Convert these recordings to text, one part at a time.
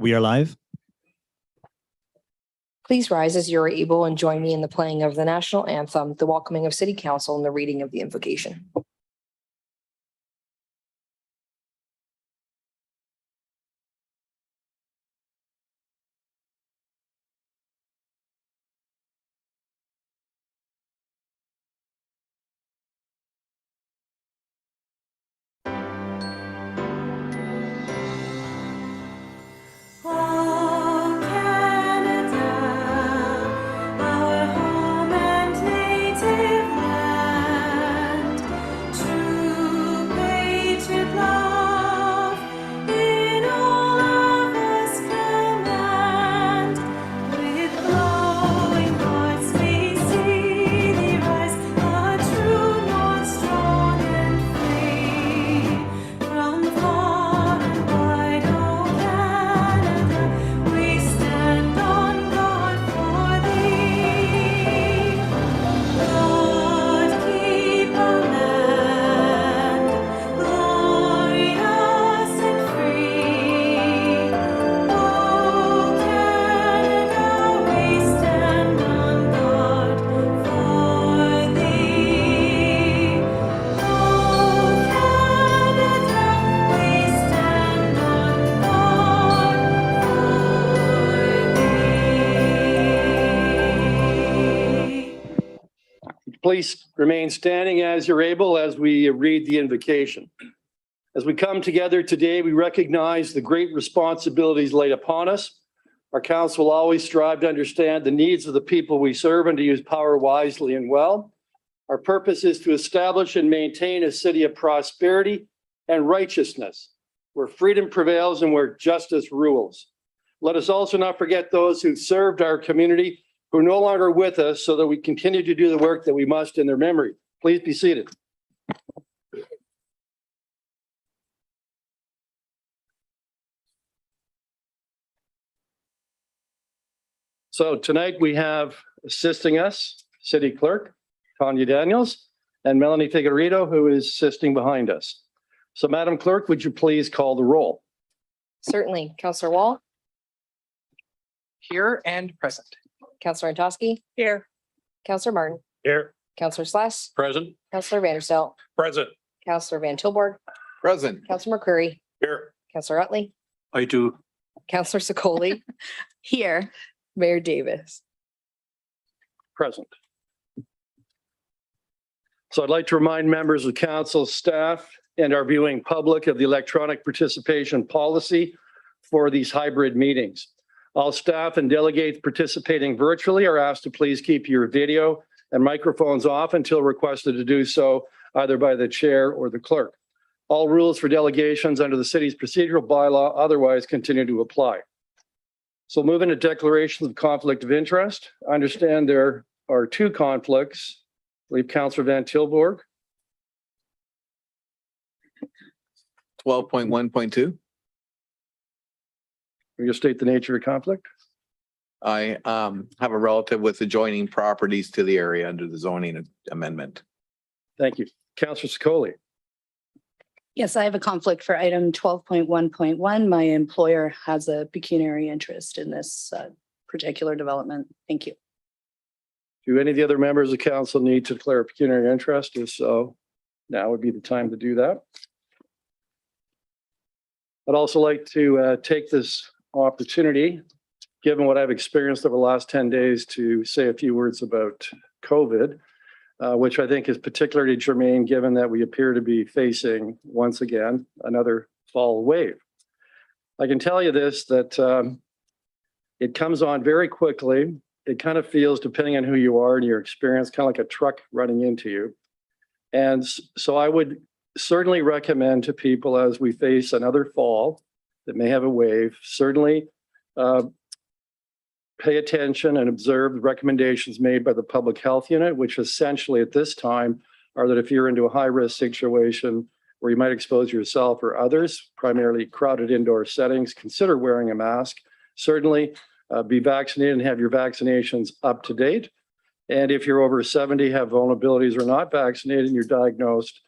We are live. Please rise as you are able and join me in the playing of the national anthem, the welcoming of City Council, and the reading of the invocation. Please remain standing as you're able as we read the invocation. As we come together today, we recognize the great responsibilities laid upon us. Our council will always strive to understand the needs of the people we serve and to use power wisely and well. Our purpose is to establish and maintain a city of prosperity and righteousness, where freedom prevails and where justice rules. Let us also not forget those who served our community who are no longer with us, so that we continue to do the work that we must in their memory. Please be seated. So tonight we have assisting us, City Clerk Tanya Daniels and Melanie Figueredo, who is assisting behind us. So Madam Clerk, would you please call the roll? Certainly. Councillor Wall, Here and present. Councillor Antosky, Here. Councillor Martin, Here. Councillor Slass, Present. Councillor Vanderstel, Present. Councillor Van Tilburg, Present. Councillor McCurry, Here. Councillor Utley, I do. Councillor Sicoli, Here. Mayor Davis. Present. So I'd like to remind members of council, staff, and our viewing public of the electronic participation policy for these hybrid meetings. All staff and delegates participating virtually are asked to please keep your video and microphones off until requested to do so either by the chair or the clerk. All rules for delegations under the city's procedural bylaw otherwise continue to apply. So moving to declarations of conflict of interest. I understand there are two conflicts. I believe Councillor Van Tilburg. 12.1.2. Will you state the nature of your conflict? I have a relative with adjoining properties to the area under the zoning amendment. Thank you. Councillor Sicoli. Yes, I have a conflict for item 12.1.1. My employer has a pecuniary interest in this particular development. Thank you. Do any of the other members of council need to declare a pecuniary interest? If so, now would be the time to do that. I'd also like to take this opportunity, given what I've experienced over the last 10 days, to say a few words about COVID, which I think is particularly germane given that we appear to be facing, once again, another fall wave. I can tell you this, that it comes on very quickly. It kind of feels, depending on who you are and your experience, kind of like a truck running into you. And so I would certainly recommend to people, as we face another fall that may have a wave, certainly pay attention and observe the recommendations made by the public health unit, which essentially at this time are that if you're into a high-risk situation where you might expose yourself or others, primarily crowded indoor settings, consider wearing a mask. Certainly be vaccinated and have your vaccinations up to date. And if you're over 70, have vulnerabilities or not vaccinated and you're diagnosed,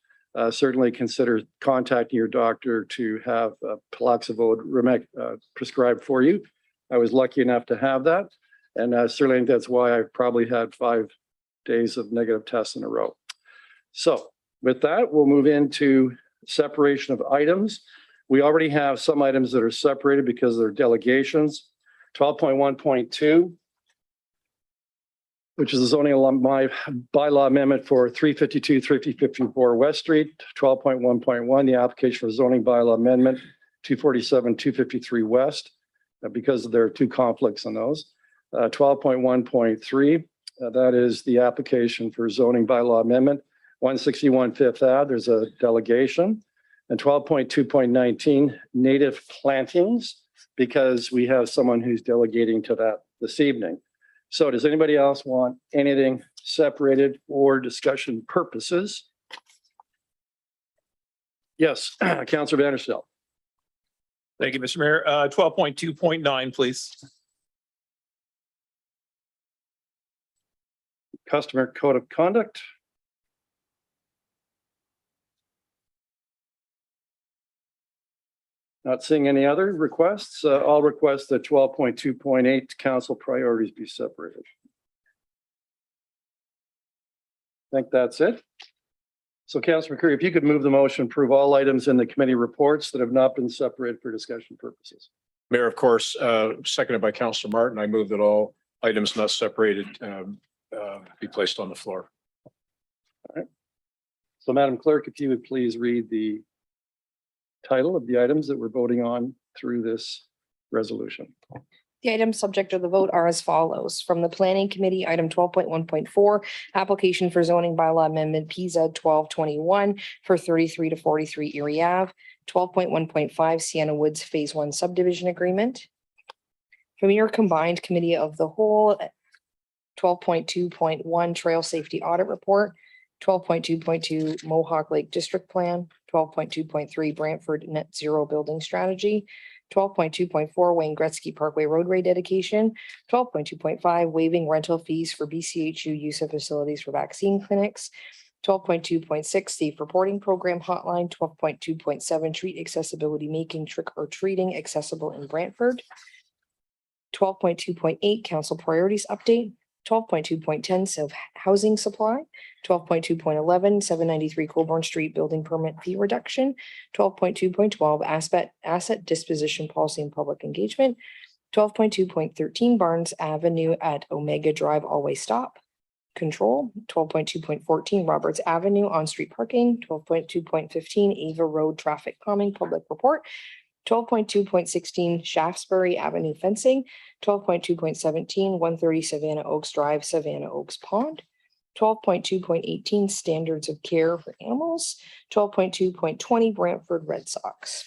certainly consider contacting your doctor to have Paloxavode prescribed for you. I was lucky enough to have that. And certainly think that's why I probably had 5 days of negative tests in a row. So with that, we'll move into separation of items. We already have some items that are separated because they're delegations. 12.1.2, which is the zoning bylaw amendment for 352, 354 West Street. 12.1.1, the application for zoning bylaw amendment 247, 253 West, because there are 2 conflicts on those. 12.1.3, that is the application for zoning bylaw amendment 161 Fifth Ave. There's a delegation. And 12.2.19, native plantings, because we have someone who's delegating to that this evening. So does anybody else want anything separated for discussion purposes? Yes, Councillor Vanderstel. Thank you, Mr. Mayor. 12.2.9, please. Customer code of conduct. Not seeing any other requests. I'll request that 12.2.8 council priorities be separated. I think that's it. So Councillor McCreary, if you could move the motion, approve all items in the committee reports that have not been separated for discussion purposes. Mayor, of course, seconded by Councillor Martin. I move that all items not separated be placed on the floor. All right. So Madam Clerk, if you would please read the title of the items that we're voting on through this resolution. The items subject to the vote are as follows. From the Planning Committee, item 12.1.4, application for zoning bylaw amendment PZ 1221 for 33 to 43 Erie Ave. 12.1.5, Sienna Woods Phase 1 subdivision agreement. From your combined committee of the whole, 12.2.1 trail safety audit report. 12.2.2 Mohawk Lake District Plan. 12.2.3 Brantford Net Zero Building Strategy. 12.2.4 Wayne Gretzky Parkway roadway dedication. 12.2.5 waiving rental fees for BCHU use of facilities for vaccine clinics. 12.2.6 safe reporting program hotline. 12.2.7 treat accessibility making trick or treating accessible in Brantford. 12.2.8 council priorities update. 12.2.10 self housing supply. 12.2.11 793 Colborne Street building permit fee reduction. 12.2.12 asset disposition policy and public engagement. 12.2.13 Barnes Avenue at Omega Drive always stop control. 12.2.14 Roberts Avenue on street parking. 12.2.15 Ava Road traffic calming public report. 12.2.16 Shaftesbury Avenue fencing. 12.2.17 130 Savannah Oaks Drive, Savannah Oaks Pond. 12.2.18 standards of care for animals. 12.2.20 Brantford Red Sox.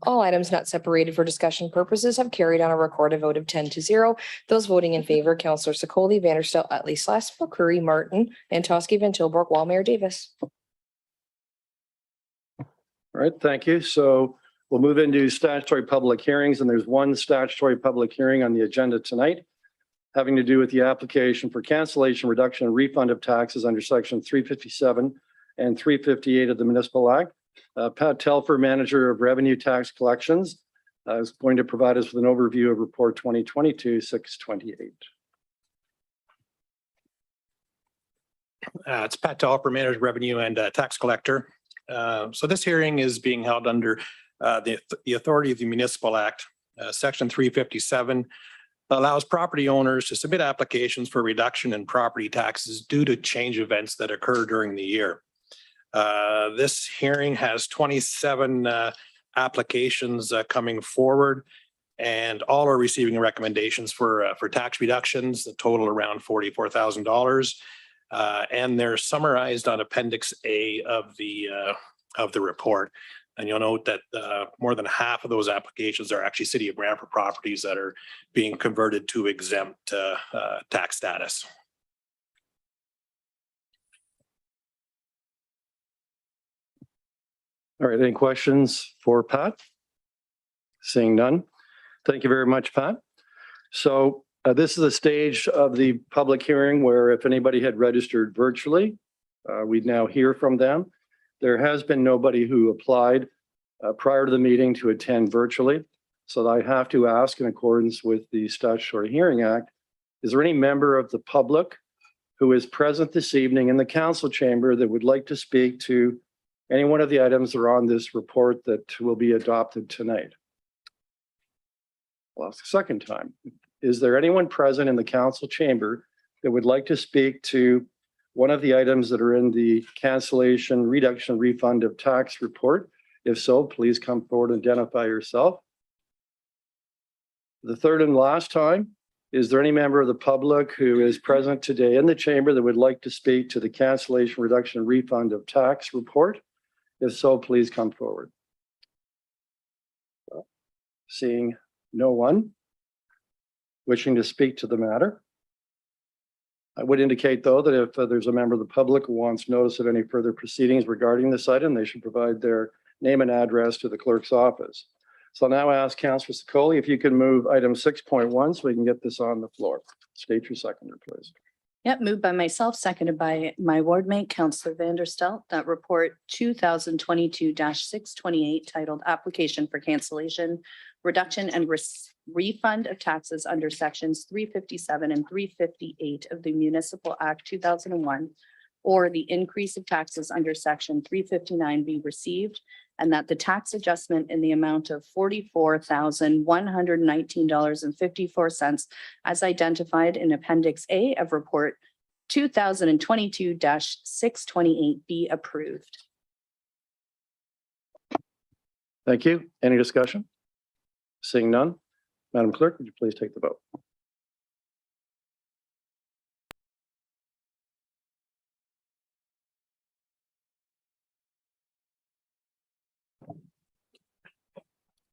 All items not separated for discussion purposes have carried on a recorded vote of 10-0. Those voting in favor, Councillor Sakoli, Vanderstel, Utley, Sless, McCreary, Martin, Antosky, Van Tilburg, while Mayor Davis. All right, thank you. So we'll move into statutory public hearings, and there's one statutory public hearing on the agenda tonight having to do with the application for cancellation, reduction, and refund of taxes under section 357 and 358 of the Municipal Act. Pat Telfer, Manager of Revenue Tax Collections, is going to provide us with an overview of Report 2022-628. It's Pat Telfer, Manager of Revenue and Tax Collector. So this hearing is being held under the authority of the Municipal Act. Section 357 allows property owners to submit applications for reduction in property taxes due to change events that occur during the year. This hearing has 27 applications coming forward, and all are receiving recommendations for tax reductions, the total around $44,000. And they're summarized on Appendix A of the report. And you'll note that more than half of those applications are actually City of Brantford properties that are being converted to exempt tax status. All right, any questions for Pat? Seeing none. Thank you very much, Pat. So this is the stage of the public hearing where if anybody had registered virtually, we'd now hear from them. There has been nobody who applied prior to the meeting to attend virtually. So I have to ask, in accordance with the Statutory Hearing Act, is there any member of the public who is present this evening in the council chamber that would like to speak to any one of the items that are on this report that will be adopted tonight? I'll ask a second time. Is there anyone present in the council chamber that would like to speak to one of the items that are in the cancellation, reduction, refund of tax report? If so, please come forward and identify yourself. The third and last time, is there any member of the public who is present today in the chamber that would like to speak to the cancellation, reduction, refund of tax report? If so, please come forward. Seeing no one wishing to speak to the matter, I would indicate, though, that if there's a member of the public who wants notice of any further proceedings regarding this item, they should provide their name and address to the clerk's office. So I'll now ask Councillor Sicoli if you can move item 6.1 so we can get this on the floor. State your seconder, please. Yep, moved by myself, seconded by my ward mate, Councillor Vanderstelt, that report 2022-628 titled Application for Cancellation, Reduction and Refund of Taxes under Sections 357 and 358 of the Municipal Act 2001, or the increase of taxes under Section 359 be received, and that the tax adjustment in the amount of $44,119.54 as identified in Appendix A of Report 2022-628 be approved. Thank you. Any discussion? Seeing none. Madam Clerk, would you please take the vote?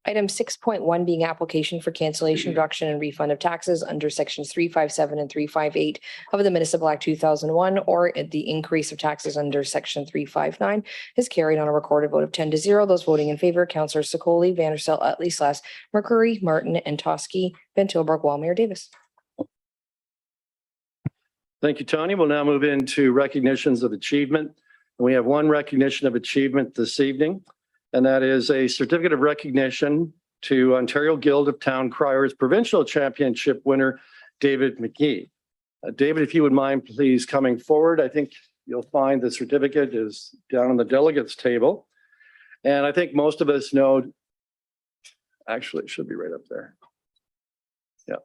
Item 6.1 being application for cancellation, reduction and refund of taxes under sections 357 and 358 of the Municipal Act 2001, or the increase of taxes under section 359 is carried on a recorded vote of 10-0. Those voting in favor, Councillor Sicoli, Vanderstelt, Utley, Slass, McCurry, Martin, and Toski, Van Tilburg, while Mayor Davis. Thank you, Tony. We'll now move into recognitions of achievement. We have one recognition of achievement this evening, and that is a certificate of recognition to Ontario Guild of Town Criers Provincial Championship winner, David McGee. David, if you would mind, please coming forward. I think you'll find the certificate is down on the delegates table. And I think most of us know, actually, it should be right up there. Yeah.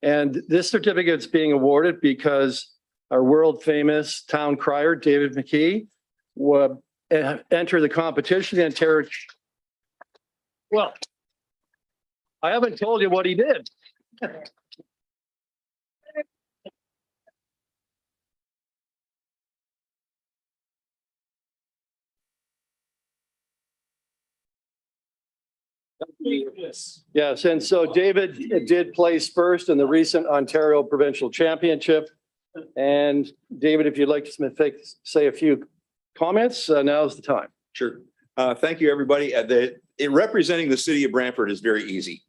And this certificate is being awarded because our world famous town crier, David McGee, will enter the competition in Ontario. Well, I haven't told you what he did. Yes, and so David did place first in the recent Ontario Provincial Championship. And David, if you'd like to say a few comments, now's the time. Sure. Thank you, everybody. Representing the city of Brantford is very easy.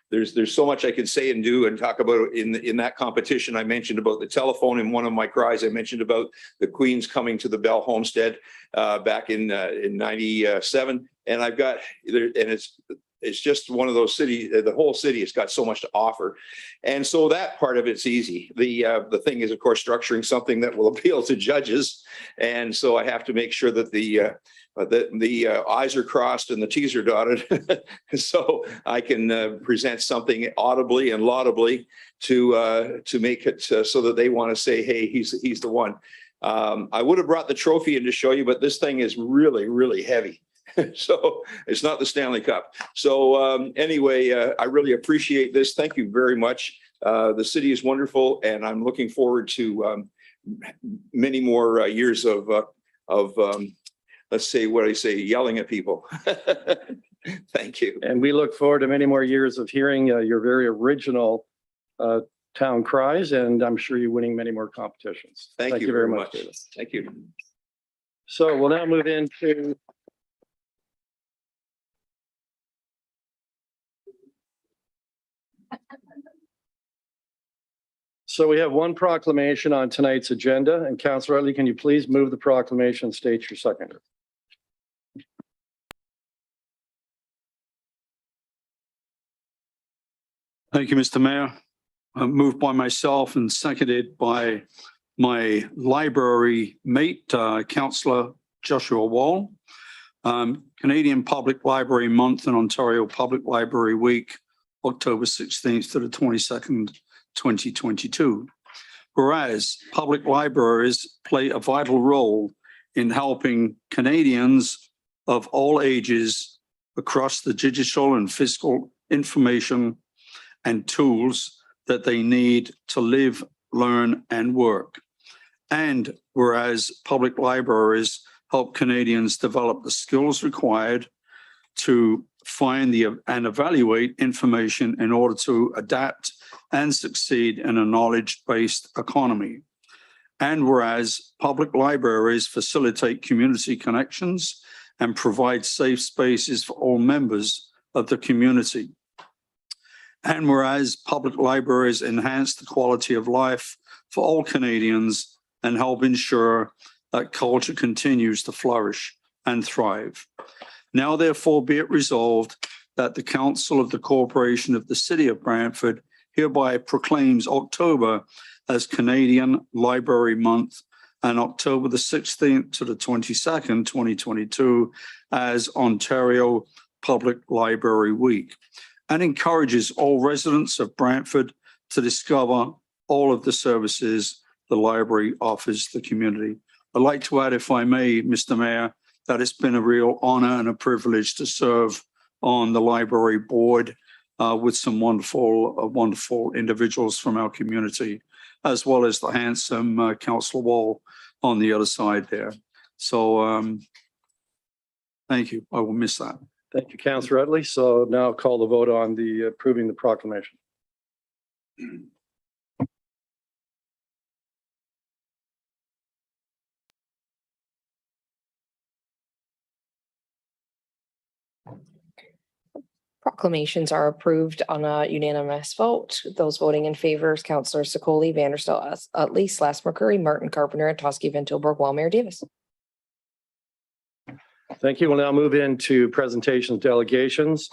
There's so much I can say and do and talk about in that competition. I mentioned about the telephone in one of my cries. I mentioned about the Queens coming to the Bell Homestead back in 97. And I've got there, and it's just one of those cities, the whole city has got so much to offer. And so that part of it's easy. The thing is, of course, structuring something that will appeal to judges. And so I have to make sure that the I's are crossed and the T's are dotted. So I can present something audibly and laudably to make it so that they want to say, hey, he's the one. I would have brought the trophy in to show you, but this thing is really, really heavy. So it's not the Stanley Cup. So anyway, I really appreciate this. Thank you very much. The city is wonderful, and I'm looking forward to many more years of let's say what I say, yelling at people. Thank you. And we look forward to many more years of hearing your very original town cries, and I'm sure you're winning many more competitions. Thank you very much. David. Thank you. So we'll now move into so we have one proclamation on tonight's agenda, and Councillor Utley, can you please move the proclamation and state your second? Thank you, Mr. Mayor. Moved by myself and seconded by my library mate, Councillor Joshua Wall. Canadian Public Library Month and Ontario Public Library Week, October 16th to the 22nd, 2022. Whereas public libraries play a vital role in helping Canadians of all ages across the digital and physical information and tools that they need to live, learn, and work. And whereas public libraries help Canadians develop the skills required to find and evaluate information in order to adapt and succeed in a knowledge-based economy. And whereas public libraries facilitate community connections and provide safe spaces for all members of the community. And whereas public libraries enhance the quality of life for all Canadians and help ensure that culture continues to flourish and thrive. Now therefore be it resolved that the Council of the Corporation of the City of Brantford hereby proclaims October as Canadian Library Month and October the 16th to the 22nd, 2022 as Ontario Public Library Week, and encourages all residents of Brantford to discover all of the services the library offers the community. I'd like to add, if I may, Mr. Mayor, that it's been a real honor and a privilege to serve on the library board with some wonderful individuals from our community, as well as the handsome Councillor Wall on the other side there. So thank you. I will miss that. Thank you, Councillor Utley. So now I'll call the vote on the approving the proclamation. Proclamations are approved on a unanimous vote. Those voting in favor is Councillor Secoli, Vanderstel, Utley, Slash McCurry, Martin Carpenter, and Toski Van Tilburg, while Mayor Davis. Thank you. We'll now move into presentations, delegations.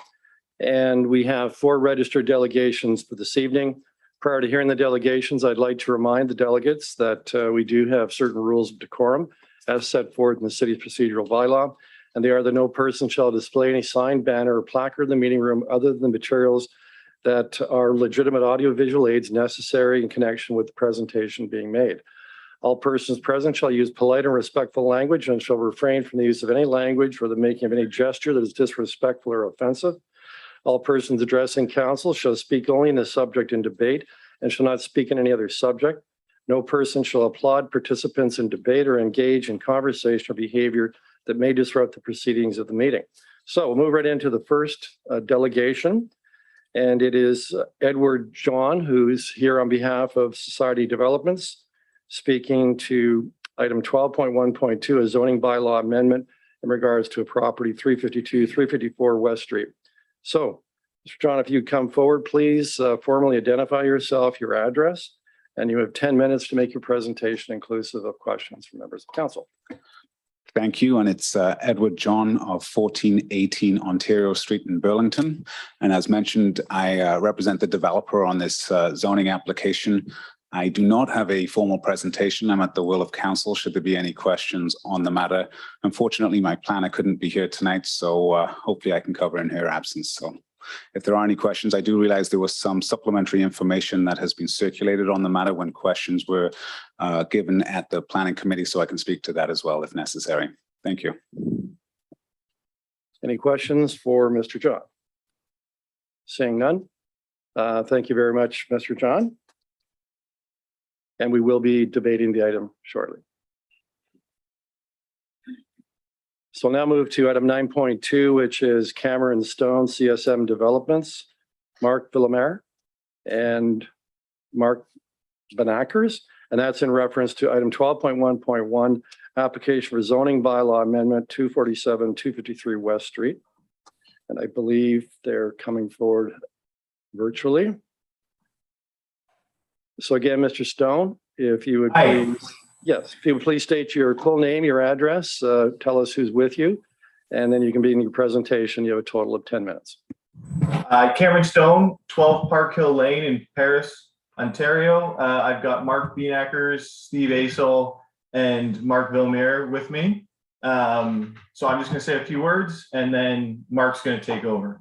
And we have 4 registered delegations for this evening. Prior to hearing the delegations, I'd like to remind the delegates that we do have certain rules of decorum as set forth in the city's procedural bylaw. And they are that no person shall display any sign, banner, or placard in the meeting room other than the materials that are legitimate audiovisual aids necessary in connection with the presentation being made. All persons present shall use polite and respectful language and shall refrain from the use of any language or the making of any gesture that is disrespectful or offensive. All persons addressing council shall speak only in the subject in debate and shall not speak in any other subject. No person shall applaud participants in debate or engage in conversation or behavior that may disrupt the proceedings of the meeting. So we'll move right into the first delegation. And it is Edward John, who's here on behalf of Society Developments, speaking to item 12.1.2, a zoning bylaw amendment in regards to a property 352, 354 West Street. So, Mr. John, if you come forward, please formally identify yourself, your address, and you have 10 minutes to make your presentation inclusive of questions from members of council. Thank you. And it's Edward John of 1418 Ontario Street in Burlington. And as mentioned, I represent the developer on this zoning application. I do not have a formal presentation. I'm at the will of council should there be any questions on the matter. Unfortunately, my planner couldn't be here tonight, so hopefully I can cover in her absence. So if there are any questions, I do realize there was some supplementary information that has been circulated on the matter when questions were given at the planning committee, so I can speak to that as well if necessary. Thank you. Any questions for Mr. John? Seeing none. Thank you very much, Mr. John. And we will be debating the item shortly. So now move to item 9.2, which is Cameron Stone CSM Developments, Mark Villamere and Mark Banakers. And that's in reference to item 12.1.1, application for zoning bylaw amendment 247, 253 West Street. And I believe they're coming forward virtually. So again, Mr. Stone, if you would please, yes, if you would please state your full name, your address, tell us who's with you, and then you can begin your presentation. You have a total of 10 minutes. Cameron Stone, 12 Park Hill Lane in Paris, Ontario. I've got Mark Beanakers, Steve Asel, and Mark Villamere with me. So I'm just going to say a few words, and then Mark's going to take over.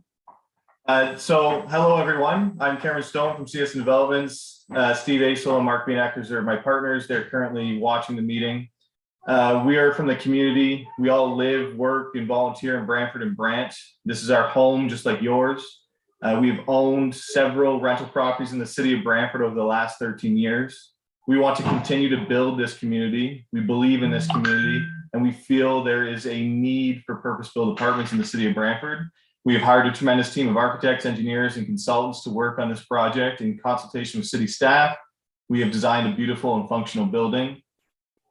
So hello, everyone. I'm Cameron Stone from CSM Developments. Steve Asel and Mark Beanakers are my partners. They're currently watching the meeting. We are from the community. We all live, work, and volunteer in Brantford and Brant. This is our home, just like yours. We've owned several rental properties in the city of Brantford over the last 13 years. We want to continue to build this community. We believe in this community, and we feel there is a need for purpose-built apartments in the city of Brantford. We have hired a tremendous team of architects, engineers, and consultants to work on this project in consultation with city staff. We have designed a beautiful and functional building.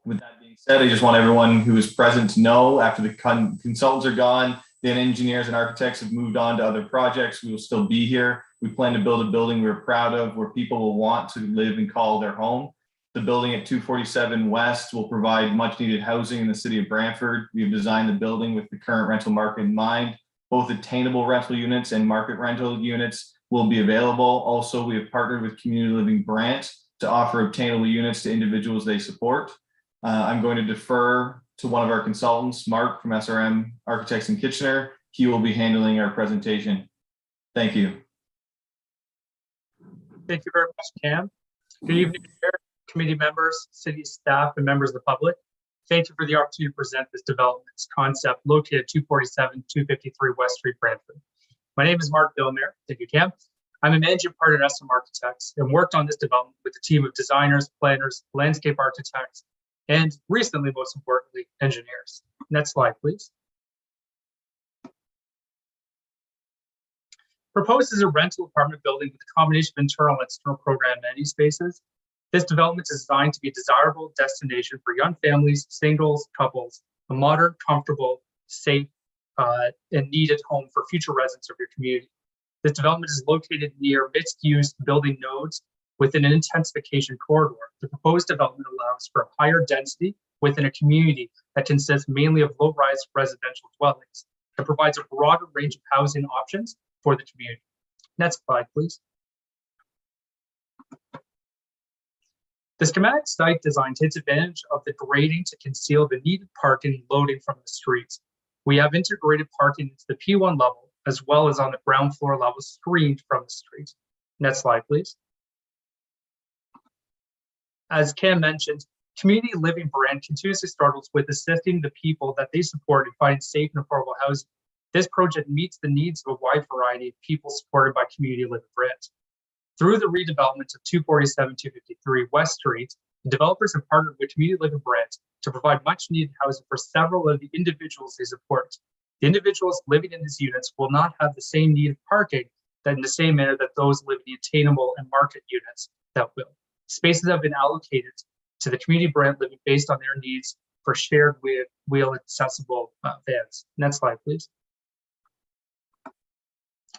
With that being said, I just want everyone who is present to know after the consultants are gone, then engineers and architects have moved on to other projects. We will still be here. We plan to build a building we're proud of, where people will want to live and call their home. The building at 247 West will provide much needed housing in the city of Brantford. We have designed the building with the current rental market in mind. Both attainable rental units and market rental units will be available. Also, we have partnered with Community Living Brant to offer obtainable units to individuals they support. I'm going to defer to one of our consultants, Mark from SRM Architects in Kitchener. He will be handling our presentation. Thank you. Thank you very much, Cam. Good evening, Chair, committee members, city staff, and members of the public. Thank you for the opportunity to present this development concept located at 247, 253 West Street, Brantford. My name is Mark Villamere. Thank you, Cam. I'm a managing partner at SM Architects and worked on this development with a team of designers, planners, landscape architects, and recently, most importantly, engineers. Next slide, please. Proposed is a rental apartment building with a combination of internal and external program amenity spaces. This development is designed to be a desirable destination for young families, singles, couples, a modern, comfortable, safe, and needed home for future residents of your community. This development is located near mixed-use building nodes within an intensification corridor. The proposed development allows for a higher density within a community that consists mainly of low-rise residential dwellings and provides a broader range of housing options for the community. Next slide, please. The schematic site design takes advantage of the grading to conceal the needed parking loading from the streets. We have integrated parking into the P1 level, as well as on the ground floor level screened from the street. Next slide, please. As Cam mentioned, Community Living Brand continuously struggles with assisting the people that they support in finding safe and affordable housing. This project meets the needs of a wide variety of people supported by Community Living Brand. Through the redevelopment of 247-253 West Street, the developers have partnered with Community Living Brand to provide much needed housing for several of the individuals they support. The individuals living in these units will not have the same need of parking in the same manner that those living in attainable and market units that will. Spaces have been allocated to the Community Brand Living based on their needs for shared wheel accessible vans. Next slide, please.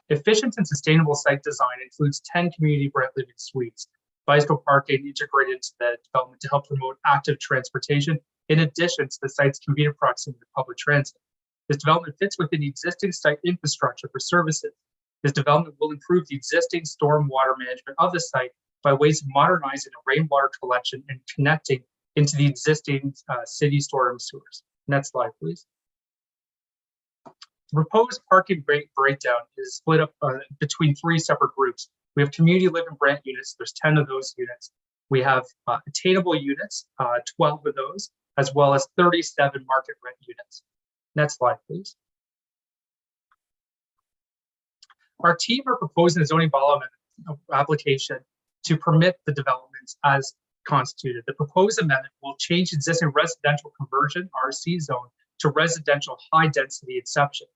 Efficient and sustainable site design includes 10 Community Brand Living suites, bicycle parking integrated into the development to help promote active transportation, in addition to the site's convenient proximity to public transit. This development fits within the existing site infrastructure for services. This development will improve the existing stormwater management of the site by ways of modernizing the rainwater collection and connecting into the existing city storm sewers. Next slide, please. The proposed parking breakdown is split up between 3 separate groups. We have Community Living Brand units. There's 10 of those units. We have attainable units, 12 of those, as well as 37 market rent units. Next slide, please. Our team are proposing a zoning bylaw application to permit the developments as constituted. The proposed amendment will change existing residential conversion RC zone to residential high density exception.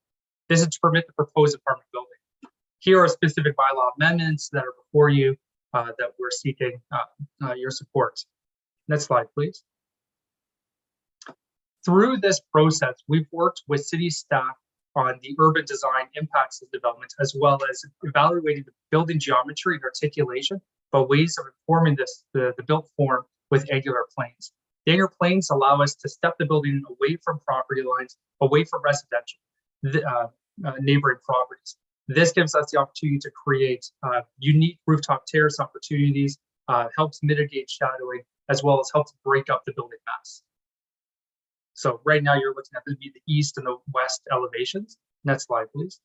This is to permit the proposed apartment building. Here are specific bylaw amendments that are before you that we're seeking your support. Next slide, please. Through this process, we've worked with city staff on the urban design impacts of development, as well as evaluating the building geometry and articulation, but ways of informing the built form with angular planes. The angular planes allow us to step the building away from property lines, away from residential neighboring properties. This gives us the opportunity to create unique rooftop terrace opportunities, helps mitigate shadowing, as well as helps break up the building mass. So right now you're looking at the east and the west elevations. Next slide, please.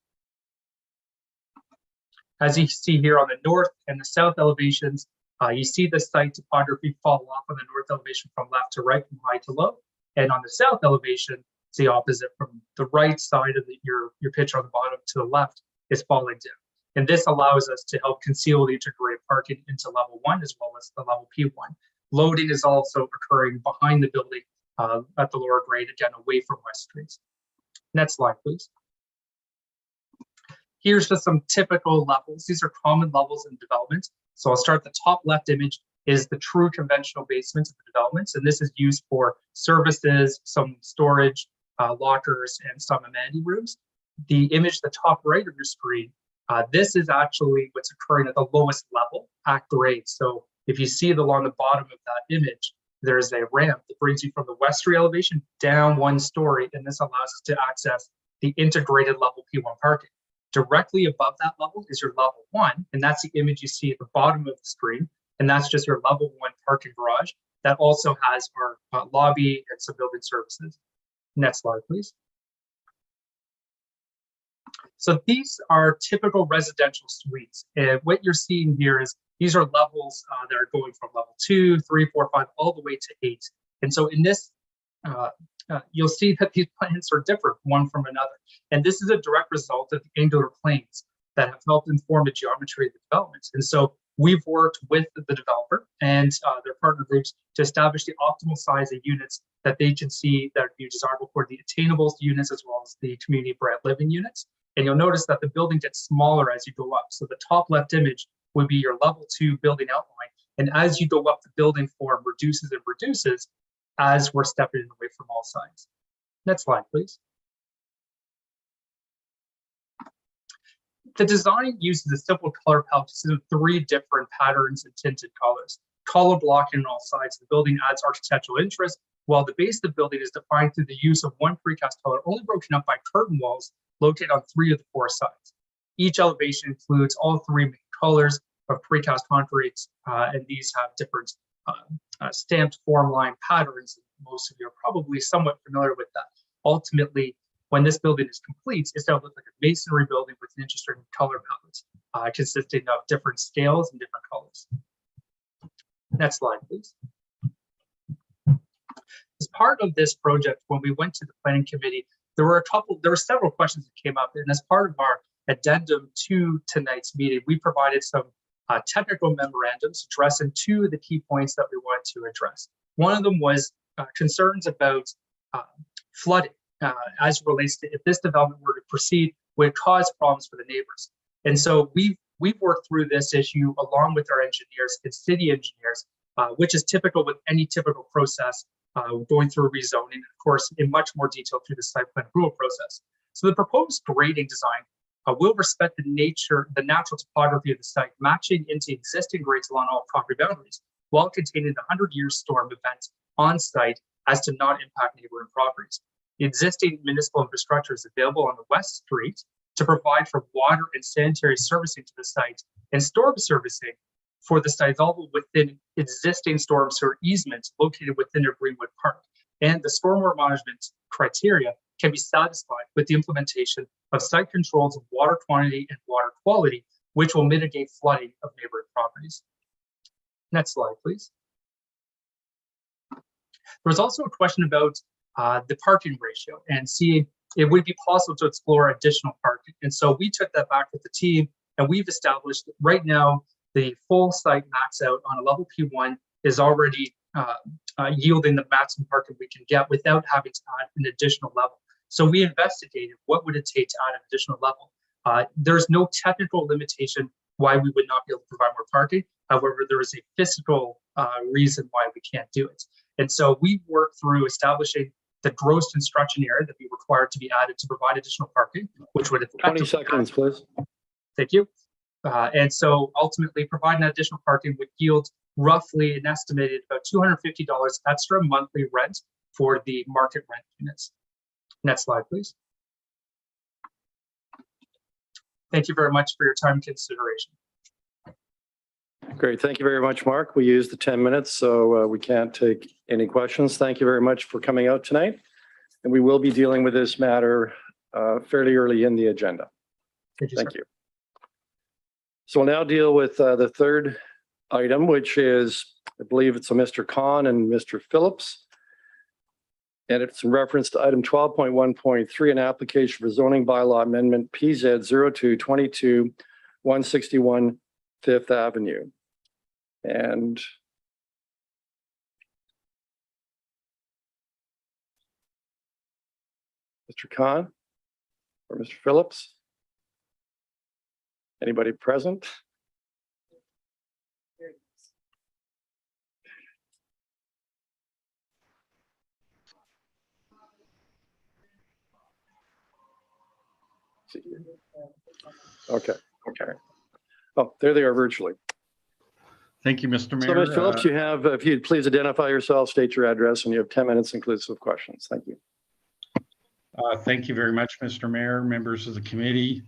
As you see here on the north and the south elevations, you see the site topography fall off on the north elevation from left to right, from high to low. And on the south elevation, it's the opposite. From the right side of your picture on the bottom to the left is falling down. And this allows us to help conceal the integrated parking into level 1 as well as the level P1. Loading is also occurring behind the building at the lower grade, again, away from West Streets. Next slide, please. Here's just some typical levels. These are common levels in development. So I'll start the top left image is the true conventional basement of the developments. And this is used for services, some storage, lockers, and some amenity rooms. The image, the top right of your screen, this is actually what's occurring at the lowest level at grade. So if you see along the bottom of that image, there's a ramp that brings you from the westerly elevation down 1 story, and this allows us to access the integrated level P1 parking. Directly above that level is your level 1, and that's the image you see at the bottom of the screen, and that's just your level 1 parking garage that also has our lobby and some building services. Next slide, please. So these are typical residential suites, and what you're seeing here is these are levels that are going from level 2, 3, 4, 5, all the way to 8. And so in this, you'll see that these plans are different one from another. And this is a direct result of the angular planes that have helped inform the geometry of the development. And so we've worked with the developer and their partner groups to establish the optimal size of units that they can see that would be desirable for the attainable units as well as the community brand living units. And you'll notice that the building gets smaller as you go up. So the top left image would be your level 2 building outline. And as you go up, the building form reduces and reduces as we're stepping away from all sides. Next slide, please. The design uses a simple color palette of 3 different patterns and tinted colors. Color blocking on all sides of the building adds architectural interest, while the base of the building is defined through the use of 1 precast color, only broken up by curtain walls located on 3 of the 4 sides. Each elevation includes all 3 main colors of precast concrete, and these have different stamped form line patterns. Most of you are probably somewhat familiar with that. Ultimately, when this building is complete, it's going to look like a masonry building with an interesting color palette consisting of different scales and different colors. Next slide, please. As part of this project, when we went to the planning committee, there were several questions that came up, and as part of our addendum to tonight's meeting, we provided some technical memorandums addressing 2 of the key points that we wanted to address. One of them was concerns about flooding as it relates to if this development were to proceed, would cause problems for the neighbors. And so we've worked through this issue along with our engineers and city engineers, which is typical with any typical process going through rezoning, and of course, in much more detail through the site plan approval process. So the proposed grading design will respect the natural topography of the site, matching into existing grades along all property boundaries, while containing the 100-year storm event on site as to not impact neighboring properties. The existing municipal infrastructure is available on the West Street to provide for water and sanitary servicing to the site, and storm servicing for the site all within existing storm sewer easements located within their Greenwood Park. And the stormwater management criteria can be satisfied with the implementation of site controls of water quantity and water quality, which will mitigate flooding of neighboring properties. Next slide, please. There was also a question about the parking ratio and seeing it would be possible to explore additional parking. And so we took that back with the team, and we've established that right now the full site max out on a level P1 is already yielding the maximum parking we can get without having to add an additional level. So we investigated what would it take to add an additional level. There's no technical limitation why we would not be able to provide more parking. However, there is a physical reason why we can't do it. And so we worked through establishing the gross construction area that we required to be added to provide additional parking, which would 20 seconds, please. Thank you. And so ultimately providing additional parking would yield roughly an estimated about $250 extra monthly rent for the market rent units. Next slide, please. Thank you very much for your time and consideration. Great. Thank you very much, Mark. We used the 10 minutes, so we can't take any questions. Thank you very much for coming out tonight. And we will be dealing with this matter fairly early in the agenda. Thank you. So we'll now deal with the third item, which is, I believe it's a Mr. Khan and Mr. Phillips. And it's in reference to item 12.1.3, an application for zoning bylaw amendment PZ 0222 161 Fifth Avenue. And Mr. Khan or Mr. Phillips? Anybody present? Okay. Oh, there they are virtually. Thank you, Mr. So, Mayor. Mr. Phillips, you have, if you'd please identify yourself, state your address, and you have 10 minutes inclusive of questions. Thank you. Thank you very much, Mr. Mayor, members of the committee.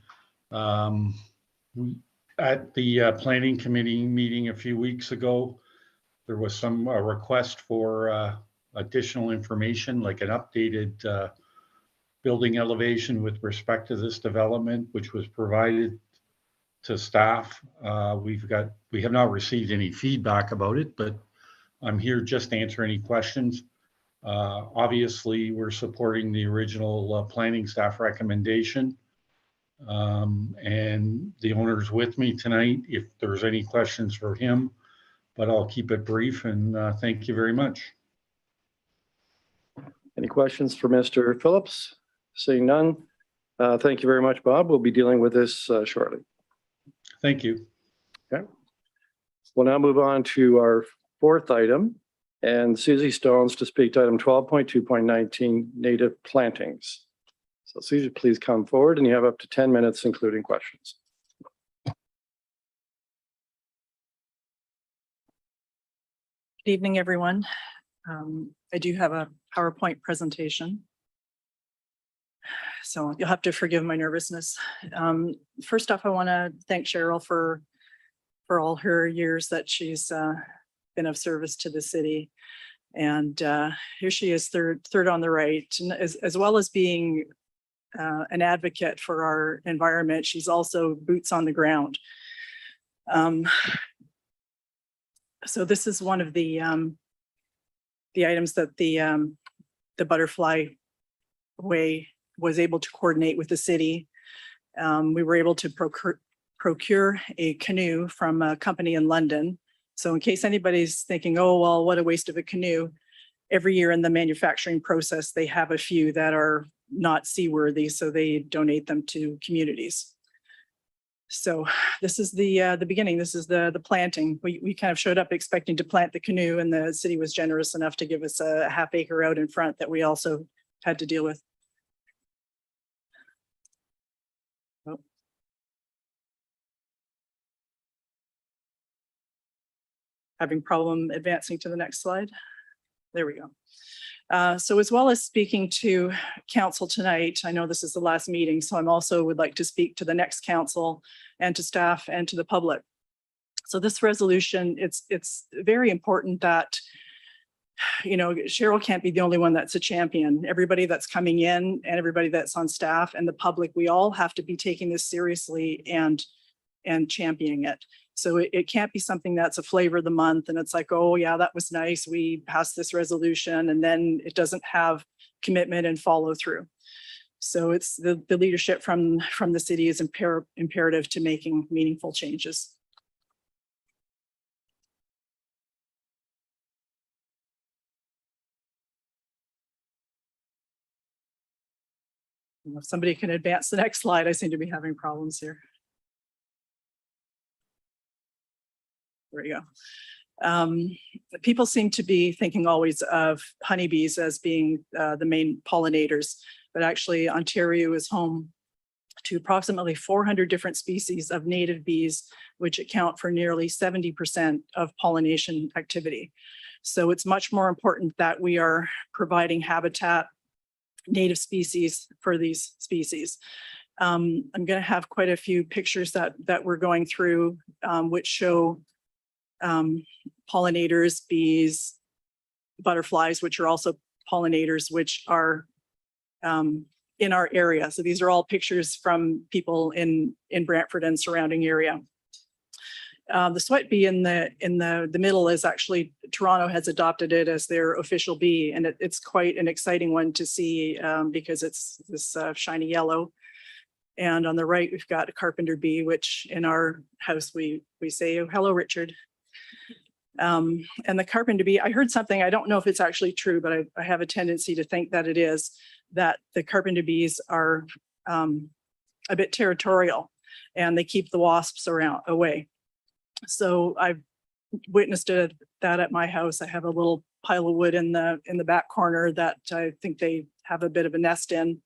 At the planning committee meeting a few weeks ago, there was some request for additional information, like an updated building elevation with respect to this development, which was provided to staff. We have not received any feedback about it, but I'm here just to answer any questions. Obviously, we're supporting the original planning staff recommendation. And the owner's with me tonight if there's any questions for him, but I'll keep it brief and thank you very much. Any questions for Mr. Phillips? Seeing none. Thank you very much, Bob. We'll be dealing with this shortly. Thank you. Okay. We'll now move on to our fourth item, and Susie Stones to speak to item 12.2.19, native plantings. So Susie, please come forward, and you have up to 10 minutes, including questions. Good evening, everyone. I do have a PowerPoint presentation, so you'll have to forgive my nervousness. First off, I want to thank Cheryl for all her years that she's been of service to the city. And here she is, third on the right, and as well as being an advocate for our environment, she's also boots on the ground. So this is one of the items that the Butterfly Way was able to coordinate with the city. We were able to procure a canoe from a company in London. So in case anybody's thinking, oh, well, what a waste of a canoe. Every year in the manufacturing process, they have a few that are not seaworthy, so they donate them to communities. So this is the beginning. This is the planting. We kind of showed up expecting to plant the canoe, and the city was generous enough to give us a half acre out in front that we also had to deal with. Oh. Having problem advancing to the next slide. There we go. So as well as speaking to council tonight, I know this is the last meeting, so I'm also would like to speak to the next council and to staff and to the public. So this resolution, it's very important that, you know, Cheryl can't be the only one that's a champion. Everybody that's coming in and everybody that's on staff and the public, we all have to be taking this seriously and championing it. So it can't be something that's a flavor of the month and it's like, oh yeah, that was nice. We passed this resolution and then it doesn't have commitment and follow through. So it's the leadership from the city is imperative to making meaningful changes. If somebody can advance the next slide, I seem to be having problems here. There we go. People seem to be thinking always of honeybees as being the main pollinators, but actually Ontario is home to approximately 400 different species of native bees, which account for nearly 70% of pollination activity. So it's much more important that we are providing habitat, native species for these species. I'm going to have quite a few pictures that we're going through, which show pollinators, bees, butterflies, which are also pollinators, which are in our area. So these are all pictures from people in Brantford and surrounding area. The sweat bee in the middle is actually, Toronto has adopted it as their official bee, and it's quite an exciting one to see because it's this shiny yellow. And on the right, we've got a carpenter bee, which in our house, we say, oh, hello, Richard. And the carpenter bee, I heard something, I don't know if it's actually true, but I have a tendency to think that it is, that the carpenter bees are a bit territorial and they keep the wasps away. So I've witnessed that at my house. I have a little pile of wood in the back corner that I think they have a bit of a nest in.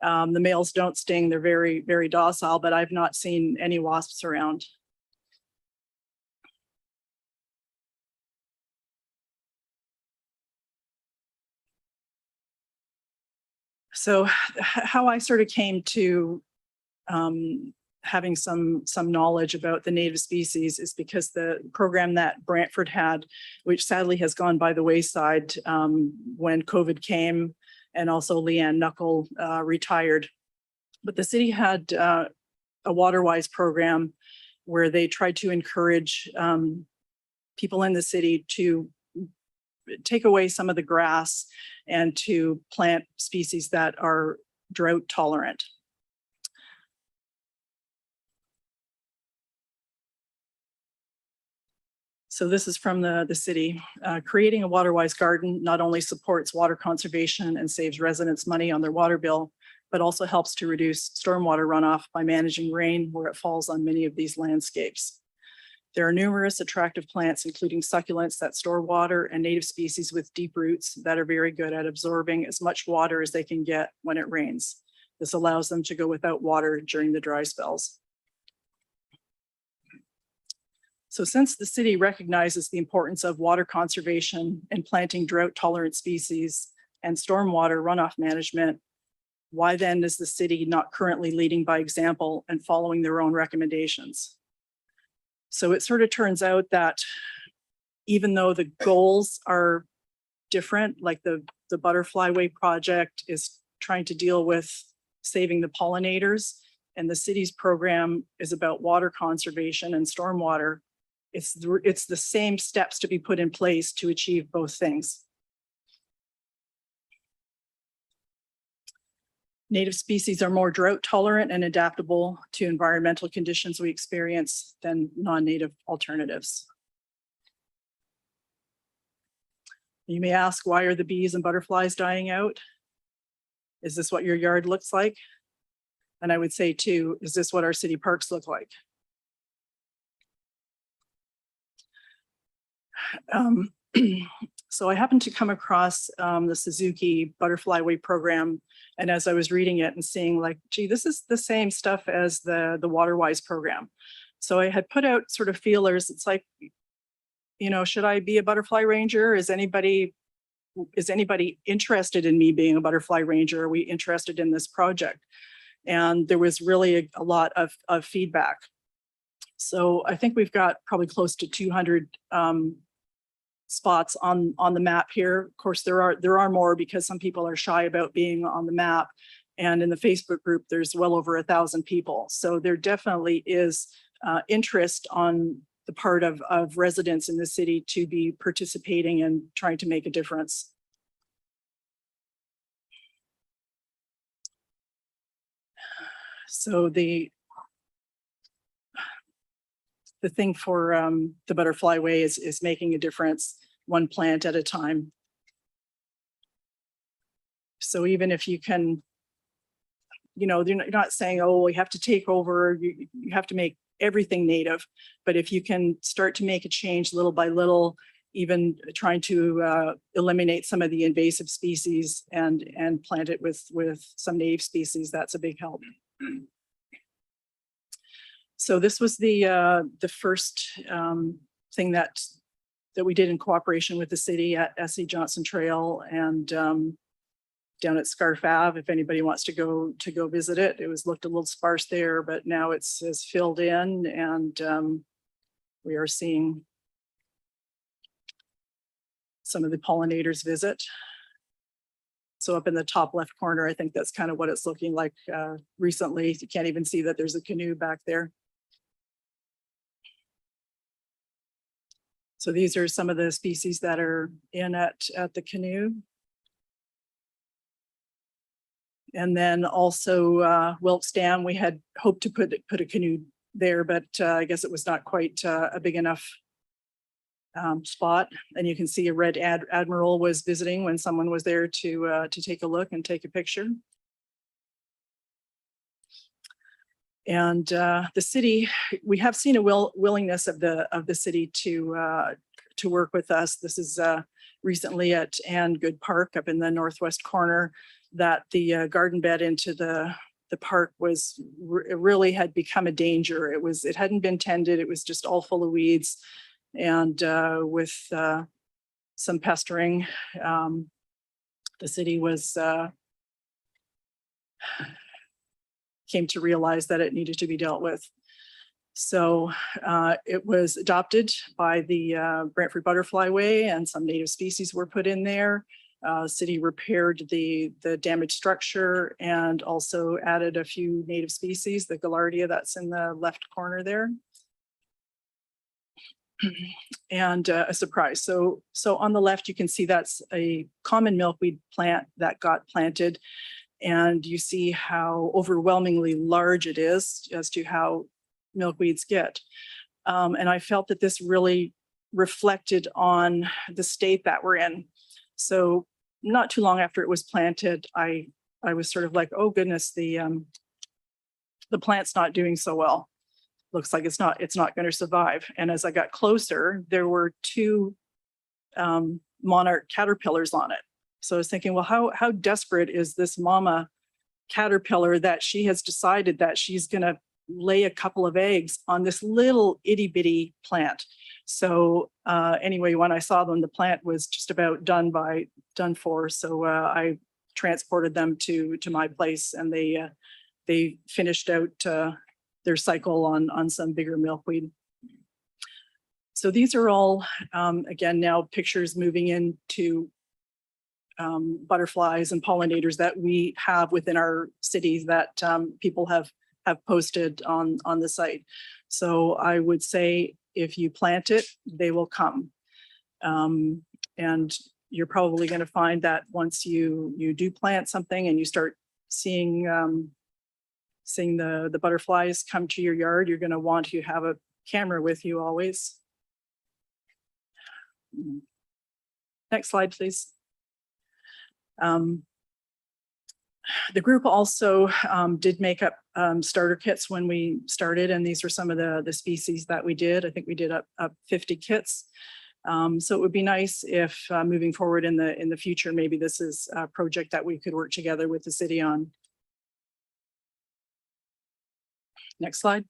The males don't sting, they're very, very docile, but I've not seen any wasps around. So how I sort of came to having some knowledge about the native species is because the program that Brantford had, which sadly has gone by the wayside when COVID came, and also Leanne Knuckle retired. But the city had a Waterwise program where they tried to encourage people in the city to take away some of the grass and to plant species that are drought tolerant. So this is from the city. Creating a Waterwise garden not only supports water conservation and saves residents money on their water bill, but also helps to reduce stormwater runoff by managing rain where it falls on many of these landscapes. There are numerous attractive plants, including succulents that store water and native species with deep roots that are very good at absorbing as much water as they can get when it rains. This allows them to go without water during the dry spells. So since the city recognizes the importance of water conservation and planting drought-tolerant species and stormwater runoff management, why then is the city not currently leading by example and following their own recommendations? So it sort of turns out that even though the goals are different, like the Butterfly Way project is trying to deal with saving the pollinators, and the city's program is about water conservation and stormwater, it's the same steps to be put in place to achieve both things. Native species are more drought tolerant and adaptable to environmental conditions we experience than non-native alternatives. You may ask, why are the bees and butterflies dying out? Is this what your yard looks like? And I would say too, is this what our city parks look like? So I happened to come across the Suzuki Butterfly Way program. And as I was reading it and seeing like, gee, this is the same stuff as the Waterwise program. So I had put out sort of feelers. It's like, you know, should I be a butterfly ranger? Is anybody interested in me being a butterfly ranger? Are we interested in this project? And there was really a lot of feedback. So I think we've got probably close to 200 spots on the map here. Of course, there are more because some people are shy about being on the map. And in the Facebook group, there's well over 1,000 people. So there definitely is interest on the part of residents in the city to be participating and trying to make a difference. So the thing for the Butterfly Way is making a difference one plant at a time. So even if you can you know, they're not saying, oh, we have to take over, you have to make everything native. But if you can start to make a change little by little, even trying to eliminate some of the invasive species and plant it with some native species, that's a big help. So this was the first thing that we did in cooperation with the city at S.E. Johnson Trail and down at Scarf Ave, if anybody wants to go visit it. It was looked a little sparse there, but now it's filled in, and we are seeing some of the pollinators visit. So up in the top left corner, I think that's kind of what it's looking like recently. You can't even see that there's a canoe back there. So these are some of the species that are in at the canoe. And then also Wilkes Dam, we had hoped to put a canoe there, but I guess it was not quite a big enough spot. And you can see a red admiral was visiting when someone was there to take a look and take a picture. And the city, we have seen a willingness of the city to work with us. This is recently at Ann Good Park up in the northwest corner, that the garden bed into the park was really had become a danger. It hadn't been tended. It was just all full of weeds, and with some pestering, the city came to realize that it needed to be dealt with. So it was adopted by the Brantford Butterfly Way, and some native species were put in there. City repaired the damaged structure and also added a few native species, the Gaillardia that's in the left corner there. And a surprise. So on the left, you can see that's a common milkweed plant that got planted. And you see how overwhelmingly large it is as to how milkweeds get. And I felt that this really reflected on the state that we're in. So not too long after it was planted, I was sort of like, oh goodness, the plant's not doing so well. Looks like it's not going to survive. And as I got closer, there were two monarch caterpillars on it. So I was thinking, well, how desperate is this mama caterpillar that she has decided that she's going to lay a couple of eggs on this little itty bitty plant. So anyway, when I saw them, the plant was just about done for. So I transported them to my place, and they finished out their cycle on some bigger milkweed. So these are all, again, now pictures moving into butterflies and pollinators that we have within our cities that people have posted on the site. So I would say if you plant it, they will come. And you're probably going to find that once you do plant something and you start seeing the butterflies come to your yard, you're going to want to have a camera with you always. Next slide, please. The group also did make up starter kits when we started, and these were some of the species that we did. I think we did up 50 kits. So it would be nice if moving forward in the future, maybe this is a project that we could work together with the city on. Next slide.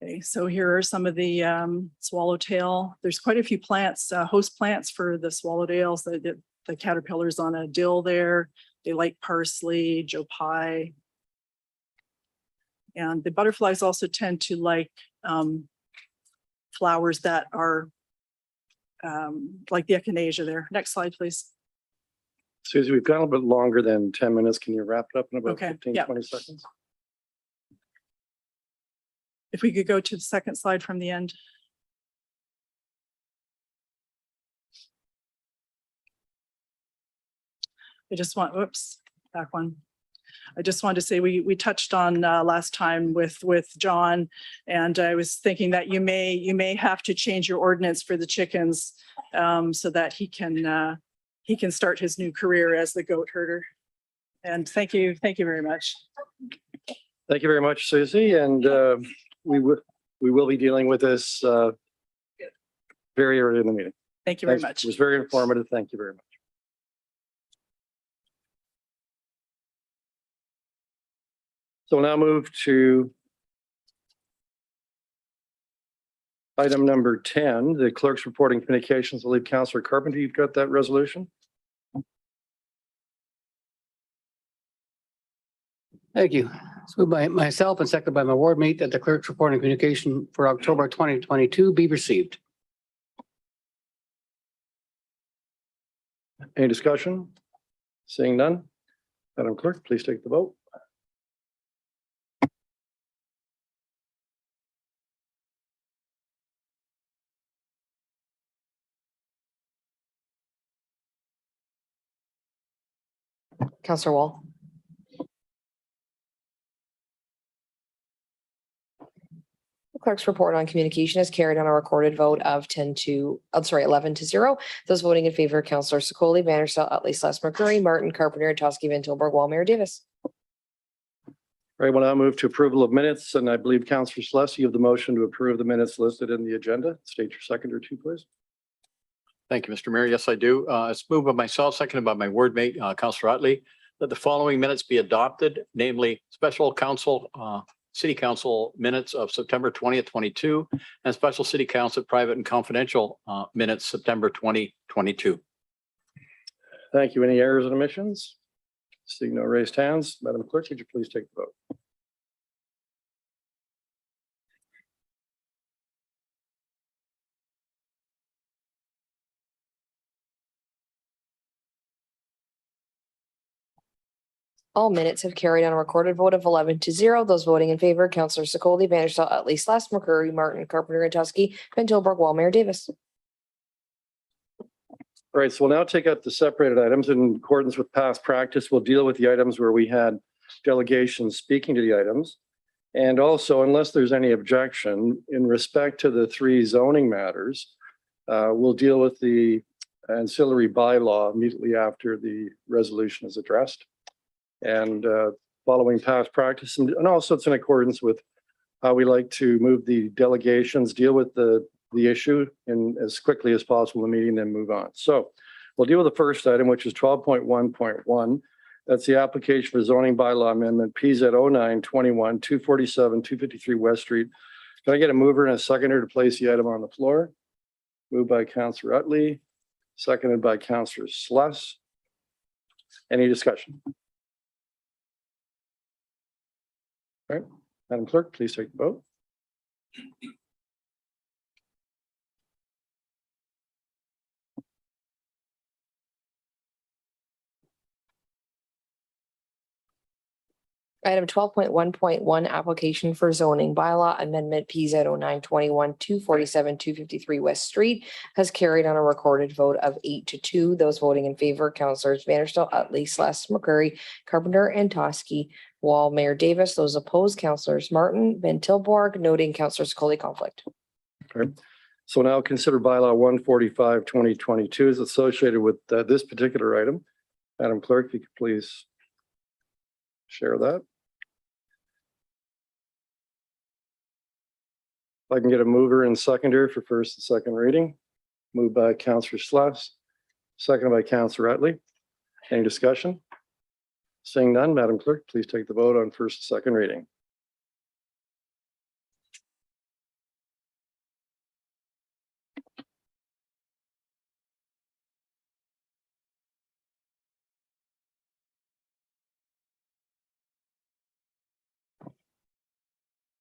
Okay, so here are some of the swallowtail. There's quite a few plants, host plants for the swallowtails, the caterpillars on a dill there. They like parsley, Joe Pye. And the butterflies also tend to like flowers that are like the echinacea there. Next slide, please. Susie, we've got a little bit longer than 10 minutes. Can you wrap it up in about Okay, 15, yeah. 20 seconds? If we could go to the second slide from the end. I just want, whoops, back one. I just wanted to say we touched on last time with John, and I was thinking that you may have to change your ordinance for the chickens so that he can start his new career as the goat herder. And thank you very much. Thank you very much, Susie, and we will be dealing with this very early in the meeting. Thank you very Thanks. much. It was very informative. Thank you very much. So we'll now move to item number 10, the clerk's reporting communications. I believe Councillor Carpenter, you've got that resolution. Thank you. So by myself and seconded by my ward mate that the clerk's report and communication for October 2022 be received. Any discussion? Seeing none. Madam Clerk, please take the vote. Counselor Wall. The clerk's report on communication is carried on a recorded vote of 11 to 0. Those voting in favor, Counselor Secoli, Vanderstel, Utley, Sless, McCurry, Martin, Carpenter, Toski, Van Tilburg, Wall, Mayor Davis. Right, we'll now move to approval of minutes, and I believe Councillor Sless, you have the motion to approve the minutes listed in the agenda. State your second or two, please. Thank you, Mr. Mayor. Yes, I do. It's moved by myself, seconded by my ward mate, Councillor Utley, that the following minutes be adopted, namely special council, city council minutes of September 20th, 22, and special city council private and confidential minutes, September 2022. Thank you. Any errors and omissions? Seeing no raised hands, Madam Clerk, would you please take the vote? All minutes have carried on a recorded vote of 11 to 0. Those voting in favor, Counselor Secoli, Vanderstel, Utley, Sless, McCurry, Martin, Carpenter, and Tuskey, Van Tilburg, Wall, Mayor Davis. All right, so we'll now take up the separated items in accordance with past practice. We'll deal with the items where we had delegations speaking to the items. And also, unless there's any objection, in respect to the three zoning matters, we'll deal with the ancillary bylaw immediately after the resolution is addressed. And following past practice, and also it's in accordance with how we like to move the delegations, deal with the issue in as quickly as possible in the meeting, then move on. So we'll deal with the first item, which is 12.1.1. That's the application for zoning bylaw amendment PZ 0921 247 253 West Street. Can I get a mover and a seconder to place the item on the floor? Moved by Councillor Utley, seconded by Councillor Sless. Any discussion? All right, Madam Clerk, please take the vote. Item 12.1.1, application for zoning bylaw amendment PZ 0921 247 253 West Street has carried on a recorded vote of 8 to 2. Those voting in favor, Councillors Vanderstel, Utley, Sless, McCurry, Carpenter, and Toski, Wall, Mayor Davis. Those opposed, Councillors Martin, Van Tilburg, noting Councillor Secoli conflict. Okay. So now consider bylaw 145/2022 is associated with this particular item. Madam Clerk, if you could please share that. If I can get a mover and seconder for first and second reading. Moved by Councillor Sless, seconded by Councillor Utley. Any discussion? Seeing none, Madam Clerk, please take the vote on first and second reading.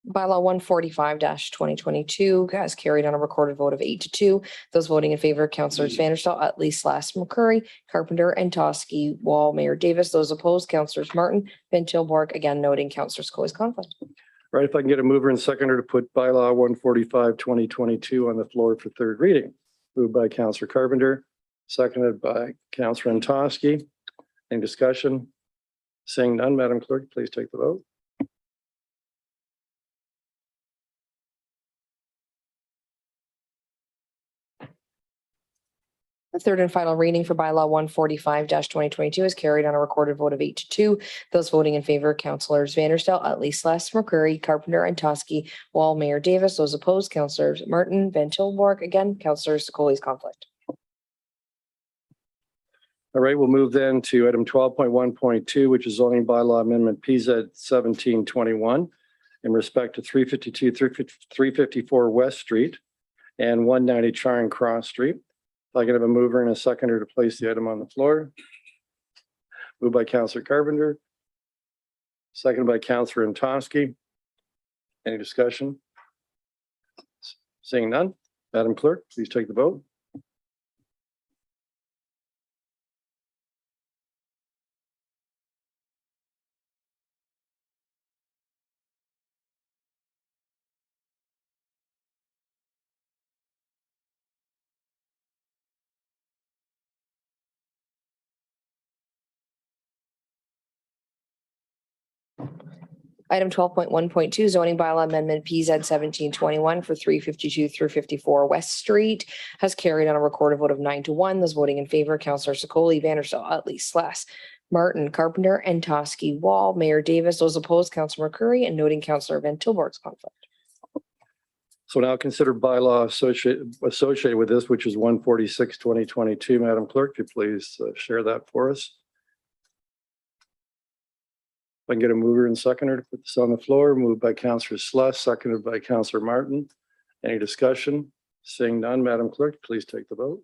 Bylaw 145-2022 has carried on a recorded vote of 8 to 2. Those voting in favor, Councillors Vanderstel, Utley, Sless, McCurry, Carpenter, and Toski, Wall, Mayor Davis. Those opposed, Councillors Martin, Van Tilburg, again noting Councillor Secoli's conflict. Right, if I can get a mover and seconder to put bylaw 145/2022 on the floor for third reading. Moved by Councillor Carpenter, seconded by Councillor Toski. Any discussion? Seeing none, Madam Clerk, please take the vote. The third and final reading for bylaw 145-2022 is carried on a recorded vote of 8-2. Those voting in favor, Councillors Vanderstel, Utley, Sless, McCurry, Carpenter, and Toskey, Wall, Mayor Davis. Those opposed, Councillors Martin, Van Tilburg. Again, Councillor Secoli's conflict. All right, we'll move then to item 12.1.2, which is zoning bylaw amendment PZ 1721 in respect to 352, 354 West Street and 190 Charing Cross Street. If I can have a mover and a seconder to place the item on the floor. Moved by Councillor Carpenter. Seconded by Councillor Antonsky. Any discussion? Seeing none, Madam Clerk, please take the vote. Item 12.1.2 zoning bylaw amendment PZ 1721 for 352 through 54 West Street has carried on a recorded vote of 9-1. Those voting in favor, Councillor Secoli, Vanderstel, Utley, Sless, Martin, Carpenter, and Toskey, Wall, Mayor Davis. Those opposed, Councillor McCurry, and noting Councillor Van Tilburg's conflict. So now consider bylaw associated with this, which is 146/2022. Madam Clerk, could you please share that for us? If I can get a mover and seconder to put this on the floor, moved by Councillor Sless, seconded by Councillor Martin. Any discussion? Seeing none, Madam Clerk, please take the vote.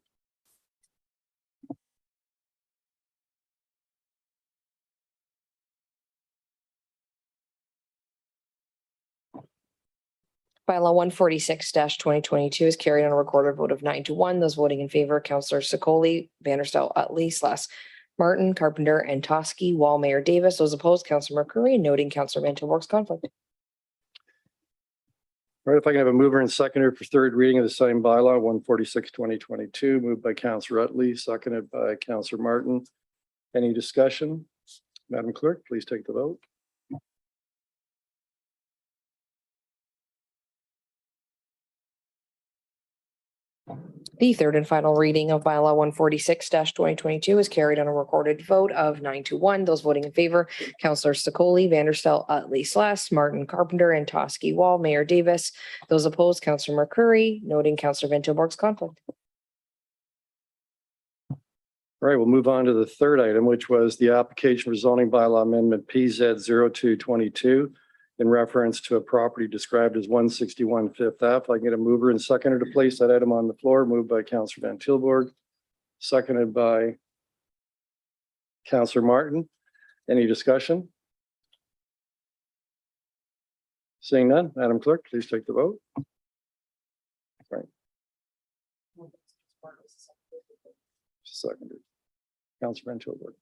Bylaw 146-2022 is carried on a recorded vote of 9-1. Those voting in favor, Councillor Secoli, Vanderstel, Utley, Sless, Martin, Carpenter, and Toskey, Wall, Mayor Davis. Those opposed, Councillor McCurry, and noting Councillor Van Tilburg's conflict. All right, if I can have a mover and seconder for third reading of the same bylaw, 146/2022, moved by Councillor Utley, seconded by Councillor Martin. Any discussion? Madam Clerk, please take the vote. The third and final reading of bylaw 146-2022 is carried on a recorded vote of 9-1. Those voting in favor, Councillor Secoli, Vanderstel, Utley, Sless, Martin, Carpenter, and Toskey, Wall, Mayor Davis. Those opposed, Councillor McCurry, noting Councillor Van Tilburg's conflict. All right, we'll move on to the third item, which was the application for zoning bylaw amendment PZ 0222 in reference to a property described as 161 Fifth Ave. I can get a mover and seconder to place that item on the floor, moved by Councillor Van Tilburg, seconded by Councillor Martin. Any discussion? Seeing none, Madam Clerk, please take the vote. Right. Seconded. Councillor Van Tilburg.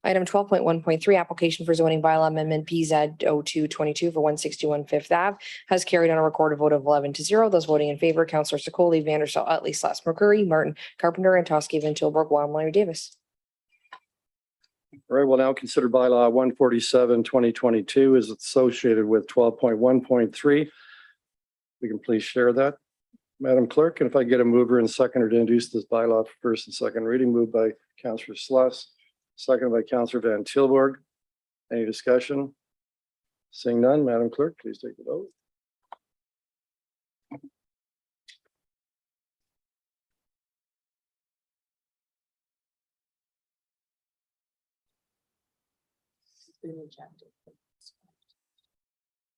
Item 12.1.3, application for zoning bylaw amendment PZ 0222 for 161 Fifth Ave has carried on a recorded vote of 11-0. Those voting in favor, Councillor Secoli, Vanderstel, Utley, Sless, McCurry, Martin, Carpenter, and Toskey, Van Tilburg, Wall, Mayor Davis. All right, we'll now consider bylaw 147/2022 is associated with 12.1.3. We can please share that, Madam Clerk, and if I get a mover and seconder to introduce this bylaw for first and second reading, moved by Councillor Sless, seconded by Councillor Van Tilburg. Any discussion? Seeing none, Madam Clerk, please take the vote.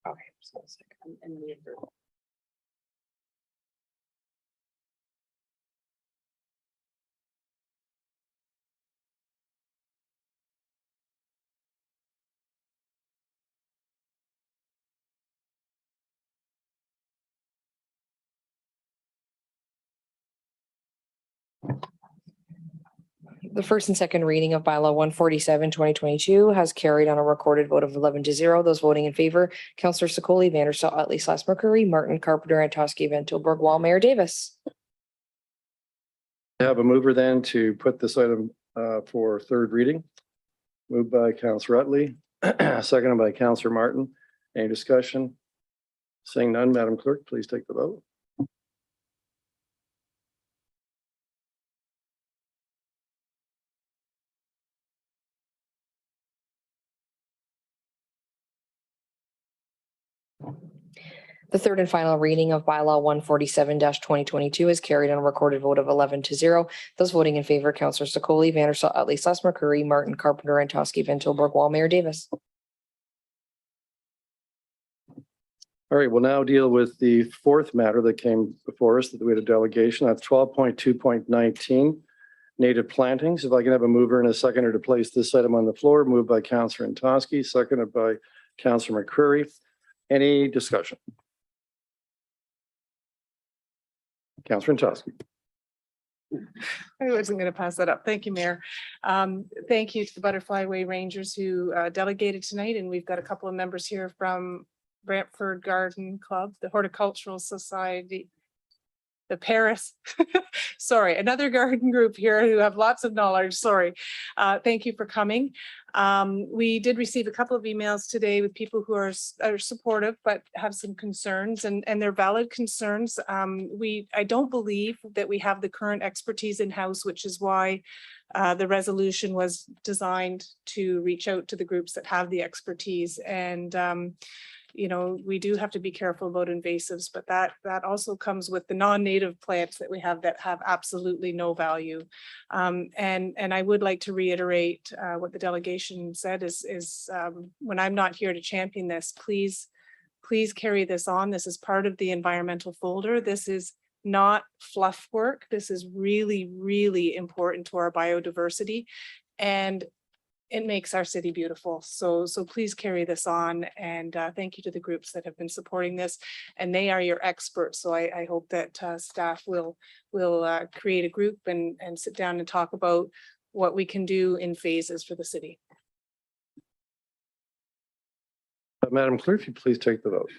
Okay. So a second, and we agree. The first and second reading of bylaw 147, 2022 has carried on a recorded vote of 11-0. Those voting in favor, Councillor Sakoli, Vanderstel, Utley, Slash McCurry, Martin, Carpenter, Antosky, Van Tilburg, Wall, Mayor Davis. I have a mover then to put this item for third reading. Moved by Councillor Utley, seconded by Councillor Martin. Any discussion? Seeing none, Madam Clerk, please take the vote. The third and final reading of bylaw 147, 2022 is carried on a recorded vote of 11-0. Those voting in favor, Councillor Sakoli, Vanderstel, Utley, Slash McCurry, Martin, Carpenter, Antosky, Van Tilburg, Wall, Mayor Davis. All right, we'll now deal with the fourth matter that came before us that we had a delegation. That's 12.2.19 native plantings. If I can have a mover and a seconder to place this item on the floor, moved by Councillor Antosky, seconded by Councillor McCurry. Any discussion? Councillor Antosky. I wasn't going to pass that up. Thank you, Mayor. Thank you to the Butterfly Way Rangers who delegated tonight, and we've got a couple of members here from Brantford Garden Club, the Horticultural Society, the Paris, sorry, another garden group here who have lots of knowledge. Sorry. Thank you for coming. We did receive a couple of emails today with people who are supportive but have some concerns, and they're valid concerns. I don't believe that we have the current expertise in-house, which is why the resolution was designed to reach out to the groups that have the expertise. And you know, we do have to be careful about invasives, but that also comes with the non-native plants that we have that have absolutely no value. And I would like to reiterate what the delegation said is when I'm not here to champion this, please carry this on. This is part of the environmental folder. This is not fluff work. This is really, really important to our biodiversity. And it makes our city beautiful. So please carry this on, and thank you to the groups that have been supporting this, and they are your experts. So I hope that staff will create a group and sit down and talk about what we can do in phases for the city. Madam Clerk, if you please take the vote.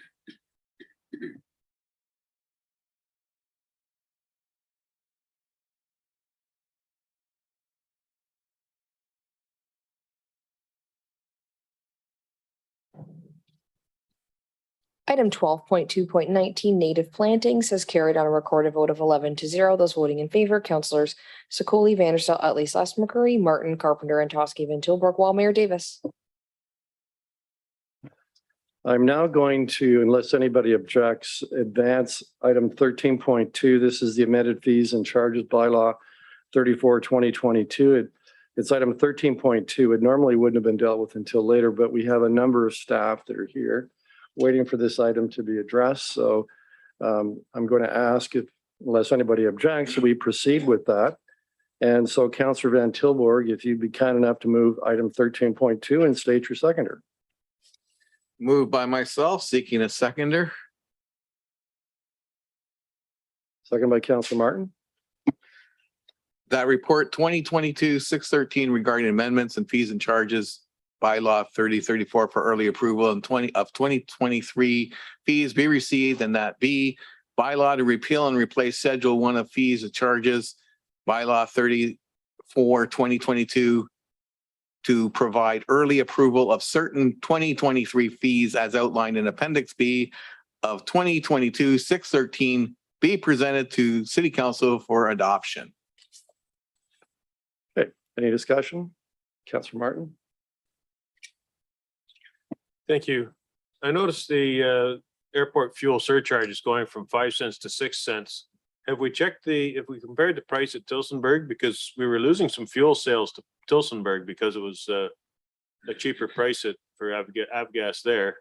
Item 12.2.19 native plantings has carried on a recorded vote of 11-0. Those voting in favor, Councillors Sakoli, Vanderstel, Utley, Slash McCurry, Martin, Carpenter, Antosky, Van Tilburg, Wall, Mayor Davis. I'm now going to, unless anybody objects, advance item 13.2. This is the amended fees and charges bylaw 34/2022. It's item 13.2. It normally wouldn't have been dealt with until later, but we have a number of staff that are here waiting for this item to be addressed. So I'm going to ask if, unless anybody objects, we proceed with that. And so Councillor Van Tilburg, if you'd be kind enough to move item 13.2 and state your seconder. Moved by myself, seeking a seconder. Second by Councillor Martin. That report 2022-613 regarding amendments and fees and charges bylaw 3034 for early approval and 2023 fees be received, and that B, bylaw to repeal and replace Schedule 1 of fees and charges bylaw 34/2022 to provide early approval of certain 2023 fees as outlined in Appendix B of 2022-613 be presented to City Council for adoption. Okay, any discussion? Councillor Martin. Thank you. I noticed the airport fuel surcharge is going from 5 cents to 6 cents. Have we checked if we compared the price at Tillsonburg, because we were losing some fuel sales to Tillsonburg because it was a cheaper price for avgas there.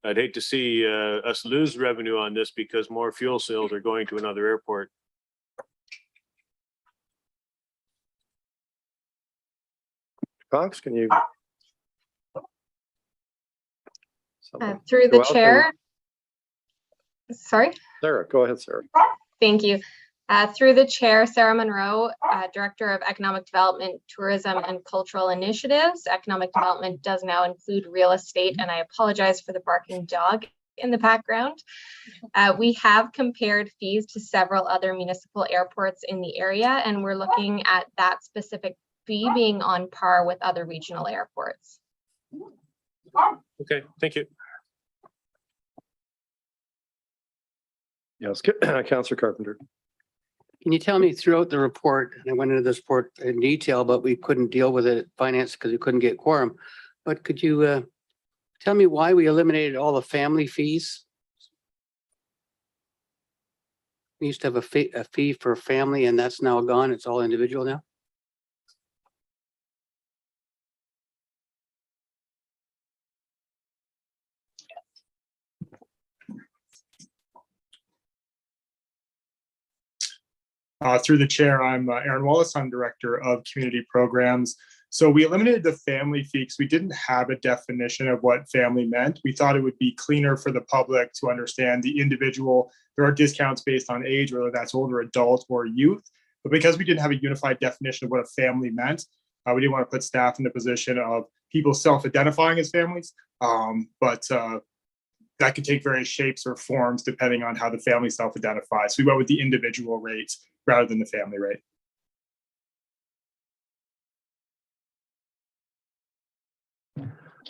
I'd hate to see us lose revenue on this because more fuel sales are going to another airport. Cox, can you? Through the chair. Sorry. Sarah, go ahead, Sarah. Thank you. Through the chair, Sarah Monroe, Director of Economic Development, Tourism and Cultural Initiatives. Economic development does now include real estate, and I apologize for the barking dog in the background. We have compared fees to several other municipal airports in the area, and we're looking at that specific fee being on par with other regional airports. Okay, thank you. Yes, Councillor Carpenter. Can you tell me throughout the report, and I went into this report in detail, but we couldn't deal with it at finance because we couldn't get quorum. But could you tell me why we eliminated all the family fees? We used to have a fee for family and that's now gone. It's all individual now. Through the chair, I'm Aaron Wallace. I'm Director of Community Programs. So we eliminated the family fee because we didn't have a definition of what family meant. We thought it would be cleaner for the public to understand the individual. There are discounts based on age, whether that's older adult or youth. But because we didn't have a unified definition of what a family meant, we didn't want to put staff in the position of people self-identifying as families. But that could take various shapes or forms depending on how the family self-identifies. So we went with the individual rates rather than the family rate.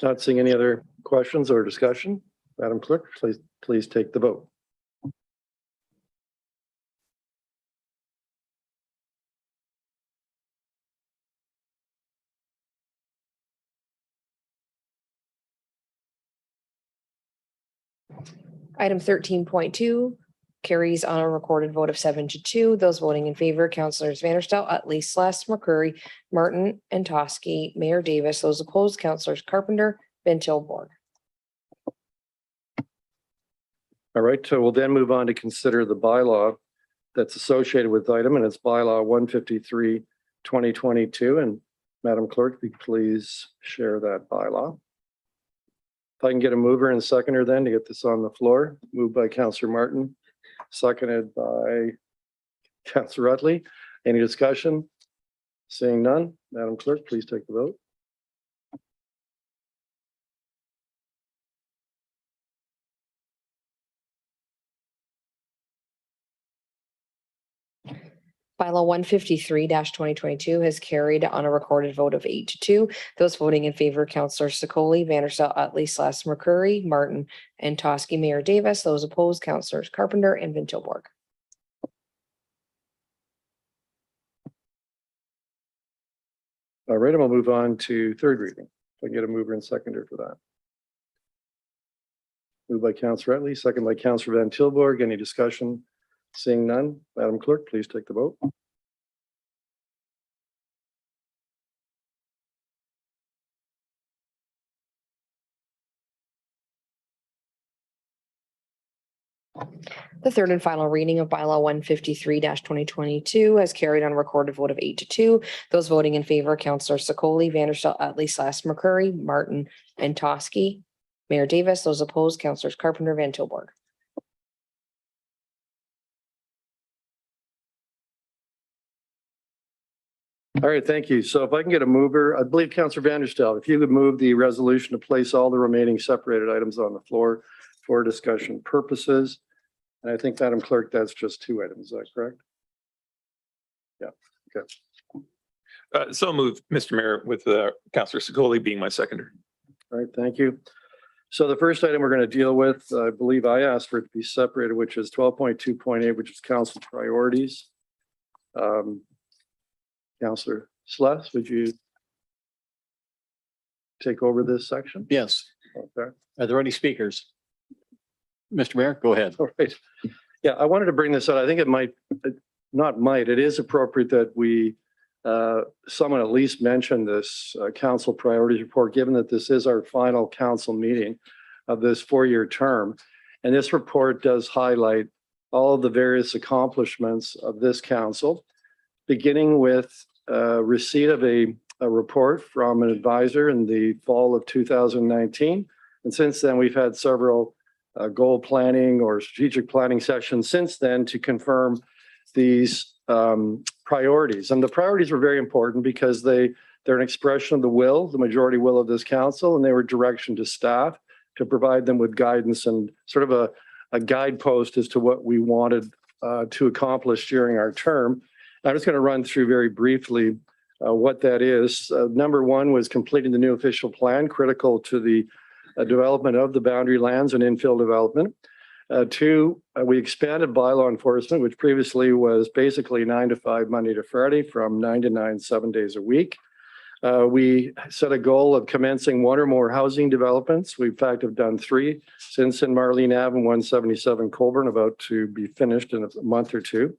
Not seeing any other questions or discussion. Madam Clerk, please take the vote. Item 13.2 carries on a recorded vote of 7-2. Those voting in favor, Councillors Vanderstel, Utley, Sless, McCurry, Martin, and Toski, Mayor Davis. Those opposed, Councillors Carpenter, Van Tilburg. All right, so we'll then move on to consider the bylaw that's associated with the item, and it's bylaw 153, 2022. And Madam Clerk, if you please share that bylaw. If I can get a mover and seconder then to get this on the floor. Moved by Councillor Martin, seconded by Councillor Utley. Any discussion? Seeing none, Madam Clerk, please take the vote. Bylaw 153-2022 has carried on a recorded vote of 8-2. Those voting in favor, Councillor Secoli, Vanderstel, Utley, Sless, McCurry, Martin, and Toski, Mayor Davis. Those opposed, Councillors Carpenter and Van Tilburg. All right, and we'll move on to third reading. If I can get a mover and seconder for that. Moved by Councillor Utley, second by Councillor Van Tilburg. Any discussion? Seeing none, Madam Clerk, please take the vote. The third and final reading of bylaw 153-2022 has carried on a recorded vote of 8-2. Those voting in favor, Councillor Secoli, Vanderstel, Utley, Sless, McCurry, Martin, and Toski. Mayor Davis. Those opposed, Councillors Carpenter, Van Tilburg. All right, thank you. So if I can get a mover, I believe Councillor Vanderstel, if you could move the resolution to place all the remaining separated items on the floor for discussion purposes. And I think, Madam Clerk, that's just 2 items. Is that correct? Yeah, okay. So moved, Mr. Mayor, with Councillor Secoli being my seconder. All right, thank you. So the first item we're going to deal with, I believe I asked for it to be separated, which is 12.2.8, which is council priorities. Councillor Sless, would you take over this section? Yes. Okay. Are there any speakers? Mr. Mayor, go ahead. All right. Yeah, I wanted to bring this up. I think it is appropriate that we, someone at least mention this council priorities report, given that this is our final council meeting of this 4-year term. And this report does highlight all of the various accomplishments of this council, beginning with receipt of a report from an advisor in the fall of 2019. And since then, we've had several goal planning or strategic planning sessions since then to confirm these priorities. And the priorities were very important because they're an expression of the majority will of this council, and they were direction to staff to provide them with guidance and sort of a guidepost as to what we wanted to accomplish during our term. I'm just going to run through very briefly what that is. Number one was completing the new official plan, critical to the development of the boundary lands and infill development. Two, we expanded bylaw enforcement, which previously was basically 9 to 5, Monday to Friday, from 9 to 9, 7 days a week. We set a goal of commencing 1 or more housing developments. We, in fact, have done 3 since in Marlene Ave and 177 Colborne, about to be finished in a month or 2.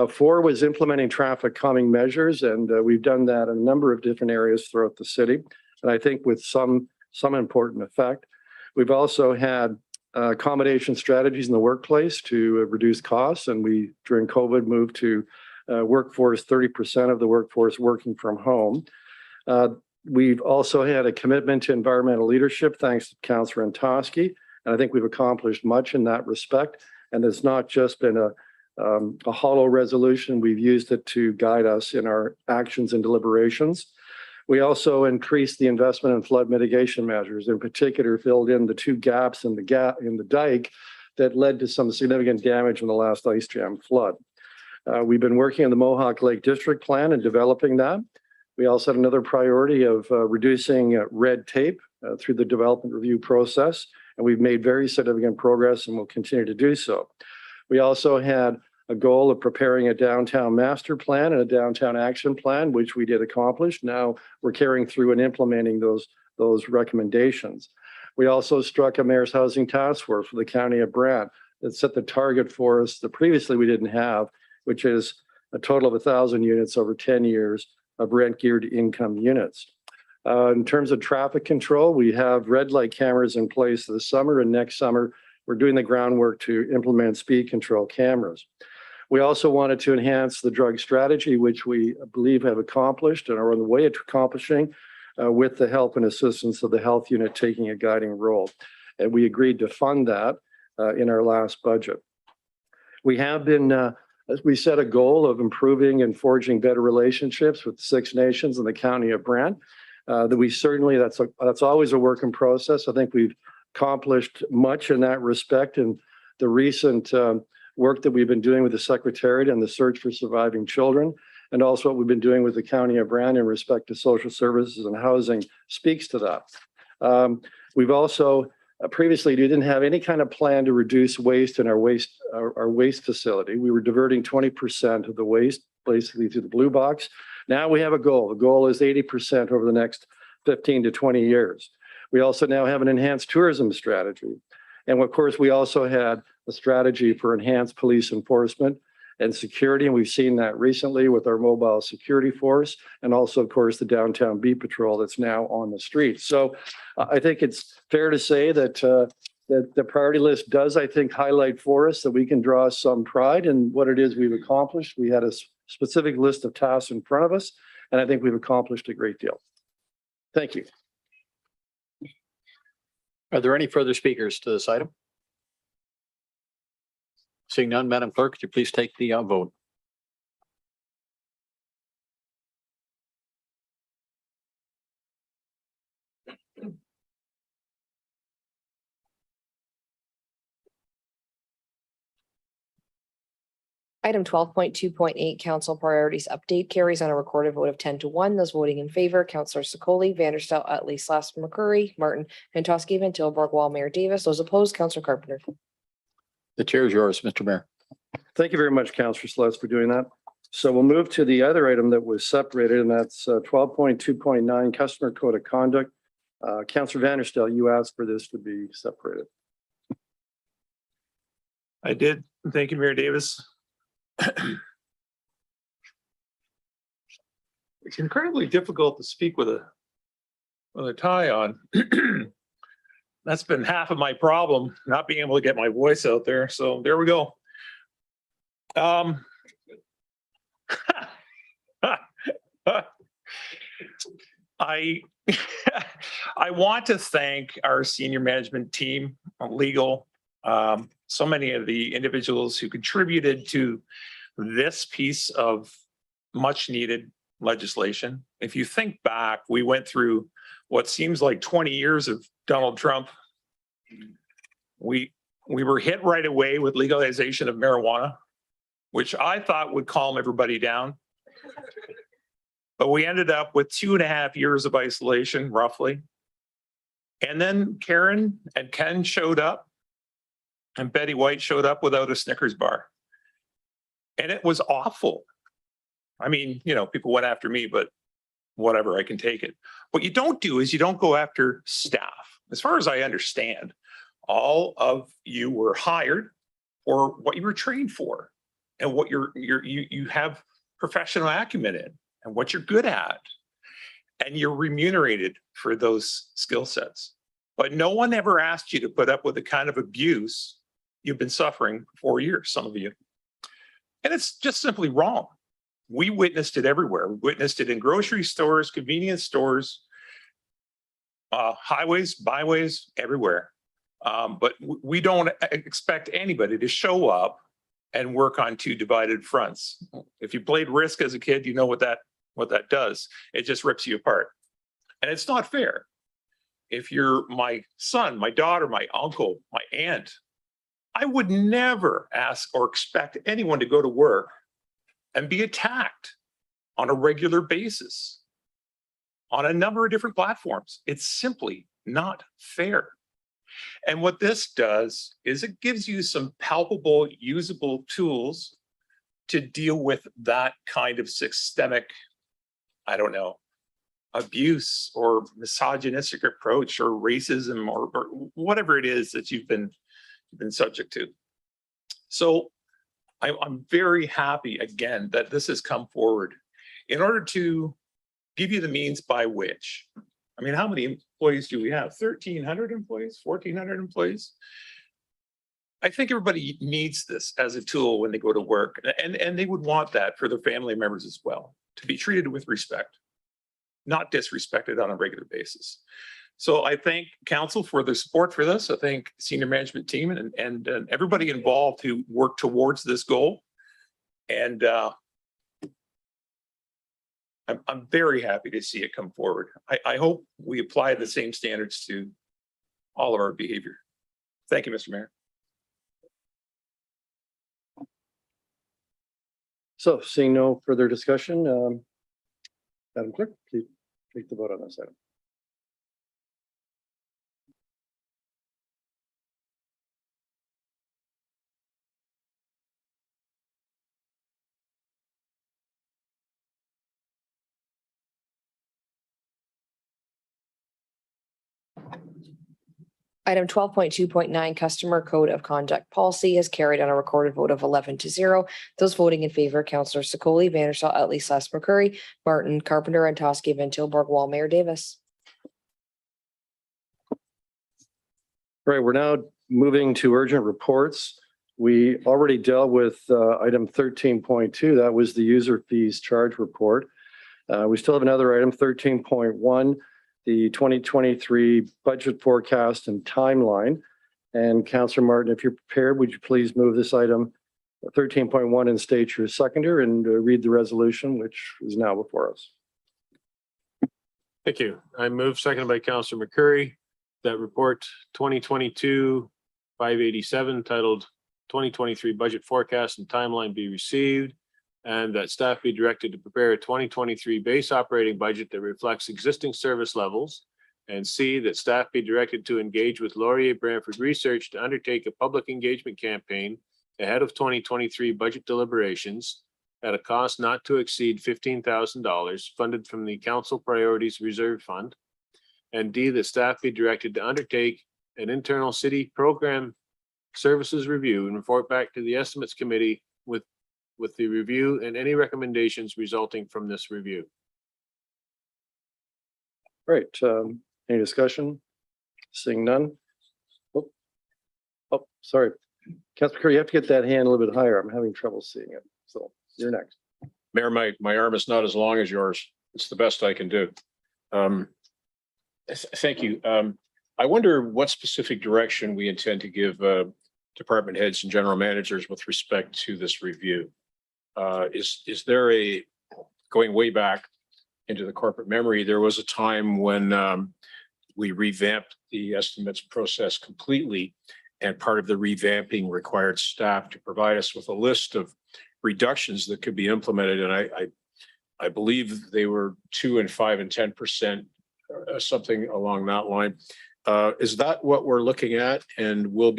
4 was implementing traffic calming measures, and we've done that in a number of different areas throughout the city, and I think with some important effect. We've also had accommodation strategies in the workplace to reduce costs, and we, during COVID, moved to workforce, 30% of the workforce working from home. We've also had a commitment to environmental leadership, thanks to Councillor Antosky, and I think we've accomplished much in that respect. And it's not just been a hollow resolution. We've used it to guide us in our actions and deliberations. We also increased the investment in flood mitigation measures, in particular filled in the 2 gaps in the dike that led to some significant damage in the last ice jam flood. We've been working on the Mohawk Lake District Plan and developing that. We also had another priority of reducing red tape through the development review process, and we've made very significant progress and will continue to do so. We also had a goal of preparing a downtown master plan and a downtown action plan, which we did accomplish. Now we're carrying through and implementing those recommendations. We also struck a mayor's housing task force for the county of Brant that set the target for us that previously we didn't have, which is a total of 1,000 units over 10 years of rent geared income units. In terms of traffic control, we have red light cameras in place this summer, and next summer we're doing the groundwork to implement speed control cameras. We also wanted to enhance the drug strategy, which we believe have accomplished and are on the way to accomplishing with the help and assistance of the health unit taking a guiding role. And we agreed to fund that in our last budget. We have been, we set a goal of improving and forging better relationships with 6 nations in the county of Brant. That we certainly, that's always a work in process. I think we've accomplished much in that respect, and the recent work that we've been doing with the Secretariat and the search for surviving children, and also what we've been doing with the county of Brant in respect to social services and housing speaks to that. We've also previously didn't have any kind of plan to reduce waste in our waste facility. We were diverting 20% of the waste basically through the blue box. Now we have a goal. The goal is 80% over the next 15 to 20 years. We also now have an enhanced tourism strategy. And of course, we also had a strategy for enhanced police enforcement and security. And we've seen that recently with our mobile security force, and also, of course, the downtown beat patrol that's now on the streets. So I think it's fair to say that the priority list does, I think, highlight for us that we can draw some pride in what it is we've accomplished. We had a specific list of tasks in front of us, and I think we've accomplished a great deal. Thank you. Are there any further speakers to this item? Seeing none, Madam Clerk, could you please take the vote? Item 12.2.8, council priorities update, carries on a recorded vote of 10 to 1. Those voting in favor, Councillor Sikoli, Vanderstel, Utley, Slaster, McCurry, Martin, Antosky, Van Tilburg, Wall, Mayor Davis. Those opposed, Councillor Carpenter. The chair is yours, Mr. Mayor. Thank you very much, Councillor Sluts, for doing that. So we'll move to the other item that was separated, and that's 12.2.9, customer code of conduct. Councillor Vanderstel, you asked for this to be separated. I did. Thank you, Mayor Davis. It's incredibly difficult to speak with a tie on. That's been half of my problem, not being able to get my voice out there. So there we go. I want to thank our senior management team, legal, so many of the individuals who contributed to this piece of much needed legislation. If you think back, we went through what seems like 20 years of Donald Trump. We were hit right away with legalization of marijuana, which I thought would calm everybody down. But we ended up with 2.5 years of isolation, roughly. And then Karen and Ken showed up, and Betty White showed up without a Snickers bar. And it was awful. I mean, you know, people went after me, but whatever, I can take it. What you don't do is you don't go after staff. As far as I understand, all of you were hired for what you were trained for and what you have professional acumen in and what you're good at. And you're remunerated for those skill sets. But no one ever asked you to put up with the kind of abuse you've been suffering for 4 years, some of you. And it's just simply wrong. We witnessed it everywhere. We witnessed it in grocery stores, convenience stores, highways, byways, everywhere. But we don't expect anybody to show up and work on two divided fronts. If you played Risk as a kid, you know what that does. It just rips you apart. And it's not fair. If you're my son, my daughter, my uncle, my aunt, I would never ask or expect anyone to go to work and be attacked on a regular basis on a number of different platforms. It's simply not fair. And what this does is it gives you some palpable, usable tools to deal with that kind of systemic, I don't know, abuse or misogynistic approach or racism or whatever it is that you've been subject to. So I'm very happy again that this has come forward in order to give you the means by which, I mean, how many employees do we have? 1,300 employees, 1,400 employees? I think everybody needs this as a tool when they go to work, and they would want that for their family members as well, to be treated with respect, not disrespected on a regular basis. So I thank council for the support for this. I thank senior management team and everybody involved who worked towards this goal. And I'm very happy to see it come forward. I hope we apply the same standards to all of our behavior. Thank you, Mr. Mayor. So seeing no further discussion, Madam Clerk, please take the vote on this item. Item 12.2.9, Customer Code of Conduct Policy is carried on a recorded vote of 11-0. Those voting in favor, Councillor Sakoli, Vanderstel, Utley, Slush, McCurry, Martin, Carpenter, Antosky, Van Tilburg, Wall, Mayor Davis. Right, we're now moving to urgent reports. We already dealt with item 13.2. That was the user fees charge report. We still have another item, 13.1. The 2023 budget forecast and timeline. And Councillor Martin, if you're prepared, would you please move this item 13.1 and state your seconder and read the resolution, which is now before us. Thank you. I move seconded by Councillor McCurry that report 2022-587 titled 2023 budget forecast and timeline be received, and that staff be directed to prepare a 2023 base operating budget that reflects existing service levels. And C, that staff be directed to engage with Laurier Brantford Research to undertake a public engagement campaign ahead of 2023 budget deliberations at a cost not to exceed $15,000 funded from the Council Priorities Reserve Fund. And D, that staff be directed to undertake an internal city program services review and report back to the Estimates Committee with the review and any recommendations resulting from this review. Great. Any discussion? Seeing none. Oh, sorry. Councilor McCurry, you have to get that hand a little bit higher. I'm having trouble seeing it. So you're next. Mayor, my arm is not as long as yours. It's the best I can do. Thank you. I wonder what specific direction we intend to give department heads and general managers with respect to this review. Is there going way back into the corporate memory, there was a time when we revamped the estimates process completely. And part of the revamping required staff to provide us with a list of reductions that could be implemented. And I believe they were 2% and 5% and 10%, something along that line. Is that what we're looking at? And will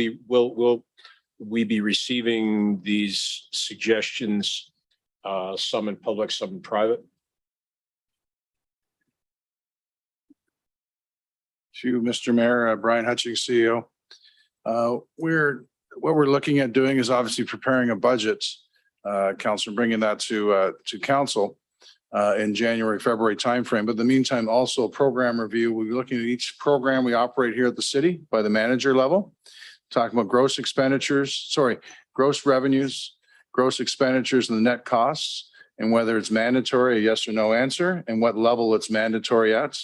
we be receiving these suggestions, some in public, some in private? To Mr. Mayor, Brian Hutchings, CEO. What we're looking at doing is obviously preparing a budget, council, bringing that to council in January, February timeframe. But in the meantime, also a program review. We'll be looking at each program we operate here at the city by the manager level, talking about gross revenues, gross expenditures, and the net costs, and whether it's mandatory, a yes or no answer, and what level it's mandatory at,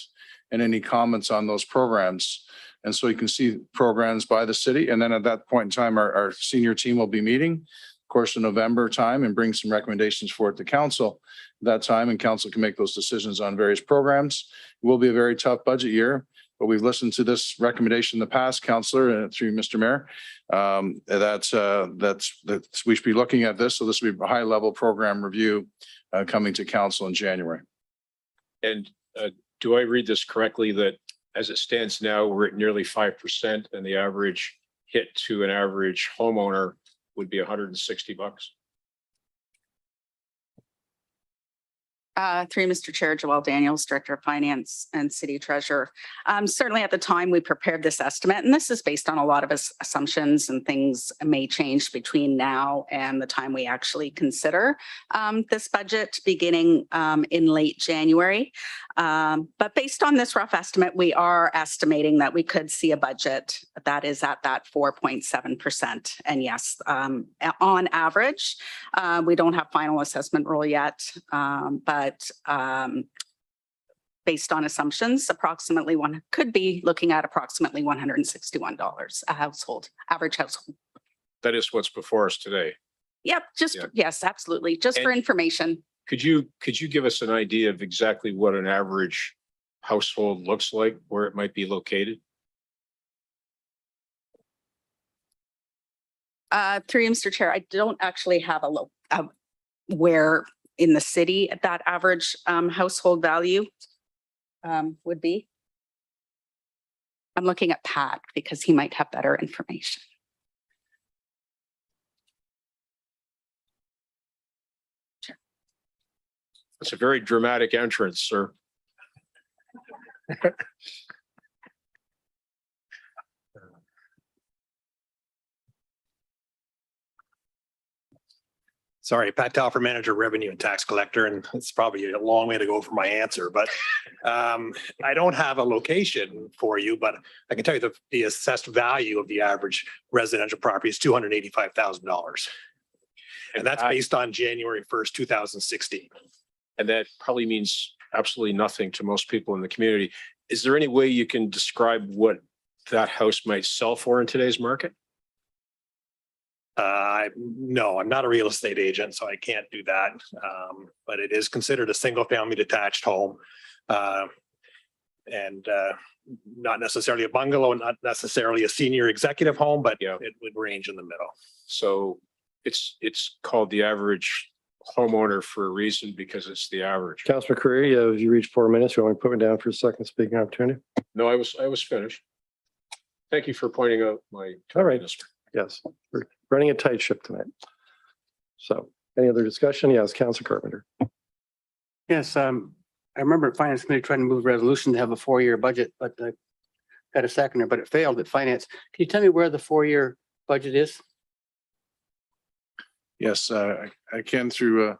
and any comments on those programs. And so you can see programs by the city. And then at that point in time, our senior team will be meeting, of course, in November time, and bring some recommendations for it to council that time, and council can make those decisions on various programs. It will be a very tough budget year, but we've listened to this recommendation in the past, councillor, through Mr. Mayor. That's we should be looking at this. So this will be a high level program review coming to council in January. And do I read this correctly that as it stands now, we're at nearly 5% and the average hit to an average homeowner would be $160? Through Mr. Chair, Joelle Daniels, Director of Finance and City Treasurer. Certainly at the time we prepared this estimate, and this is based on a lot of assumptions, and things may change between now and the time we actually consider this budget beginning in late January. But based on this rough estimate, we are estimating that we could see a budget that is at that 4.7%. And yes, on average, we don't have final assessment rule yet, but based on assumptions, approximately one could be looking at approximately $161 a household, average household. That is what's before us today. Yep, yes, absolutely. Just for information. Could you give us an idea of exactly what an average household looks like, where it might be located? Through you, Mr. Chair, I don't actually have where in the city that average household value would be. I'm looking at Pat because he might have better information. Sure. That's a very dramatic entrance, sir. Sorry, Pat Telfer, Manager, Revenue and Tax Collector, and it's probably a long way to go for my answer, but I don't have a location for you, but I can tell you the assessed value of the average residential property is $285,000. And that's based on January 1st, 2016. And that probably means absolutely nothing to most people in the community. Is there any way you can describe what that house might sell for in today's market? No, I'm not a real estate agent, so I can't do that. But it is considered a single family detached home. And not necessarily a bungalow, not necessarily a senior executive home, but it would range in the middle. So it's called the average homeowner for a reason, because it's the average. Councilor Curry, you reached 4 minutes. You want to put me down for a second speaking opportunity? No, I was finished. Thank you for pointing out my. All right. Yes, we're running a tight ship tonight. So any other discussion? Yes, Councilor Carpenter. Yes, I remember at Finance Committee trying to move a resolution to have a 4-year budget, but I got a seconder, but it failed at Finance. Can you tell me where the 4-year budget is? Yes, I can through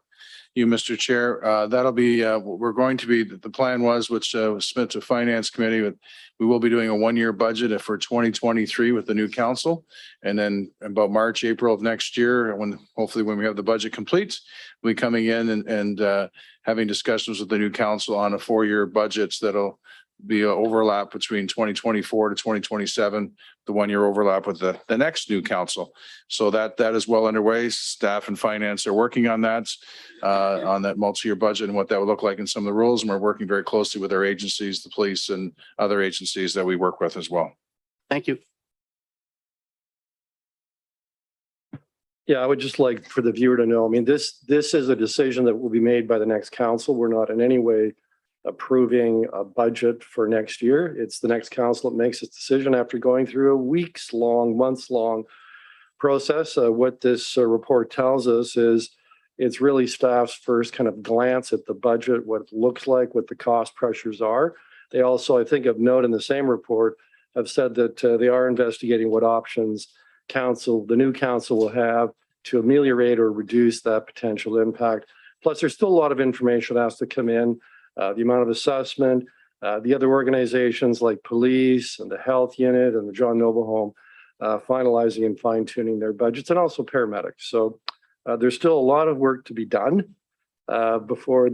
you, Mr. Chair. That'll be, we're going to be, the plan was, which was submitted to Finance Committee, but we will be doing a 1-year budget for 2023 with the new council. And then about March, April of next year, hopefully when we have the budget complete, we'll be coming in and having discussions with the new council on a 4-year budget that'll be an overlap between 2024 to 2027 the 1 year overlap with the next new council. So that is well underway. Staff and finance are working on that multi-year budget and what that would look like in some of the rules. And we're working very closely with our agencies, the police and other agencies that we work with as well. Thank you. Yeah, I would just like for the viewer to know, I mean, this is a decision that will be made by the next council. We're not in any way approving a budget for next year. It's the next council that makes its decision after going through a weeks-long, months-long process. What this report tells us is it's really staff's first kind of glance at the budget, what it looks like, what the cost pressures are. They also, I think of note in the same report, have said that they are investigating what options the new council will have to ameliorate or reduce that potential impact. Plus, there's still a lot of information that has to come in, the amount of assessment, the other organizations like police and the health unit and the John Noble Home finalizing and fine tuning their budgets, and also paramedics. So there's still a lot of work to be done before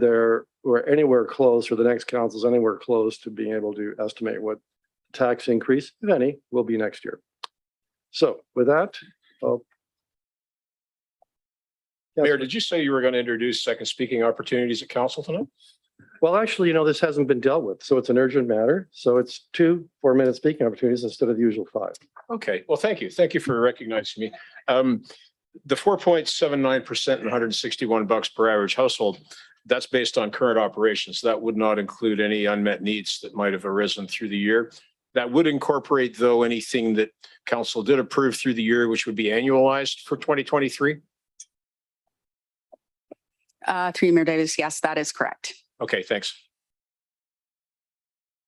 we're anywhere close, or the next council's anywhere close to being able to estimate what tax increase, if any, will be next year. So with that, Mayor, did you say you were going to introduce second speaking opportunities at council tonight? well, actually, this hasn't been dealt with, so it's an urgent matter. So it's 2 4-minute speaking opportunities instead of the usual 5. Okay, well, thank you. Thank you for recognizing me. The 4.79% and $161 per average household, that's based on current operations. That would not include any unmet needs that might have arisen through the year. That would incorporate, though, anything that council did approve through the year, which would be annualized for 2023. Through Mayor Davis, yes, that is correct. Okay, thanks.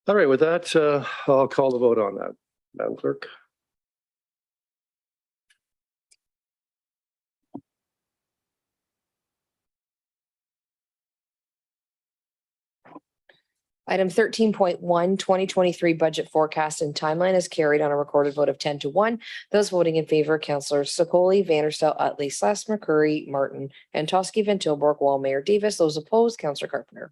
All right, with that, I'll call the vote on that, Madam Clerk. Item 13.1, 2023 budget forecast and timeline is carried on a recorded vote of 10-1. Those voting in favor, Councillors Sokoli, Vanderstel, Utley, Slash, McCurry, Martin, and Toski, Van Tilburg, while Mayor Davis. Those opposed, Councillor Carpenter.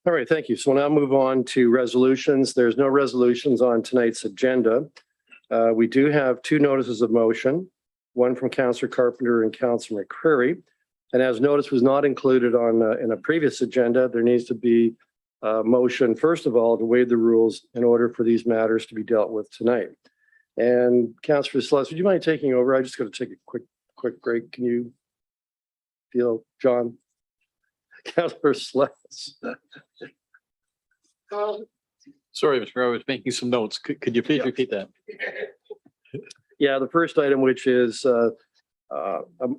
All right, thank you. So we'll now move on to resolutions. There's no resolutions on tonight's agenda. We do have 2 notices of motion, one from Councillor Carpenter and Councillor McCreary. And as notice was not included in a previous agenda, there needs to be a motion, first of all, to waive the rules in order for these matters to be dealt with tonight. And Councillor Sluss, would you mind taking over? I just got to take a quick break. Can you feel, John? Councillor Sluss. Sorry, Mr. Mayor, I was making some notes. Could you please repeat that? Yeah, the first item, which is a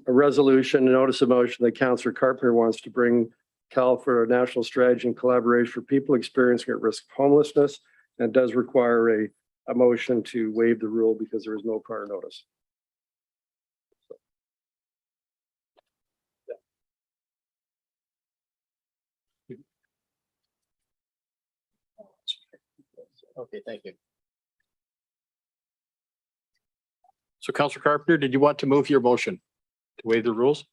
resolution, a notice of motion that Councillor Carpenter wants to bring Cal for a national strategy and collaboration for people experiencing at risk of homelessness. And it does require a motion to waive the rule because there is no prior notice. Okay, thank you. So Councillor Carpenter, did you want to move your motion to waive the rules?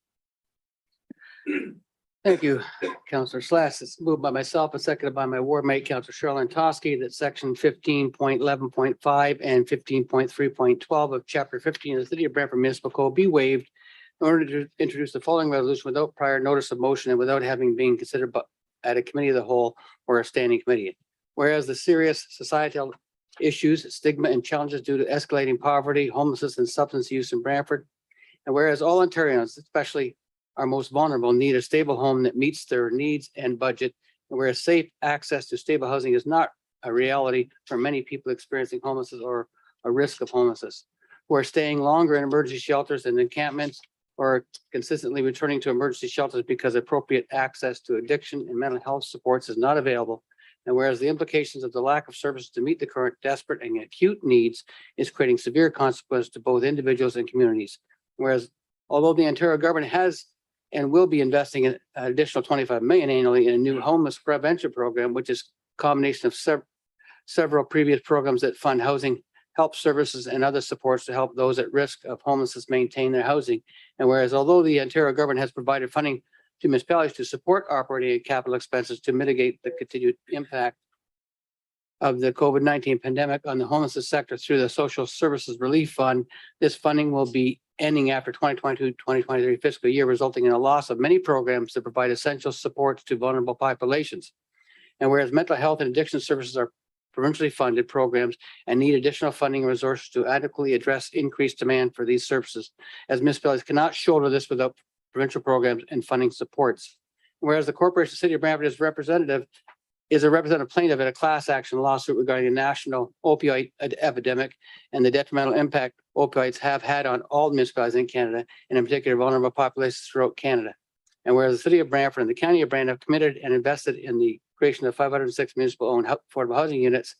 Thank you, Councillor Slash. It's moved by myself and seconded by my ward mate, Councillor Sherilyn Toski, that section 15.11.5 and 15.3.12 of chapter 15 of the City of Brantford Municipal Code be waived in order to introduce the following resolution without prior notice of motion and without having been considered at a committee of the whole or a standing committee. Whereas the serious societal issues, stigma, and challenges due to escalating poverty, homelessness, and substance use in Brantford. And whereas all Ontarians, especially our most vulnerable, need a stable home that meets their needs and budget, and whereas safe access to stable housing is not a reality for many people experiencing homelessness or a risk of homelessness, who are staying longer in emergency shelters and encampments, or consistently returning to emergency shelters because appropriate access to addiction and mental health supports is not available. And whereas the implications of the lack of services to meet the current desperate and acute needs is creating severe consequences to both individuals and communities. Whereas although the Ontario government has and will be investing in an additional 25 million annually in a new homeless prevention program, which is a combination of several previous programs that fund housing, help services, and other supports to help those at risk of homelessness maintain their housing. And whereas although the Ontario government has provided funding to municipalities to support operating and capital expenses to mitigate the continued impact of the COVID-19 pandemic on the homelessness sector through the Social Services Relief Fund. This funding will be ending after 2022-2023 fiscal year, resulting in a loss of many programs that provide essential supports to vulnerable populations. And whereas mental health and addiction services are provincially funded programs and need additional funding and resources to adequately address increased demand for these services, as municipalities cannot shoulder this without provincial programs and funding supports. Whereas the Corporation of the City of Brantford is a representative plaintiff in a class action lawsuit regarding the national opioid epidemic and the detrimental impact opioids have had on all municipalities in Canada, and in particular vulnerable populations throughout Canada. And whereas the City of Brantford and the County of Brantford have committed and invested in the creation of 506 municipal-owned affordable housing units,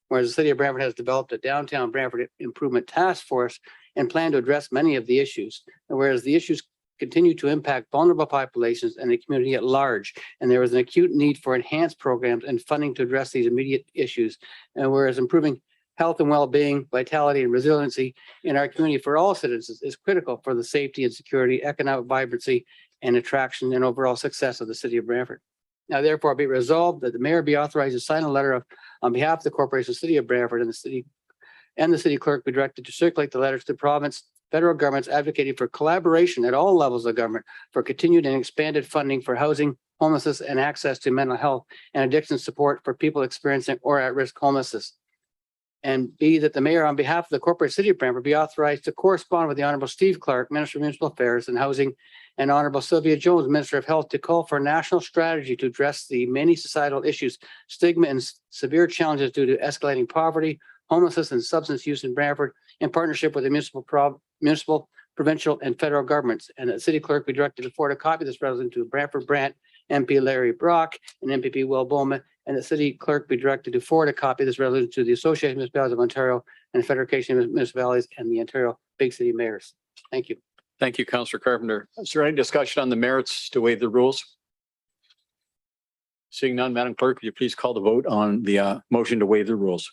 whereas the City of Brantford has developed a downtown Brantford improvement task force and plan to address many of the issues. And whereas the issues continue to impact vulnerable populations and the community at large, and there is an acute need for enhanced programs and funding to address these immediate issues. And whereas improving health and well-being, vitality and resiliency in our community for all citizens is critical for the safety and security, economic vibrancy, and attraction and overall success of the City of Brantford. Now, therefore, be resolved that the mayor be authorized to sign a letter on behalf of the Corporation of the City of Brantford and the city clerk be directed to circulate the letters to province, federal governments advocating for collaboration at all levels of government for continued and expanded funding for housing, homelessness, and access to mental health and addiction support for people experiencing or at-risk homelessness. And B, that the mayor on behalf of the corporate city of Brantford be authorized to correspond with the Honorable Steve Clark, Minister of Municipal Affairs and Housing, and Honorable Sylvia Jones, Minister of Health, to call for a national strategy to address the many societal issues, stigma, and severe challenges due to escalating poverty, homelessness, and substance use in Brantford, in partnership with the municipal, provincial, and federal governments. And the city clerk be directed to forward a copy of this resolution to Brantford Brant, MP Larry Brock, and MPP Will Bowman, and the city clerk be directed to forward a copy of this resolution to the Association of Municipalities of Ontario and the Federation of Municipalities and the Ontario Big City Mayors. Thank you. Thank you, Councillor Carpenter. Is there any discussion on the merits to waive the rules? Seeing none, Madam Clerk, could you please call the vote on the motion to waive the rules?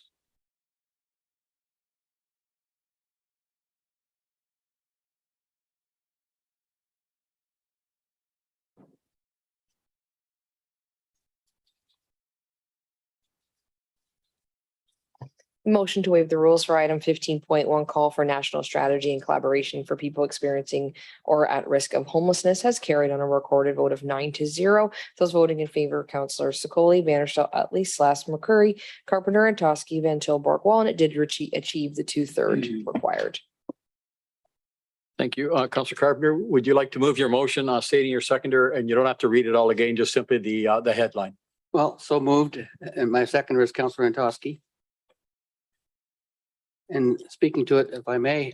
Motion to waive the rules for item 15.1, call for national strategy and collaboration for people experiencing or at risk of homelessness has carried on a recorded vote of 9-0. Those voting in favor, Councillor Secoli, Vanderstel, Utley, Slash, McCurry, Carpenter, and Toski, Van Til, Borgwall, and it did achieve the 2/3 required. Thank you. Councillor Carpenter, would you like to move your motion stating your seconder? And you don't have to read it all again, just simply the headline. Well, so moved. And my seconder is Councillor Antosky. And speaking to it, if I may,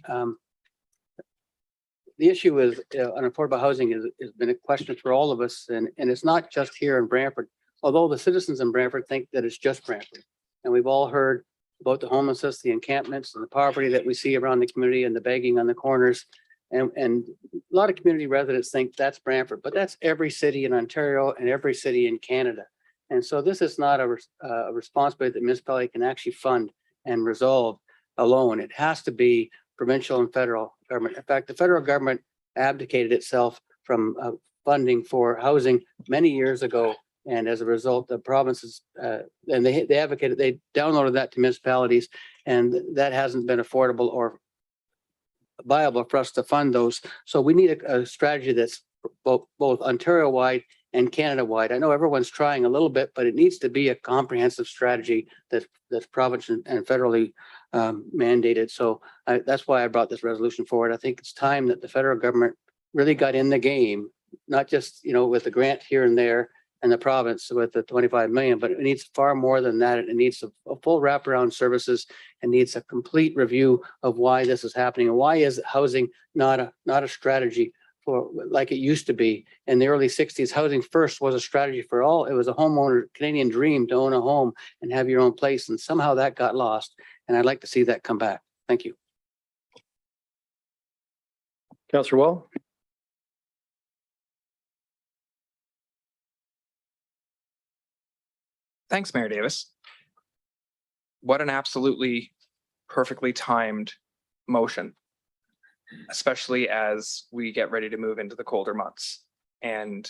the issue is on affordable housing has been a question for all of us. And it's not just here in Brantford, although the citizens in Brantford think that it's just Brantford. And we've all heard about the homelessness, the encampments, and the poverty that we see around the community and the begging on the corners. And a lot of community residents think that's Brantford, but that's every city in Ontario and every city in Canada. And so this is not a responsibility that the municipality can actually fund and resolve alone. It has to be provincial and federal government. In fact, the federal government abdicated itself from funding for housing many years ago. And as a result, the provinces, and they advocated, they downloaded that to municipalities, and that hasn't been affordable or viable for us to fund those. So we need a strategy that's both Ontario-wide and Canada-wide. I know everyone's trying a little bit, but it needs to be a comprehensive strategy that's province and federally mandated. So that's why I brought this resolution forward. I think it's time that the federal government really got in the game, not just, with the grant here and there and the province with the 25 million, but it needs far more than that. It needs a full wraparound services and needs a complete review of why this is happening and why is housing not a strategy for like it used to be. In the early 60s, housing first was a strategy for all. It was a homeowner Canadian dream to own a home and have your own place. And somehow that got lost. And I'd like to see that come back. Thank you. Councillor Wall. Thanks, Mayor Davis. What an absolutely perfectly timed motion, especially as we get ready to move into the colder months. And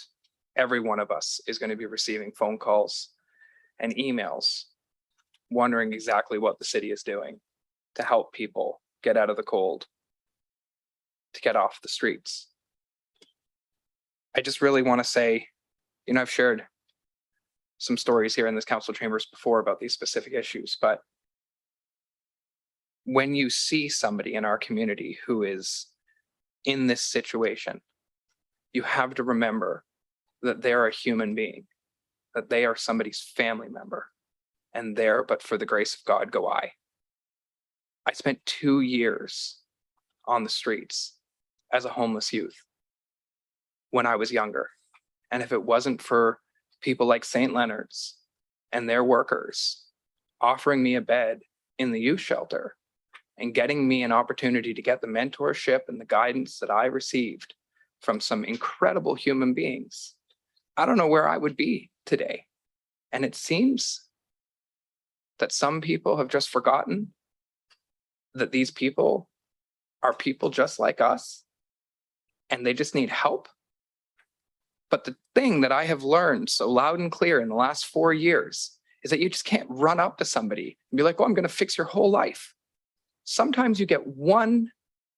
every one of us is going to be receiving phone calls and emails wondering exactly what the city is doing to help people get out of the cold, to get off the streets. I just really want to say, I've shared some stories here in this council chambers before about these specific issues, but when you see somebody in our community who is in this situation, you have to remember that they're a human being, that they are somebody's family member, and there, but for the grace of God, go I. I spent 2 years on the streets as a homeless youth when I was younger. And if it wasn't for people like St. Leonard's and their workers offering me a bed in the youth shelter and getting me an opportunity to get the mentorship and the guidance that I received from some incredible human beings, I don't know where I would be today. And it seems that some people have just forgotten that these people are people just like us and they just need help. But the thing that I have learned so loud and clear in the last 4 years is that you just can't run up to somebody and be like, oh, I'm going to fix your whole life. Sometimes you get one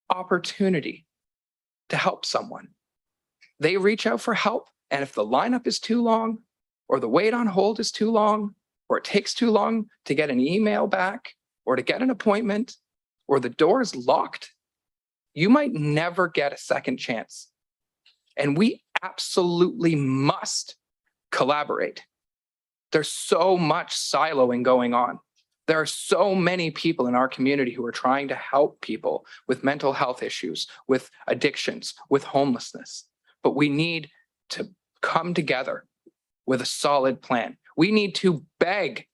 opportunity to help someone. They reach out for help, and if the lineup is too long, or the wait on hold is too long, or it takes too long to get an email back, or to get an appointment, or the door is locked, you might never get a second chance. And we absolutely must collaborate. There's so much siloing going on. There are so many people in our community who are trying to help people with mental health issues, with addictions, with homelessness. But we need to come together with a solid plan. We need to beg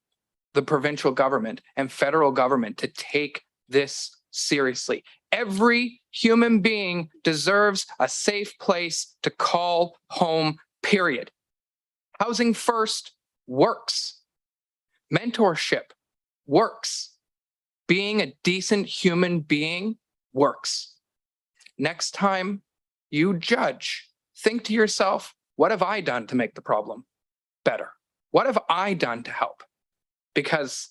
the provincial government and federal government to take this seriously. Every human being deserves a safe place to call home, period. Housing first works. Mentorship works. Being a decent human being works. Next time you judge, think to yourself, what have I done to make the problem better? What have I done to help? Because,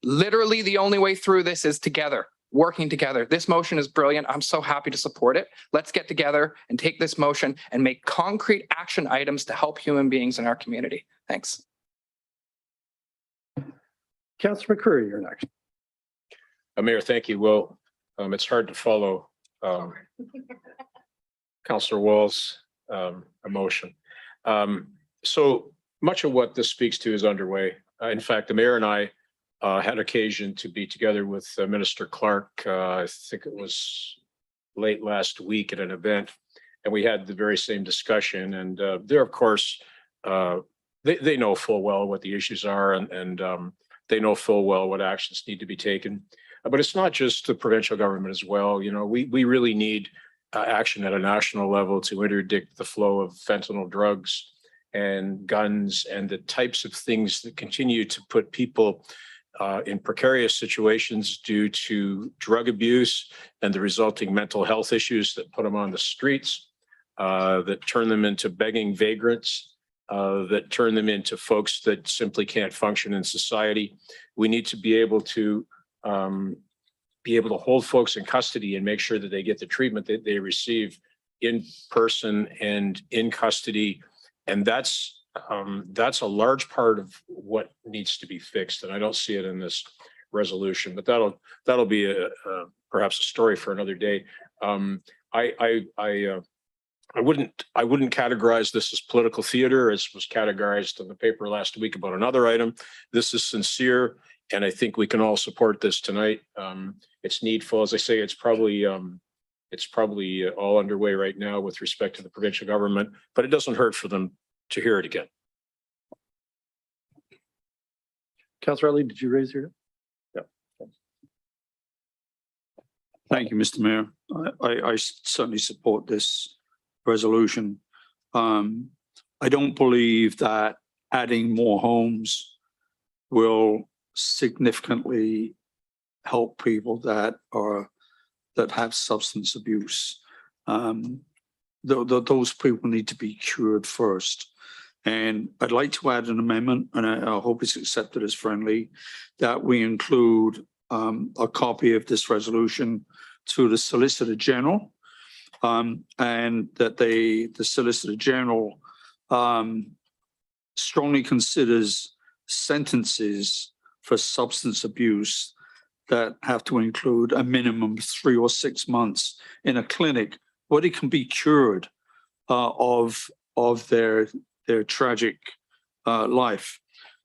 literally the only way through this is together, working together. This motion is brilliant. I'm so happy to support it. Let's get together and take this motion and make concrete action items to help human beings in our community. Thanks. Councillor McCurry, you're next. Mayor, thank you. Well, it's hard to follow Councillor Wall's emotion. So much of what this speaks to is underway. In fact, the mayor and I had occasion to be together with Minister Clark. I think it was late last week at an event, and we had the very same discussion. And they're, of course, they know full well what the issues are, and they know full well what actions need to be taken. But it's not just the provincial government as well. You know, we really need action at a national level to interdict the flow of fentanyl drugs and guns and the types of things that continue to put people in precarious situations due to drug abuse and the resulting mental health issues that put them on the streets, that turn them into begging vagrants, that turn them into folks that simply can't function in society. We need to be able to hold folks in custody and make sure that they get the treatment that they receive in person and in custody. And that's a large part of what needs to be fixed. And I don't see it in this resolution, but that'll be perhaps a story for another day. I wouldn't categorize this as political theater, as was categorized in the paper last week about another item. This is sincere, and I think we can all support this tonight. It's needful. As I say, it's probably all underway right now with respect to the provincial government, but it doesn't hurt for them to hear it again. Councillor Utley, did you raise your? Yeah. Thank you, Mr. Mayor. I certainly support this resolution. I don't believe that adding more homes will significantly help people that have substance abuse. Those people need to be cured first. And I'd like to add an amendment, and I hope it's accepted as friendly, that we include a copy of this resolution to the Solicitor General, and that the Solicitor General strongly considers sentences for substance abuse that have to include a minimum of 3 or 6 months in a clinic where they can be cured of their tragic life,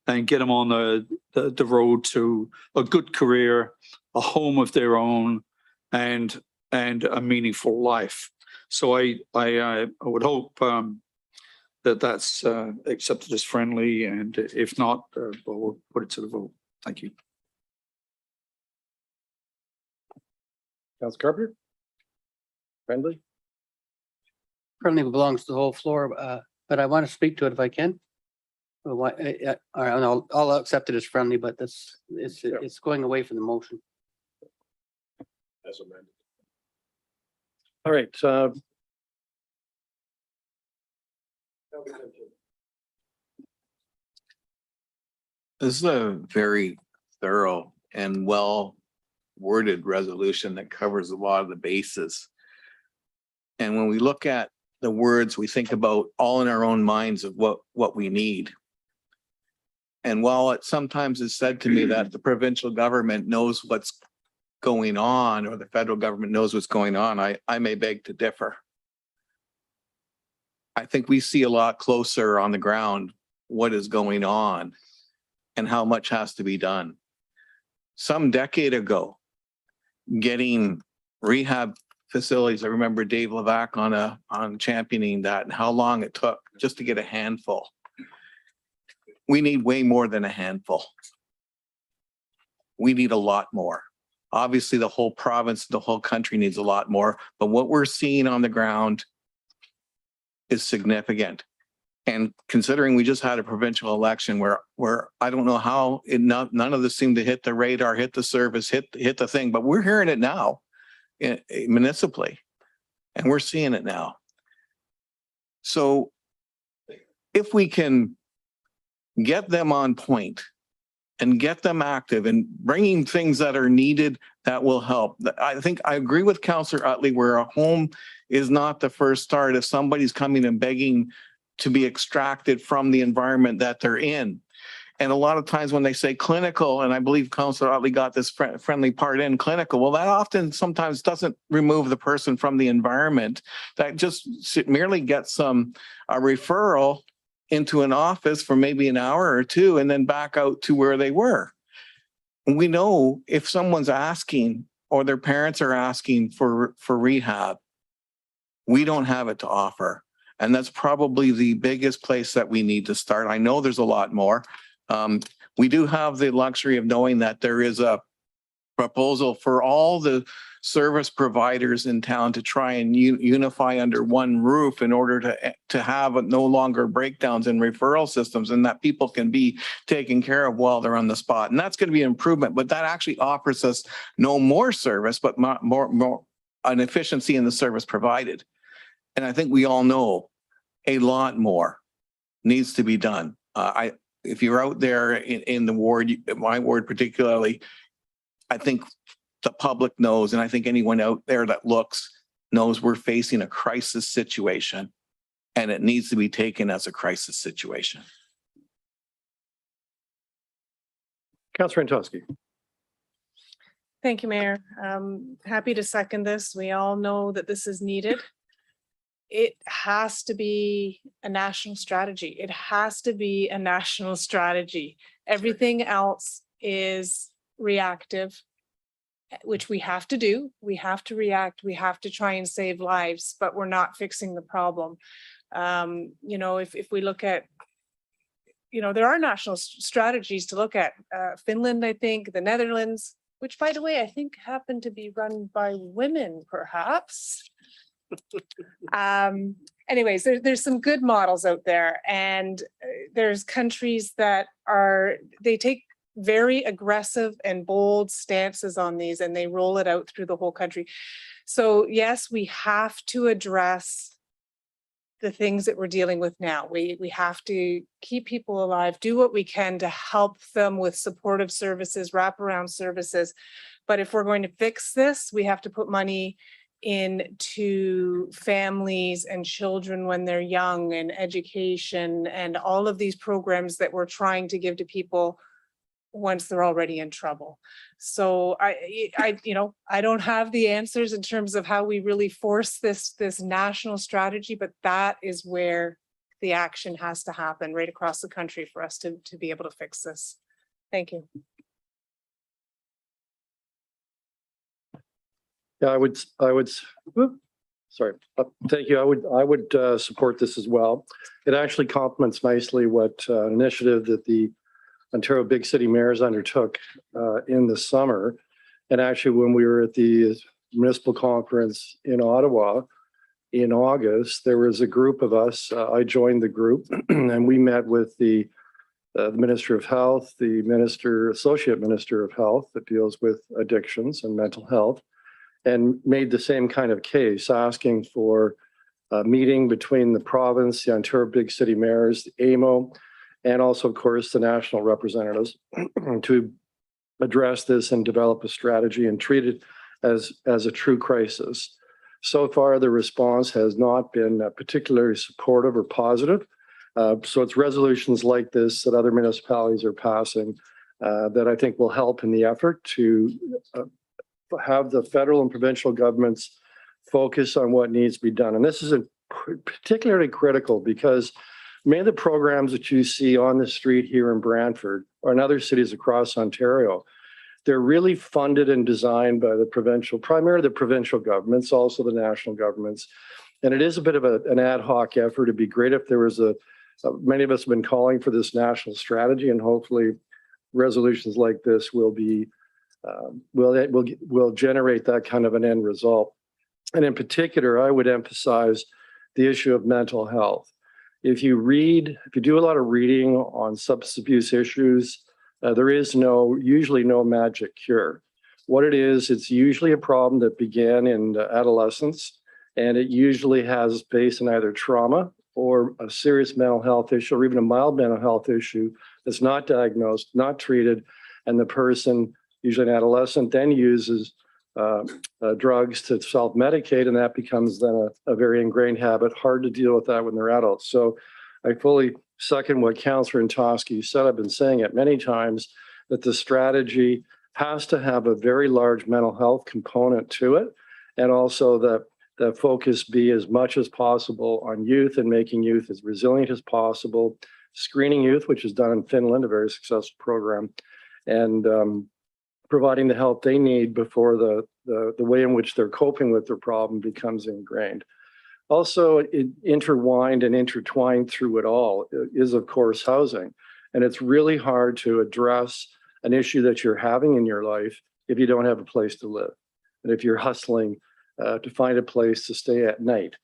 and get them on the road to a good career, a home of their own, and a meaningful life. So I would hope that that's accepted as friendly, and if not, we'll put it to the vote. Thank you. Councilor Carpenter? Friendly? Friendly belongs to the whole floor, but I want to speak to it if I can. All right, I'll accept it as friendly, but it's going away from the motion. As amended. All right. This is a very thorough and well worded resolution that covers a lot of the bases. And when we look at the words, we think about all in our own minds of what we need. And while it sometimes is said to me that the provincial government knows what's going on, or the federal government knows what's going on, I may beg to differ. I think we see a lot closer on the ground what is going on and how much has to be done. Some decade ago, getting rehab facilities, I remember Dave Levac on championing that and how long it took just to get a handful. We need way more than a handful. We need a lot more. Obviously, the whole province, the whole country needs a lot more, but what we're seeing on the ground is significant. And considering we just had a provincial election where I don't know how none of this seemed to hit the radar, hit the service, hit the thing, but we're hearing it now municipally, and we're seeing it now. So if we can get them on point and get them active and bringing things that are needed, that will help. I think I agree with Councillor Utley where a home is not the first start. If somebody's coming and begging to be extracted from the environment that they're in. And a lot of times when they say clinical, and I believe Councillor Utley got this friendly part in, clinical, well, that often sometimes doesn't remove the person from the environment. That just merely gets a referral into an office for maybe an hour or two and then back out to where they were. And we know if someone's asking or their parents are asking for rehab, we don't have it to offer. And that's probably the biggest place that we need to start. I know there's a lot more. We do have the luxury of knowing that there is a proposal for all the service providers in town to try and unify under one roof in order to have no longer breakdowns in referral systems, and that people can be taken care of while they're on the spot. And that's going to be an improvement, but that actually offers us no more service, but more an efficiency in the service provided. And I think we all know a lot more needs to be done. If you're out there in the ward, my ward particularly, I think the public knows, and I think anyone out there that looks knows we're facing a crisis situation, and it needs to be taken as a crisis situation. Councillor Antosky. Thank you, Mayor. Happy to second this. We all know that this is needed. It has to be a national strategy. It has to be a national strategy. Everything else is reactive, which we have to do. We have to react. We have to try and save lives, but we're not fixing the problem. You know, if we look at, you know, there are national strategies to look at. Finland, I think, the Netherlands, which, by the way, I think happen to be run by women, perhaps. Anyways, there's some good models out there, and there's countries that they take very aggressive and bold stances on these, and they roll it out through the whole country. So yes, we have to address the things that we're dealing with now. We have to keep people alive, do what we can to help them with supportive services, wraparound services. But if we're going to fix this, we have to put money into families and children when they're young, and education and all of these programs that we're trying to give to people once they're already in trouble. So I don't have the answers in terms of how we really force this national strategy, but that is where the action has to happen right across the country for us to be able to fix this. Thank you. Yeah, I would, sorry, thank you. I would support this as well. It actually complements nicely what an initiative that the Ontario Big City Mayors undertook in the summer. And actually, when we were at the municipal conference in Ottawa in August, there was a group of us. I joined the group and we met with the Minister of Health, the Associate Minister of Health that deals with addictions and mental health, and made the same kind of case, asking for a meeting between the province, the Ontario Big City Mayors, the AMO, and also, of course, the national representatives to address this and develop a strategy and treat it as a true crisis. So far, the response has not been particularly supportive or positive. So it's resolutions like this that other municipalities are passing that I think will help in the effort to have the federal and provincial governments focus on what needs to be done. And this is particularly critical because many of the programs that you see on the street here in Brantford or in other cities across Ontario, they're really funded and designed by primarily the provincial governments, also the national governments. And it is a bit of an ad hoc effort. It'd be great if there was many of us have been calling for this national strategy, and hopefully resolutions like this will be will generate that kind of an end result. And in particular, I would emphasize the issue of mental health. If you do a lot of reading on substance abuse issues, there is usually no magic cure. What it is, it's usually a problem that began in adolescence, and it usually has base in either trauma or a serious mental health issue, or even a mild mental health issue that's not diagnosed, not treated, and the person, usually an adolescent, then uses drugs to self-medicate, and that becomes then a very ingrained habit, hard to deal with that when they're adults. So I fully second what Councillor Antosky said. I've been saying it many times, that the strategy has to have a very large mental health component to it, and also that the focus be as much as possible on youth and making youth as resilient as possible, screening youth, which is done in Finland, a very successful program, and providing the help they need before the way in which they're coping with their problem becomes ingrained. Also, intertwined and intertwined through it all is, of course, housing. And it's really hard to address an issue that you're having in your life if you don't have a place to live. And if you're hustling to find a place to stay at night.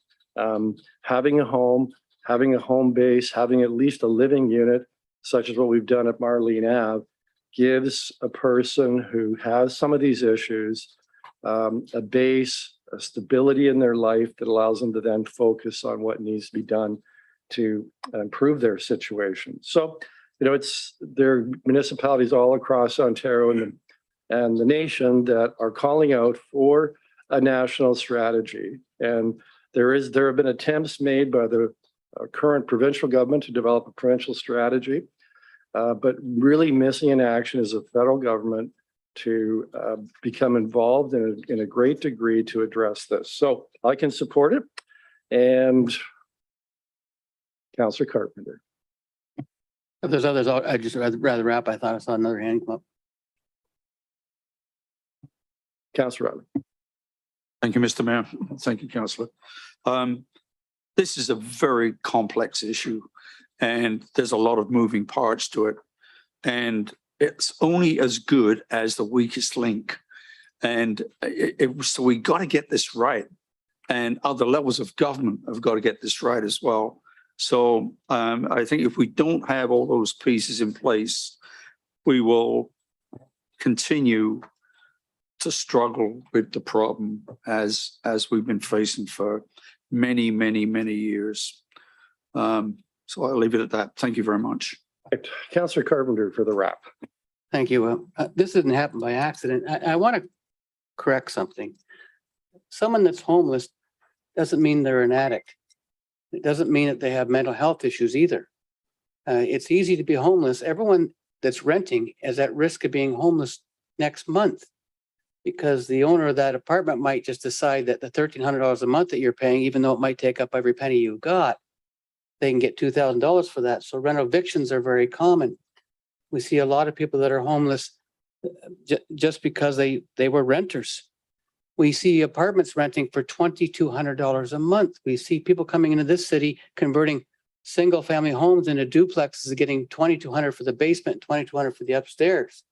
Having a home base, having at least a living unit, such as what we've done at Marlene Ave, gives a person who has some of these issues a base, a stability in their life that allows them to then focus on what needs to be done to improve their situation. So, there are municipalities all across Ontario and the nation that are calling out for a national strategy. And there have been attempts made by the current provincial government to develop a provincial strategy. But really missing in action is the federal government to become involved in a great degree to address this. So I can support it. And Councillor Carpenter. If there's others, I'd just rather wrap. I thought I saw another hand come up. Councillor Riley. Thank you, Mr. Mayor. Thank you, Councillor. This is a very complex issue, and there's a lot of moving parts to it. And it's only as good as the weakest link. And so we got to get this right. And other levels of government have got to get this right as well. So I think if we don't have all those pieces in place, we will continue to struggle with the problem as we've been facing for many, many, many years. So I'll leave it at that. Thank you very much. Right. Councillor Carpenter for the wrap. Thank you. This didn't happen by accident. I want to correct something. Someone that's homeless doesn't mean they're an addict. It doesn't mean that they have mental health issues either. It's easy to be homeless. Everyone that's renting is at risk of being homeless next month because the owner of that apartment might just decide that the $1,300 a month that you're paying, even though it might take up every penny you got, they can get $2,000 for that. So rental evictions are very common. We see a lot of people that are homeless just because they were renters. We see apartments renting for $2,200 a month. We see people coming into this city converting single family homes into duplexes, getting $2,200 for the basement, $2,200 for the upstairs.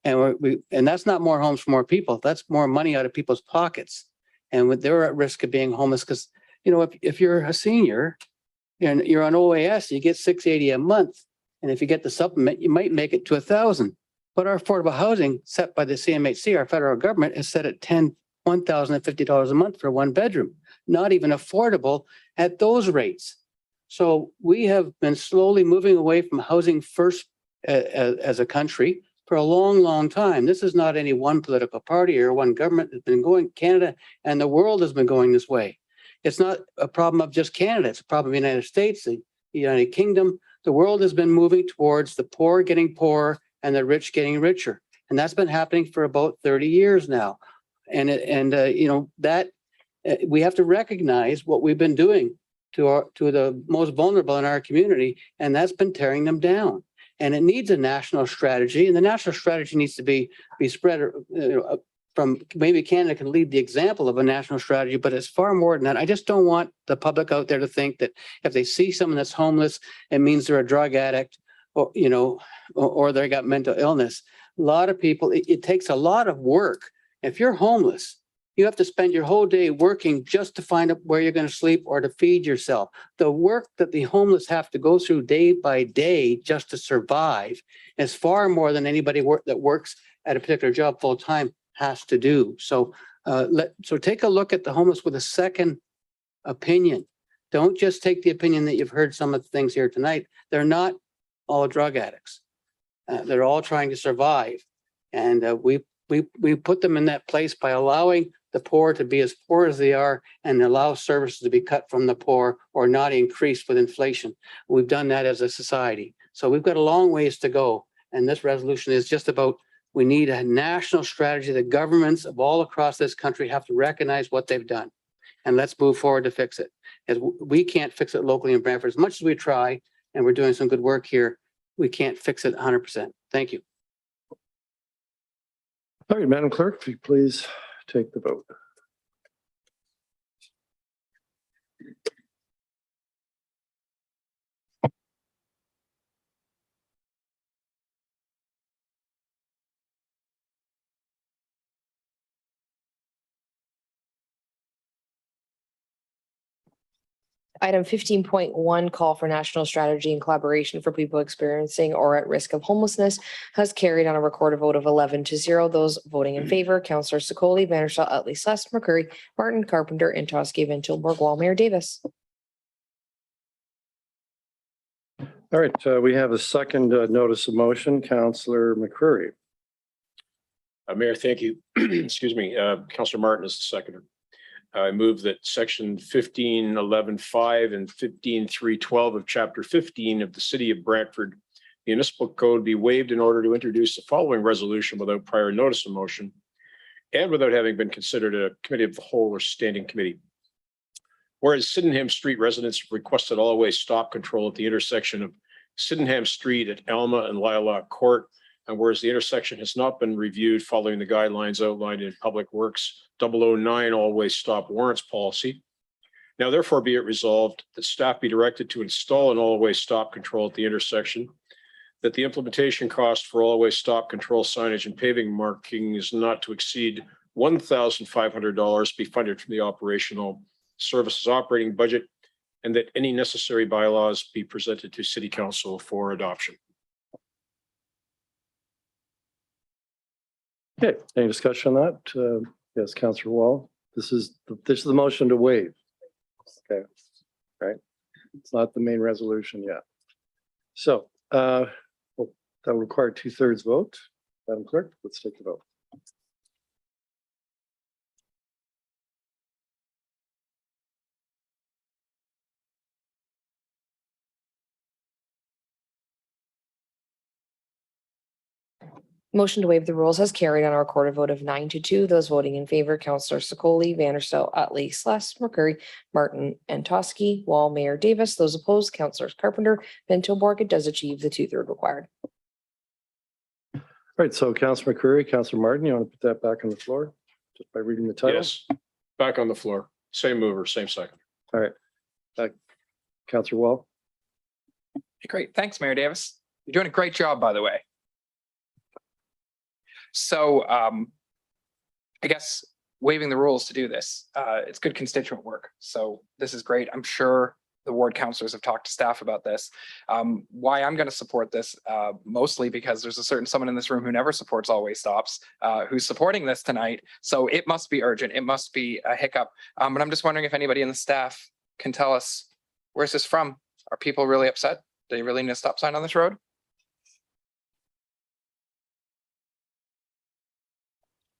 And and that's not more homes for more people. That's more money out of people's pockets. And they're at risk of being homeless because, you know, if you're a senior and you're on OAS, you get $680 a month. And if you get the supplement, you might make it to $1,000. But our affordable housing set by the CMHC, our federal government, is set at $1,050 a month for one bedroom. Not even affordable at those rates. So we have been slowly moving away from housing first as a country for a long, long time. This is not any one political party or one government that's been going. Canada and the world has been going this way. It's not a problem of just Canada. It's a problem of the United States, the United Kingdom. The world has been moving towards the poor getting poorer and the rich getting richer. And that's been happening for about 30 years now. And you know, that we have to recognize what we've been doing to the most vulnerable in our community, and that's been tearing them down. And it needs a national strategy, and the national strategy needs to be spread from, maybe Canada can lead the example of a national strategy, but it's far more than that. I just don't want the public out there to think that if they see someone that's homeless, it means they're a drug addict or, you know, or they got mental illness. A lot of people, it takes a lot of work. If you're homeless, you have to spend your whole day working just to find out where you're going to sleep or to feed yourself. The work that the homeless have to go through day by day just to survive is far more than anybody that works at a particular job full time has to do. So, so take a look at the homeless with a second opinion. Don't just take the opinion that you've heard some of the things here tonight. They're not all drug addicts. They're all trying to survive, and we put them in that place by allowing the poor to be as poor as they are and allow services to be cut from the poor or not increased with inflation. We've done that as a society. So we've got a long ways to go. And this resolution is just about, we need a national strategy. The governments of all across this country have to recognize what they've done. And let's move forward to fix it. As we can't fix it locally in Brantford. As much as we try, and we're doing some good work here, we can't fix it 100%. Thank you. All right, Madam Clerk, if you please take the vote. Item 15.1, call for national strategy and collaboration for people experiencing or at risk of homelessness, has carried on a recorded vote of 11-0. Those voting in favor, Councillor Secoli, Vanderstel, Utley, Sless, McCurry, Martin, Carpenter, and Toski, Van Tilburg, Wall, Mayor Davis. All right, we have a second notice of motion, Councillor McCurry. Mayor, thank you. Excuse me. Councillor Martin is the seconder. I move that section 15.11.5 and 15.3.12 of chapter 15 of the City of Brantford Municipal Code be waived in order to introduce the following resolution without prior notice of motion and without having been considered a committee of the whole or standing committee. Whereas Sydenham Street residents requested all-way stop control at the intersection of Sydenham Street at Alma and Lilac Court, and whereas the intersection has not been reviewed following the guidelines outlined in Public Works 009 all-way stop warrants policy. Now therefore be it resolved that staff be directed to install an all-way stop control at the intersection, that the implementation cost for all-way stop control signage and paving marking is not to exceed $1,500 be funded from the operational services operating budget, and that any necessary bylaws be presented to City Council for adoption. Okay, any discussion on that? Yes, Councillor Wall, this is the motion to waive. Okay, right? It's not the main resolution yet. So, well, that will require 2/3 vote. Madam Clerk, let's take the vote. Motion to waive the rules has carried on a recorded vote of 9-2. Those voting in favor, Councillor Secoli, Vanderstel, Utley, Sless, McCurry, Martin, and Toski, Wall, Mayor Davis. Those opposed, Councillors Carpenter, Bento, Borg. It does achieve the 2/3 required. All right, so Councillor McCurry, Councillor Martin, you want to put that back on the floor just by reading the title? Yes, back on the floor. Same mover, same second. All right. Councillor Wall. Great. Thanks, Mayor Davis. You're doing a great job, by the way. So I guess waiving the rules to do this, it's good constituent work. So this is great. I'm sure the ward councilors have talked to staff about this. Why I'm going to support this, mostly because there's a certain someone in this room who never supports always stops, who's supporting this tonight. So it must be urgent. It must be a hiccup. But I'm just wondering if anybody in the staff can tell us, where's this from? Are people really upset? Do they really need a stop sign on this road?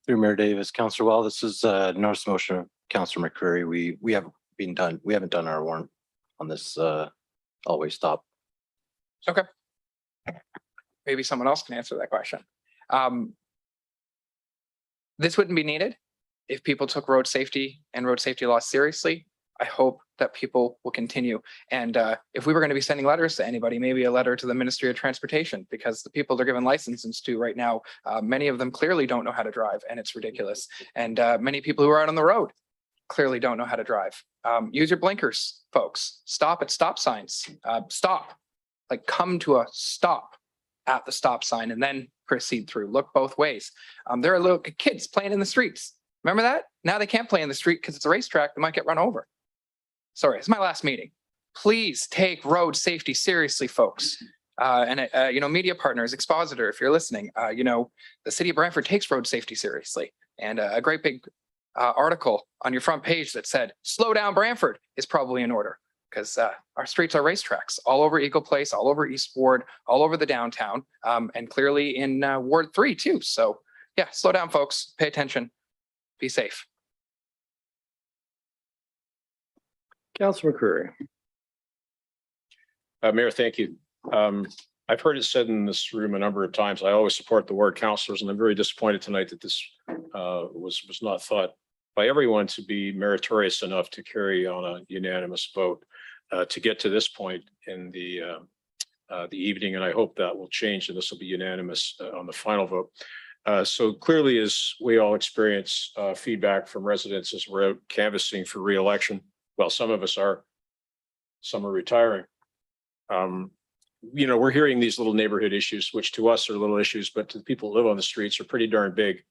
Through Mayor Davis, Councillor Wall, this is notice motion of Councillor McCreary. We haven't done our warrant on this always stop. Okay. Maybe someone else can answer that question. This wouldn't be needed if people took road safety and road safety laws seriously. I hope that people will continue. And if we were going to be sending letters to anybody, maybe a letter to the Ministry of Transportation, because the people they're giving licenses to right now, many of them clearly don't know how to drive, and it's ridiculous. And many people who are out on the road clearly don't know how to drive. Use your blinkers, folks. Stop at stop signs. Stop. Like, come to a stop at the stop sign and then proceed through. Look both ways. There are little kids playing in the streets. Remember that? Now they can't play in the street because it's a racetrack. They might get run over. Sorry, it's my last meeting. Please take road safety seriously, folks. Media partners, Expositor, if you're listening, the city of Brantford takes road safety seriously. And a great big article on your front page that said, "Slow down Brantford" is probably in order, because our streets are racetracks all over Eagle Place, all over East Ward, all over the downtown, and clearly in Ward 3 too. So yeah, slow down, folks. Pay attention. Be safe. Councillor McCreary. Mayor, thank you. I've heard it said in this room a number of times, I always support the ward councilors, and I'm very disappointed tonight that this was not thought by everyone to be meritorious enough to carry on a unanimous vote to get to this point in the evening, and I hope that will change and this will be unanimous on the final vote. So clearly, as we all experience feedback from residents as we're out canvassing for re-election, well, some of us are, some are retiring. We're hearing these little neighborhood issues, which to us are little issues, but to the people who live on the streets are pretty darn big.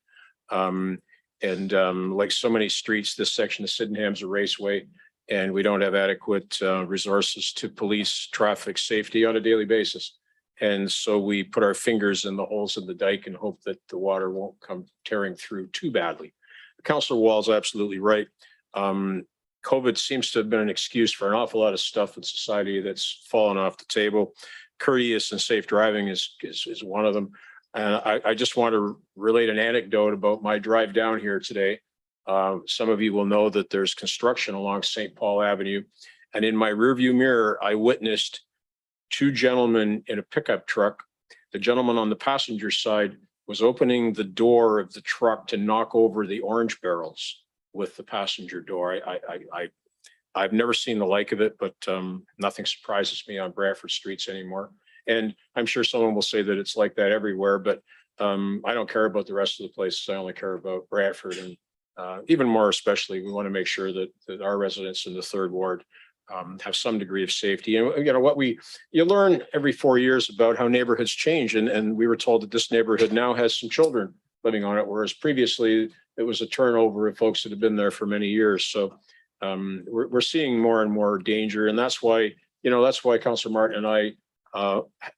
Like so many streets, this section of Sydenham's a raceway, and we don't have adequate resources to police traffic safety on a daily basis. And so we put our fingers in the holes in the dike and hope that the water won't come tearing through too badly. Councillor Wall's absolutely right. COVID seems to have been an excuse for an awful lot of stuff in society that's fallen off the table. Courteous and safe driving is one of them. And I just want to relate an anecdote about my drive down here today. Some of you will know that there's construction along St. Paul Avenue. And in my rearview mirror, I witnessed two gentlemen in a pickup truck. The gentleman on the passenger side was opening the door of the truck to knock over the orange barrels with the passenger door. I've never seen the like of it, but nothing surprises me on Brantford streets anymore. And I'm sure someone will say that it's like that everywhere, but I don't care about the rest of the places. I only care about Brantford, and even more especially, we want to make sure that our residents in the third ward have some degree of safety. And you learn every 4 years about how neighborhoods change. And we were told that this neighborhood now has some children living on it, whereas previously it was a turnover of folks that have been there for many years. So we're seeing more and more danger. And that's why Councillor Martin and I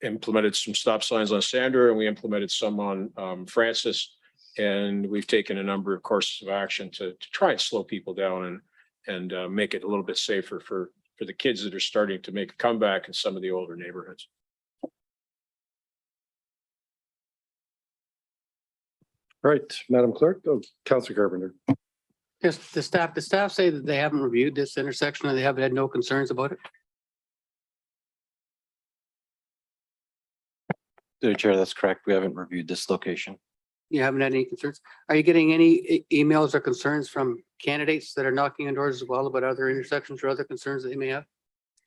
implemented some stop signs on Sandra, and we implemented some on Francis. And we've taken a number of courses of action to try and slow people down and make it a little bit safer for the kids that are starting to make a comeback in some of the older neighborhoods. Right, Madam Clerk, Councillor Carpenter. Yes, the staff say that they haven't reviewed this intersection and they have had no concerns about it. Through the chair, that's correct. We haven't reviewed this location. You haven't had any concerns? Are you getting any emails or concerns from candidates that are knocking on doors as well about other intersections or other concerns that they may have?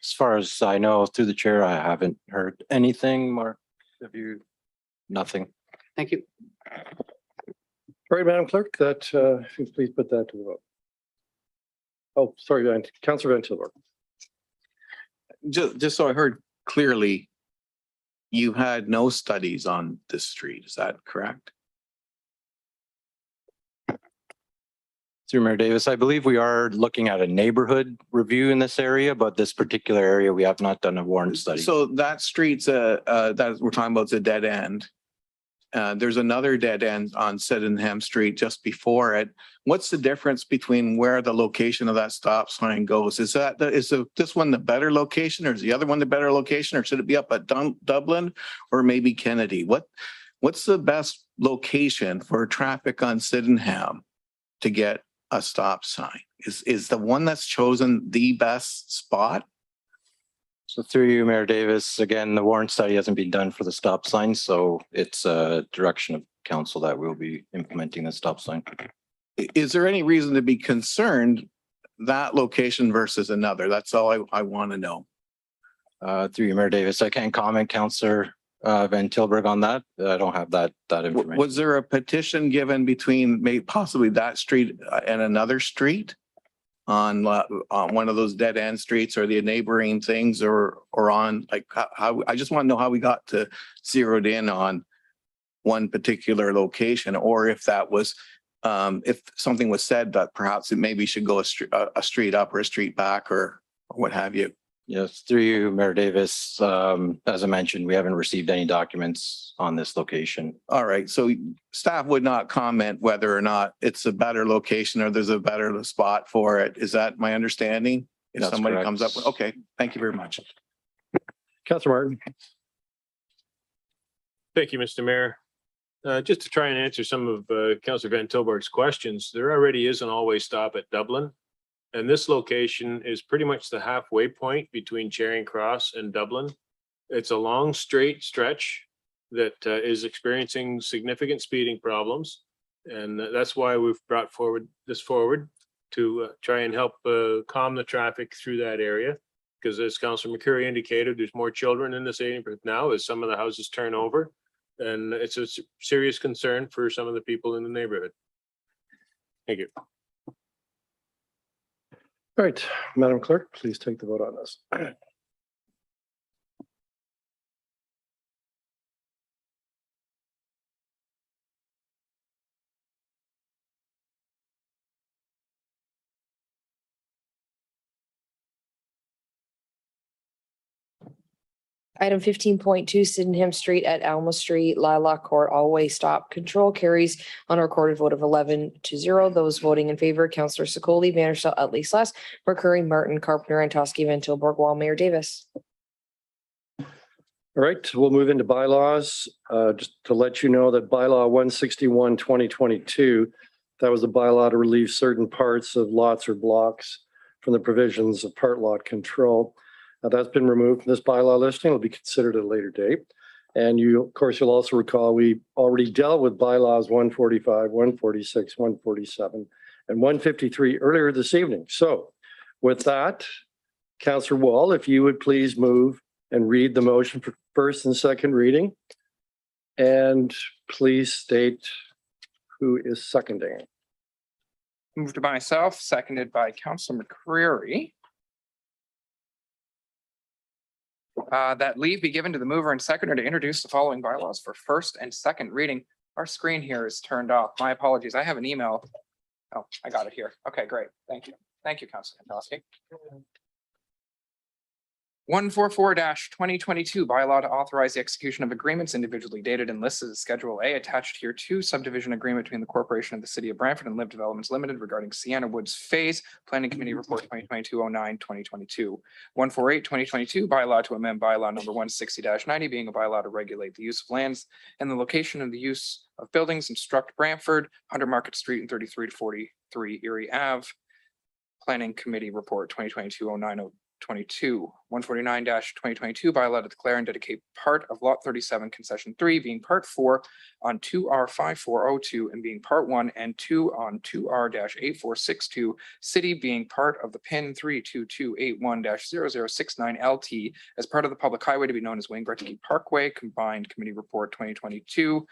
As far as I know, through the chair, I haven't heard anything. Mark, have you? Nothing. Thank you. All right, Madam Clerk, that, if you please put that to the vote. Oh, sorry, Councillor Van Tilburg. Just so I heard clearly, you had no studies on this street, is that correct? Through Mayor Davis, I believe we are looking at a neighborhood review in this area, but this particular area, we have not done a warrant study. So that street's that we're talking about is a dead end. There's another dead end on Sydenham Street just before it. What's the difference between where the location of that stop sign goes? Is this one the better location, or is the other one the better location, or should it be up at Dublin or maybe Kennedy? What's the best location for traffic on Sydenham to get a stop sign? Is the one that's chosen the best spot? So through you, Mayor Davis, again, the warrant study hasn't been done for the stop sign, so it's a direction of council that we'll be implementing the stop sign. Is there any reason to be concerned that location versus another? That's all I want to know. Through you, Mayor Davis, I can't comment, Councillor Van Tilburg, on that. I don't have that information. Was there a petition given between maybe possibly that street and another street on one of those dead end streets or the neighboring things, or on like how I just want to know how we got to zeroed in on one particular location, or if that was if something was said that perhaps it maybe should go a street up or a street back or what have you. Yes, through you, Mayor Davis. As I mentioned, we haven't received any documents on this location. All right, so staff would not comment whether or not it's a better location or there's a better spot for it. Is that my understanding? If That's somebody correct. comes up with, okay, thank you very much. Councillor Martin. Thank you, Mr. Mayor. Just to try and answer some of Councillor Van Tilburg's questions, there already is an all-way stop at Dublin. And this location is pretty much the halfway point between Charing Cross and Dublin. It's a long straight stretch that is experiencing significant speeding problems. And that's why we've brought forward to try and help calm the traffic through that area. Because as Councillor McCurry indicated, there's more children in this area now as some of the houses turn over. And it's a serious concern for some of the people in the neighborhood. Thank you. All right, Madam Clerk, please take the vote on this. Item 15.2 Sydenham Street at Alma Street, Lilac Court, all-way stop control carries on a recorded vote of 11-0. Those voting in favor, Councillor Sakoli, Vanderstel, Utley, Sless, McCurry, Martin, Carpenter, Antosky, Van Tilburg, Wall, Mayor Davis. All right, we'll move into bylaws. Just to let you know that bylaw 161, 2022, that was a bylaw to relieve certain parts of lots or blocks from the provisions of part lot control. That's been removed from this bylaw listing. It will be considered at a later date. And of course, you'll also recall we already dealt with bylaws 145, 146, 147, and 153 earlier this evening. So with that, Councillor Wall, if you would please move and read the motion for first and second reading. And please state who is seconding. Moved by myself, seconded by Councillor McCreary. That leave be given to the mover and seconder to introduce the following bylaws for first and second reading. Our screen here is turned off. My apologies. I have an email. Oh, I got it here. Okay, great. Thank you. Thank you, Councillor Antosky. 144-2022 bylaw to authorize the execution of agreements individually dated and listed as Schedule A attached here to subdivision agreement between the corporation of the city of Brantford and Live Developments Limited regarding Sienna Woods Phase Planning Committee Report 2022-09-2022. 148-2022 bylaw to amend bylaw number 160-90 being a bylaw to regulate the use of lands and the location of the use of buildings, instruct Brantford, 100 Market Street and 33 to 43 Erie Ave. Planning Committee Report 2022-09-22. 149-2022 bylaw to declare and dedicate part of Lot 37 Concession 3 being Part 4 on 2R5402 and being Part 1 and 2 on 2R-8462, city being part of the PIN 32281-0069 LT as part of the public highway to be known as Wayne Gretzky Parkway. Combined Committee Report 2022-09-27.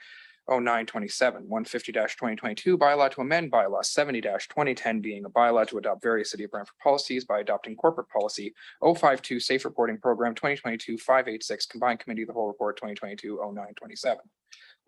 150-2022 bylaw to amend bylaw 70-2010 being a bylaw to adopt various city of Brantford policies by adopting corporate policy 052 safe reporting program 2022-586 combined committee of the whole report 2022-09-27.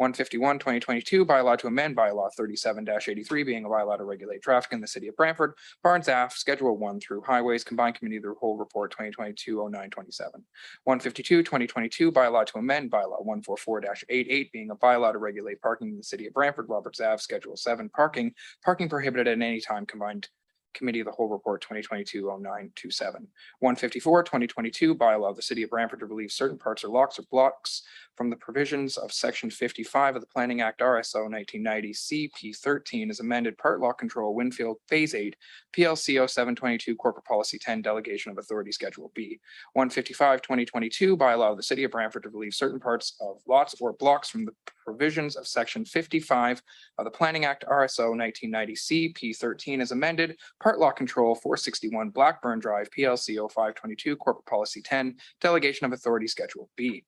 151-2022 bylaw to amend bylaw 37-83 being a bylaw to regulate traffic in the city of Brantford, Barnes Ave, Schedule 1 through highways, combined committee of the whole report 2022-09-27. 152-2022 bylaw to amend bylaw 144-88 being a bylaw to regulate parking in the city of Brantford, Roberts Ave, Schedule 7 parking prohibited at any time, combined committee of the whole report 2022-09-27. 154-2022 bylaw of the city of Brantford to relieve certain parts or locks or blocks from the provisions of section 55 of the Planning Act RSO 1990 CP 13 is amended part lock control Winfield Phase 8 PLCO 722 corporate policy 10 delegation of authority Schedule B. 155-2022 bylaw of the city of Brantford to relieve certain parts of lots or blocks from the provisions of section 55 of the Planning Act RSO 1990 CP 13 is amended part lock control 461 Blackburn Drive PLCO 522 corporate policy 10 delegation of authority Schedule B.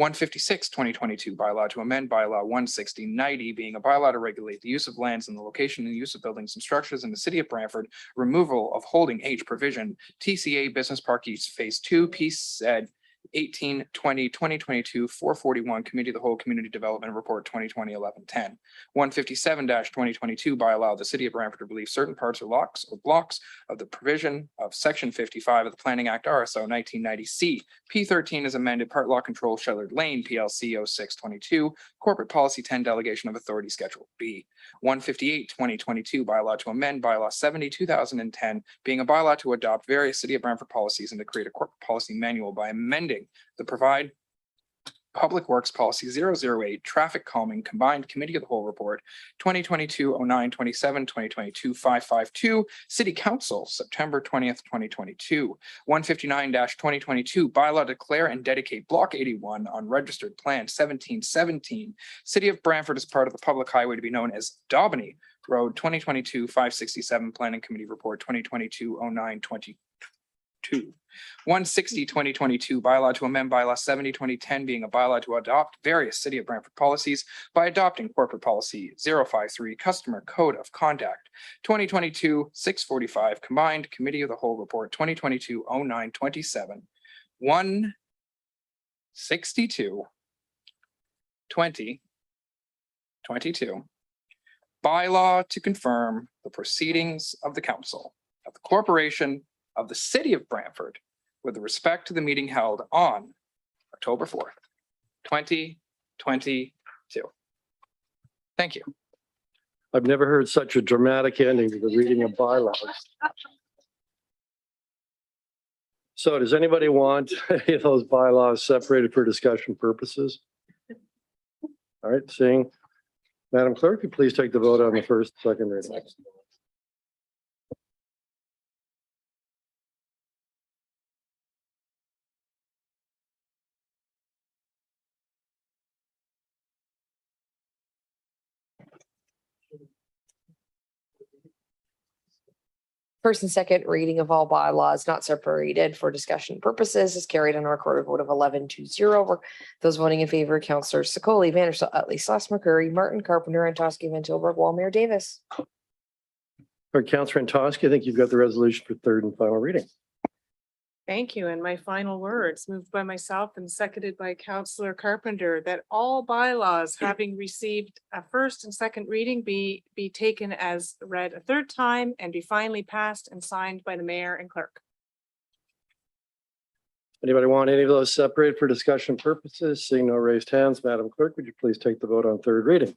156-2022 bylaw to amend bylaw 160-90 being a bylaw to regulate the use of lands and the location and use of buildings and structures in the city of Brantford, removal of holding H provision, TCA Business Park East Phase 2, PSED 18-20-2022 441 Committee of the Whole Community Development Report 2020-11-10. 157-2022 bylaw of the city of Brantford to relieve certain parts or locks or blocks of the provision of section 55 of the Planning Act RSO 1990 C. P13 is amended part lock control Shellard Lane PLC 0622 corporate policy 10 delegation of authority Schedule B. 158-2022 bylaw to amend bylaw 70-2010 being a bylaw to adopt various city of Brantford policies and to create a corporate policy manual by amending the Provide Public Works Policy 008 Traffic Calming Combined Committee of the Whole Report 2022-09-27, 2022-552 City Council September 20th, 2022. 159-2022 bylaw declare and dedicate Block 81 on Registered Plan 1717 City of Brantford as part of the public highway to be known as Daubeny Road 2022-567 Planning Committee Report 2022-09-22. 160-2022 bylaw to amend bylaw 70-2010 being a bylaw to adopt various city of Brantford policies by adopting corporate policy 053 customer code of conduct 2022-645 combined committee of the whole report 2022-09-27. 162-2022 bylaw to confirm the proceedings of the council of the corporation of the city of Brantford with respect to the meeting held on October 4th, 2022. Thank you. I've never heard such a dramatic ending to the reading of bylaws. So does anybody want any of those bylaws separated for discussion purposes? All right, seeing Madam Clerk, you please take the vote on the first, second reading. First and second reading of all bylaws not separated for discussion purposes is carried on a recorded vote of 11-0. Those voting in favor, Councillor Secoli, Vanderstel, Utley, Sloss, McCurry, Martin, Carpenter, Antosky, Van Tilburg, Mayor Davis. All right, Councillor Antosky, I think you've got the resolution for third and final reading. Thank you. And my final words, moved by myself and seconded by Councillor Carpenter, that all bylaws having received a first and second reading be taken as read a third time and be finally passed and signed by the mayor and clerk. Anybody want any of those separated for discussion purposes? Seeing no raised hands, Madam Clerk, would you please take the vote on third reading?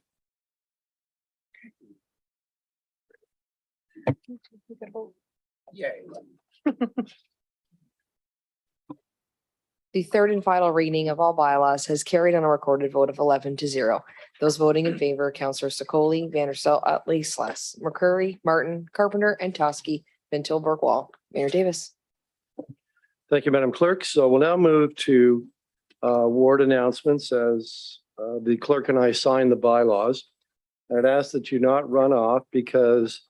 The third and final reading of all bylaws has carried on a recorded vote of 11-0. Those voting in favor, Councillor Sakoli, Vanderstel, Utley, Sless, McCurry, Martin, Carpenter, and Toski, Van Tilburg, Wall. Mayor Davis. Thank you, Madam Clerk. So we'll now move to ward announcements as the clerk and I sign the bylaws. I'd ask that you not run off because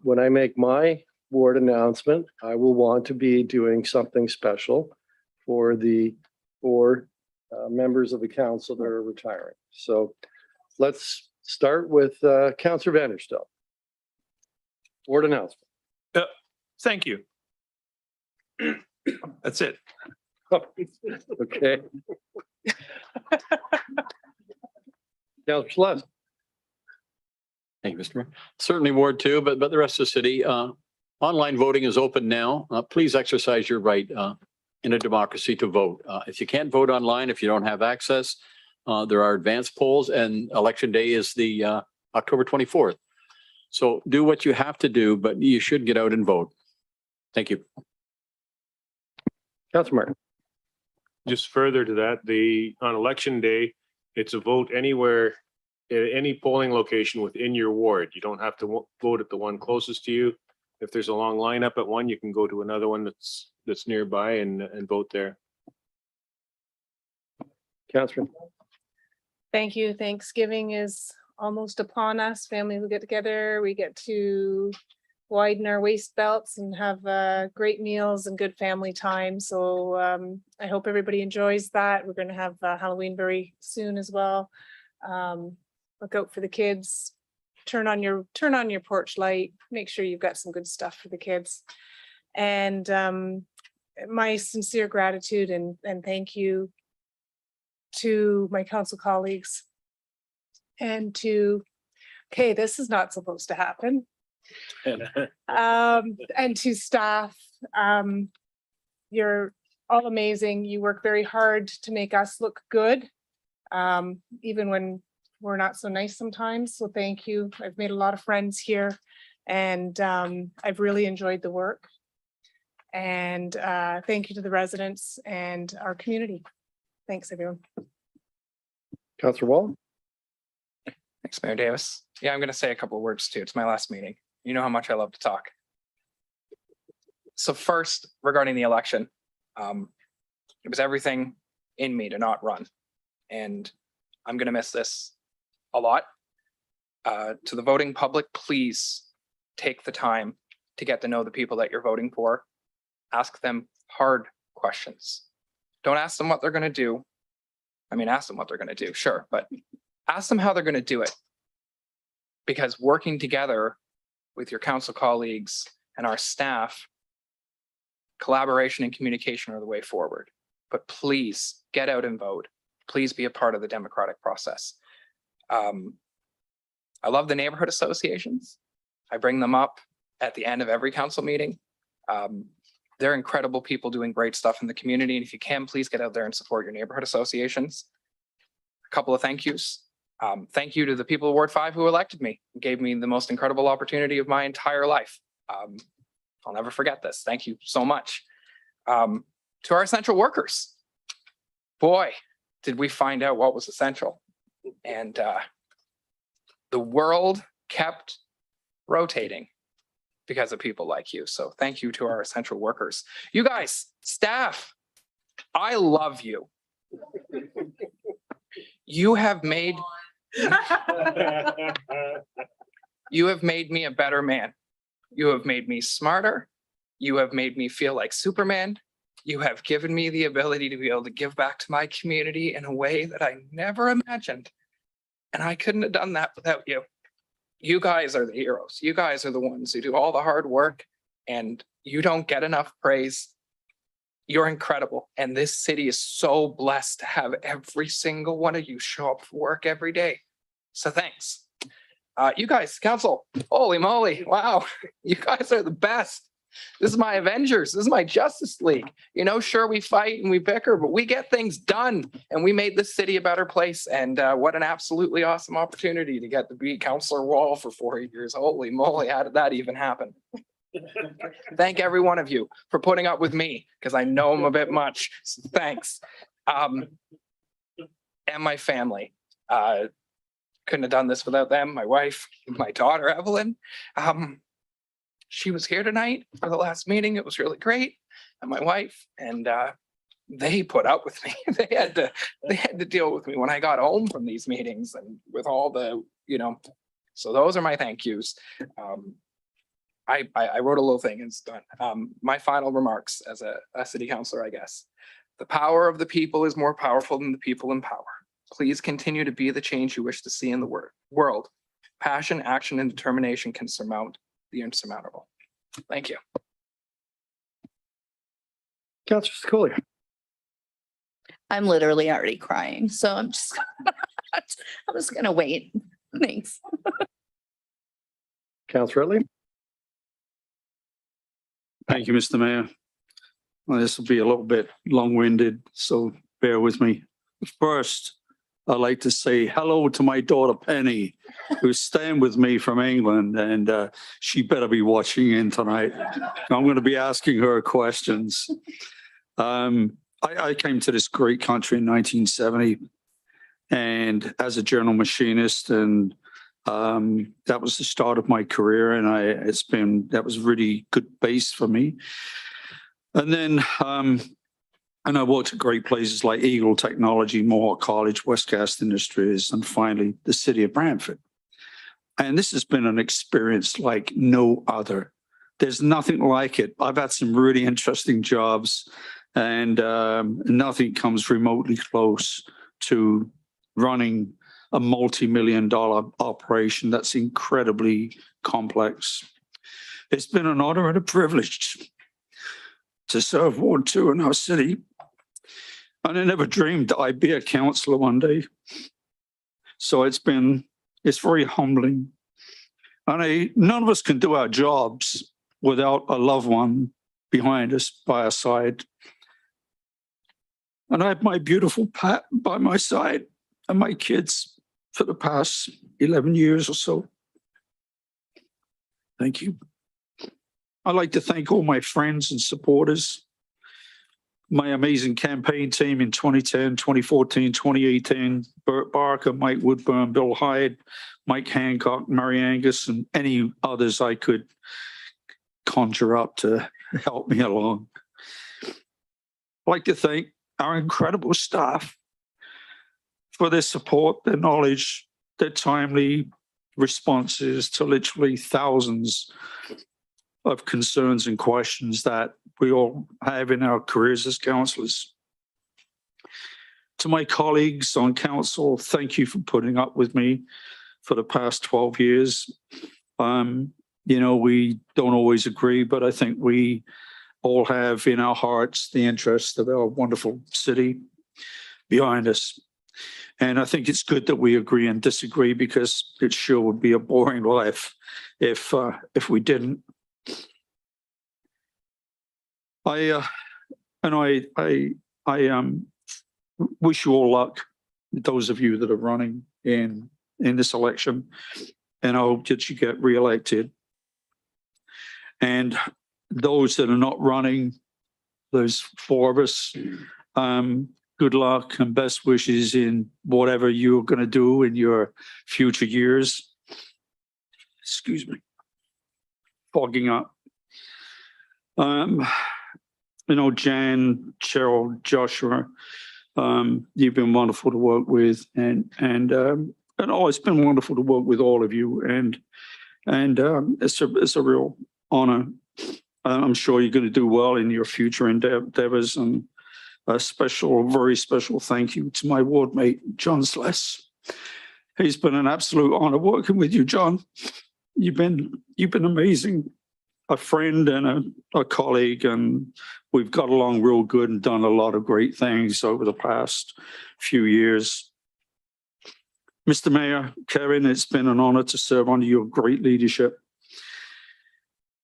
when I make my ward announcement, I will want to be doing something special for the four members of the council that are retiring. So let's start with Councillor Vanderstel. Ward announcement. Thank you. That's it. Okay. Councillor Sless. Thank you, Mr. Mayor. Certainly Ward 2, but the rest of the city, online voting is open now. Please exercise your right in a democracy to vote. If you can't vote online, if you don't have access, there are advanced polls and election day is the October 24th. So do what you have to do, but you should get out and vote. Thank you. Councillor Martin. Just further to that, on election day, it's a vote anywhere at any polling location within your ward. You don't have to vote at the one closest to you. If there's a long lineup at one, you can go to another one that's nearby and vote there. Councillor. Thank you. Thanksgiving is almost upon us. Families will get together. We get to widen our waist belts and have great meals and good family time. So I hope everybody enjoys that. We're going to have Halloween very soon as well. Look out for the kids. Turn on your porch light. Make sure you've got some good stuff for the kids. And my sincere gratitude and thank you to my council colleagues and to, okay, this is not supposed to happen. And to staff, you're all amazing. You work very hard to make us look good, even when we're not so nice sometimes. So thank you. I've made a lot of friends here and I've really enjoyed the work. And thank you to the residents and our community. Thanks, everyone. Councillor Wall. Thanks, Mayor Davis. Yeah, I'm going to say a couple of words too. It's my last meeting. You know how much I love to talk. So first, regarding the election, it was everything in me to not run. And I'm going to miss this a lot. To the voting public, please take the time to get to know the people that you're voting for. Ask them hard questions. Don't ask them what they're going to do. I mean, ask them what they're going to do, sure, but ask them how they're going to do it. Because working together with your council colleagues and our staff, collaboration and communication are the way forward. But please get out and vote. Please be a part of the democratic process. I love the neighborhood associations. I bring them up at the end of every council meeting. They're incredible people doing great stuff in the community. And if you can, please get out there and support your neighborhood associations. A couple of thank yous. Thank you to the people of Ward 5 who elected me, gave me the most incredible opportunity of my entire life. I'll never forget this. Thank you so much. To our essential workers. Boy, did we find out what was essential. And the world kept rotating because of people like you. So thank you to our essential workers. You guys, staff, I love you. You have made me a better man. You have made me smarter. You have made me feel like Superman. You have given me the ability to be able to give back to my community in a way that I never imagined. And I couldn't have done that without you. You guys are the heroes. You guys are the ones who do all the hard work and you don't get enough praise. You're incredible. And this city is so blessed to have every single one of you show up for work every day. So thanks. You guys, council, holy moly. Wow. You guys are the best. This is my Avengers. This is my Justice League. You know, sure, we fight and we bicker, but we get things done and we made this city a better place. And what an absolutely awesome opportunity to get to be Councillor Wall for 4 years. Holy moly, how did that even happen? Thank every one of you for putting up with me because I know I'm a bit much. So thanks. And my family. Couldn't have done this without them. My wife, my daughter, Evelyn. She was here tonight for the last meeting. It was really great. And my wife, and they put up with me. They had to deal with me when I got home from these meetings and with all the, you know, so those are my thank yous. I wrote a little thing and it's done. My final remarks as a city councillor, I guess. The power of the people is more powerful than the people in power. Please continue to be the change you wish to see in the world. Passion, action, and determination can surmount the insurmountable. Thank you. Councillor Schooley. I'm literally already crying, so I'm just gonna wait. Thanks. Councillor Ridley. Thank you, Mr. Mayor. Well, this will be a little bit long-winded, so bear with me. First, I'd like to say hello to my daughter Penny, who's staying with me from England, and she better be watching in tonight. I'm going to be asking her questions. I came to this great country in 1970, and as a general machinist, and that was the start of my career, and that was really good base for me. And then and I worked at great places like Eagle Technology, Mohawk College, Westcast Industries, and finally the city of Brantford. And this has been an experience like no other. There's nothing like it. I've had some really interesting jobs, and nothing comes remotely close to running a multi-million-dollar operation that's incredibly complex. It's been an honor and a privilege to serve Ward 2 in our city. And I never dreamed that I'd be a councillor one day. So it's very humbling. And none of us can do our jobs without a loved one behind us, by our side. And I have my beautiful Pat by my side and my kids for the past 11 years or so. Thank you. I'd like to thank all my friends and supporters, my amazing campaign team in 2010, 2014, 2018, Bert Barker, Mike Woodburn, Bill Hyde, Mike Hancock, Mary Angus, and any others I could conjure up to help me along. I'd like to thank our incredible staff for their support, their knowledge, their timely responses to literally thousands of concerns and questions that we all have in our careers as councillors. To my colleagues on council, thank you for putting up with me for the past 12 years. You know, we don't always agree, but I think we all have in our hearts the interest of our wonderful city behind us. And I think it's good that we agree and disagree, because it sure would be a boring life if we didn't. I wish you all luck, those of you that are running in this election, and I hope that you get reelected. And those that are not running, those four of us, good luck and best wishes in whatever you're going to do in your future years. Excuse me, fogging up. You know, Jan, Cheryl, Joshua, you've been wonderful to work with, and it's been wonderful to work with all of you, and it's a real honor. I'm sure you're going to do well in your future endeavors, and a very special thank you to my ward mate, John Sless. He's been an absolute honor working with you, John. You've been amazing, a friend and a colleague, and we've got along real good and done a lot of great things over the past few years. Mr. Mayor, Karen, it's been an honor to serve under your great leadership.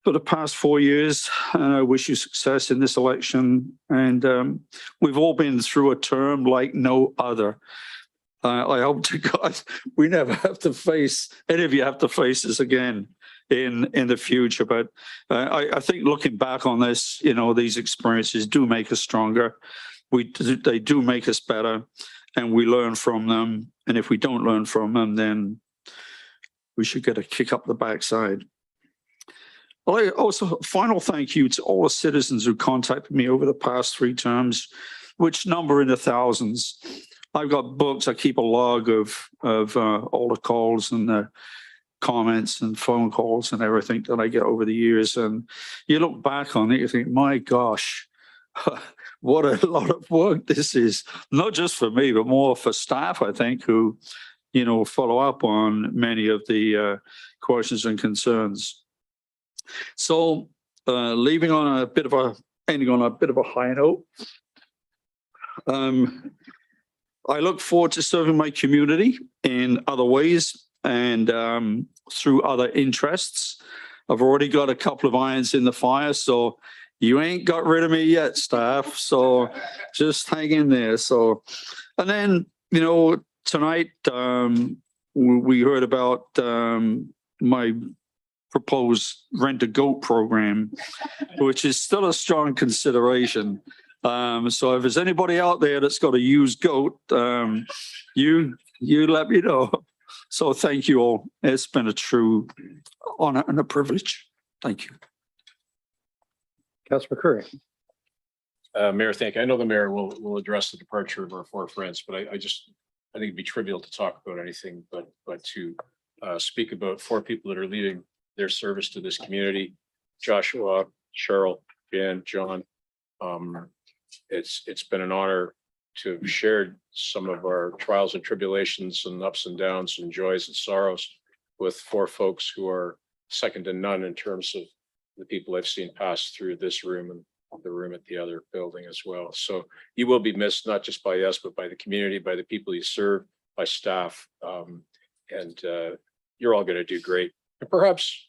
for the past 4 years, and I wish you success in this election. And we've all been through a term like no other. I hope to God we never have to face, any of you have to face this again in the future. But I think looking back on this, you know, these experiences do make us stronger. They do make us better, and we learn from them. And if we don't learn from them, then we should get a kick up the backside. Well, also, final thank you to all the citizens who contacted me over the past 3 terms, which number in the thousands. I've got books. I keep a log of all the calls and the comments and phone calls and everything that I get over the years. And you look back on it, you think, my gosh, what a lot of work this is. Not just for me, but more for staff, I think, who, you know, follow up on many of the questions and concerns. So ending on a bit of a high note. I look forward to serving my community in other ways and through other interests. I've already got a couple of irons in the fire, so you ain't got rid of me yet, staff. So just hang in there. So, and then, you know, tonight we heard about my proposed rent-a-goat program, which is still a strong consideration. So if there's anybody out there that's got a used goat, you let me know. So thank you all. It's been a true honor and a privilege. Thank you. Councillor Curry. Mayor, thank you. I know the mayor will address the departure of our 4 friends, but I think it'd be trivial to talk about anything, but to speak about 4 people that are leaving their service to this community: Joshua, Cheryl, Jan, John. It's been an honor to have shared some of our trials and tribulations and ups and downs and joys and sorrows with 4 folks who are second to none in terms of the people I've seen pass through this room and the room at the other building as well. So you will be missed, not just by us, but by the community, by the people you serve, by staff. And you're all going to do great. And perhaps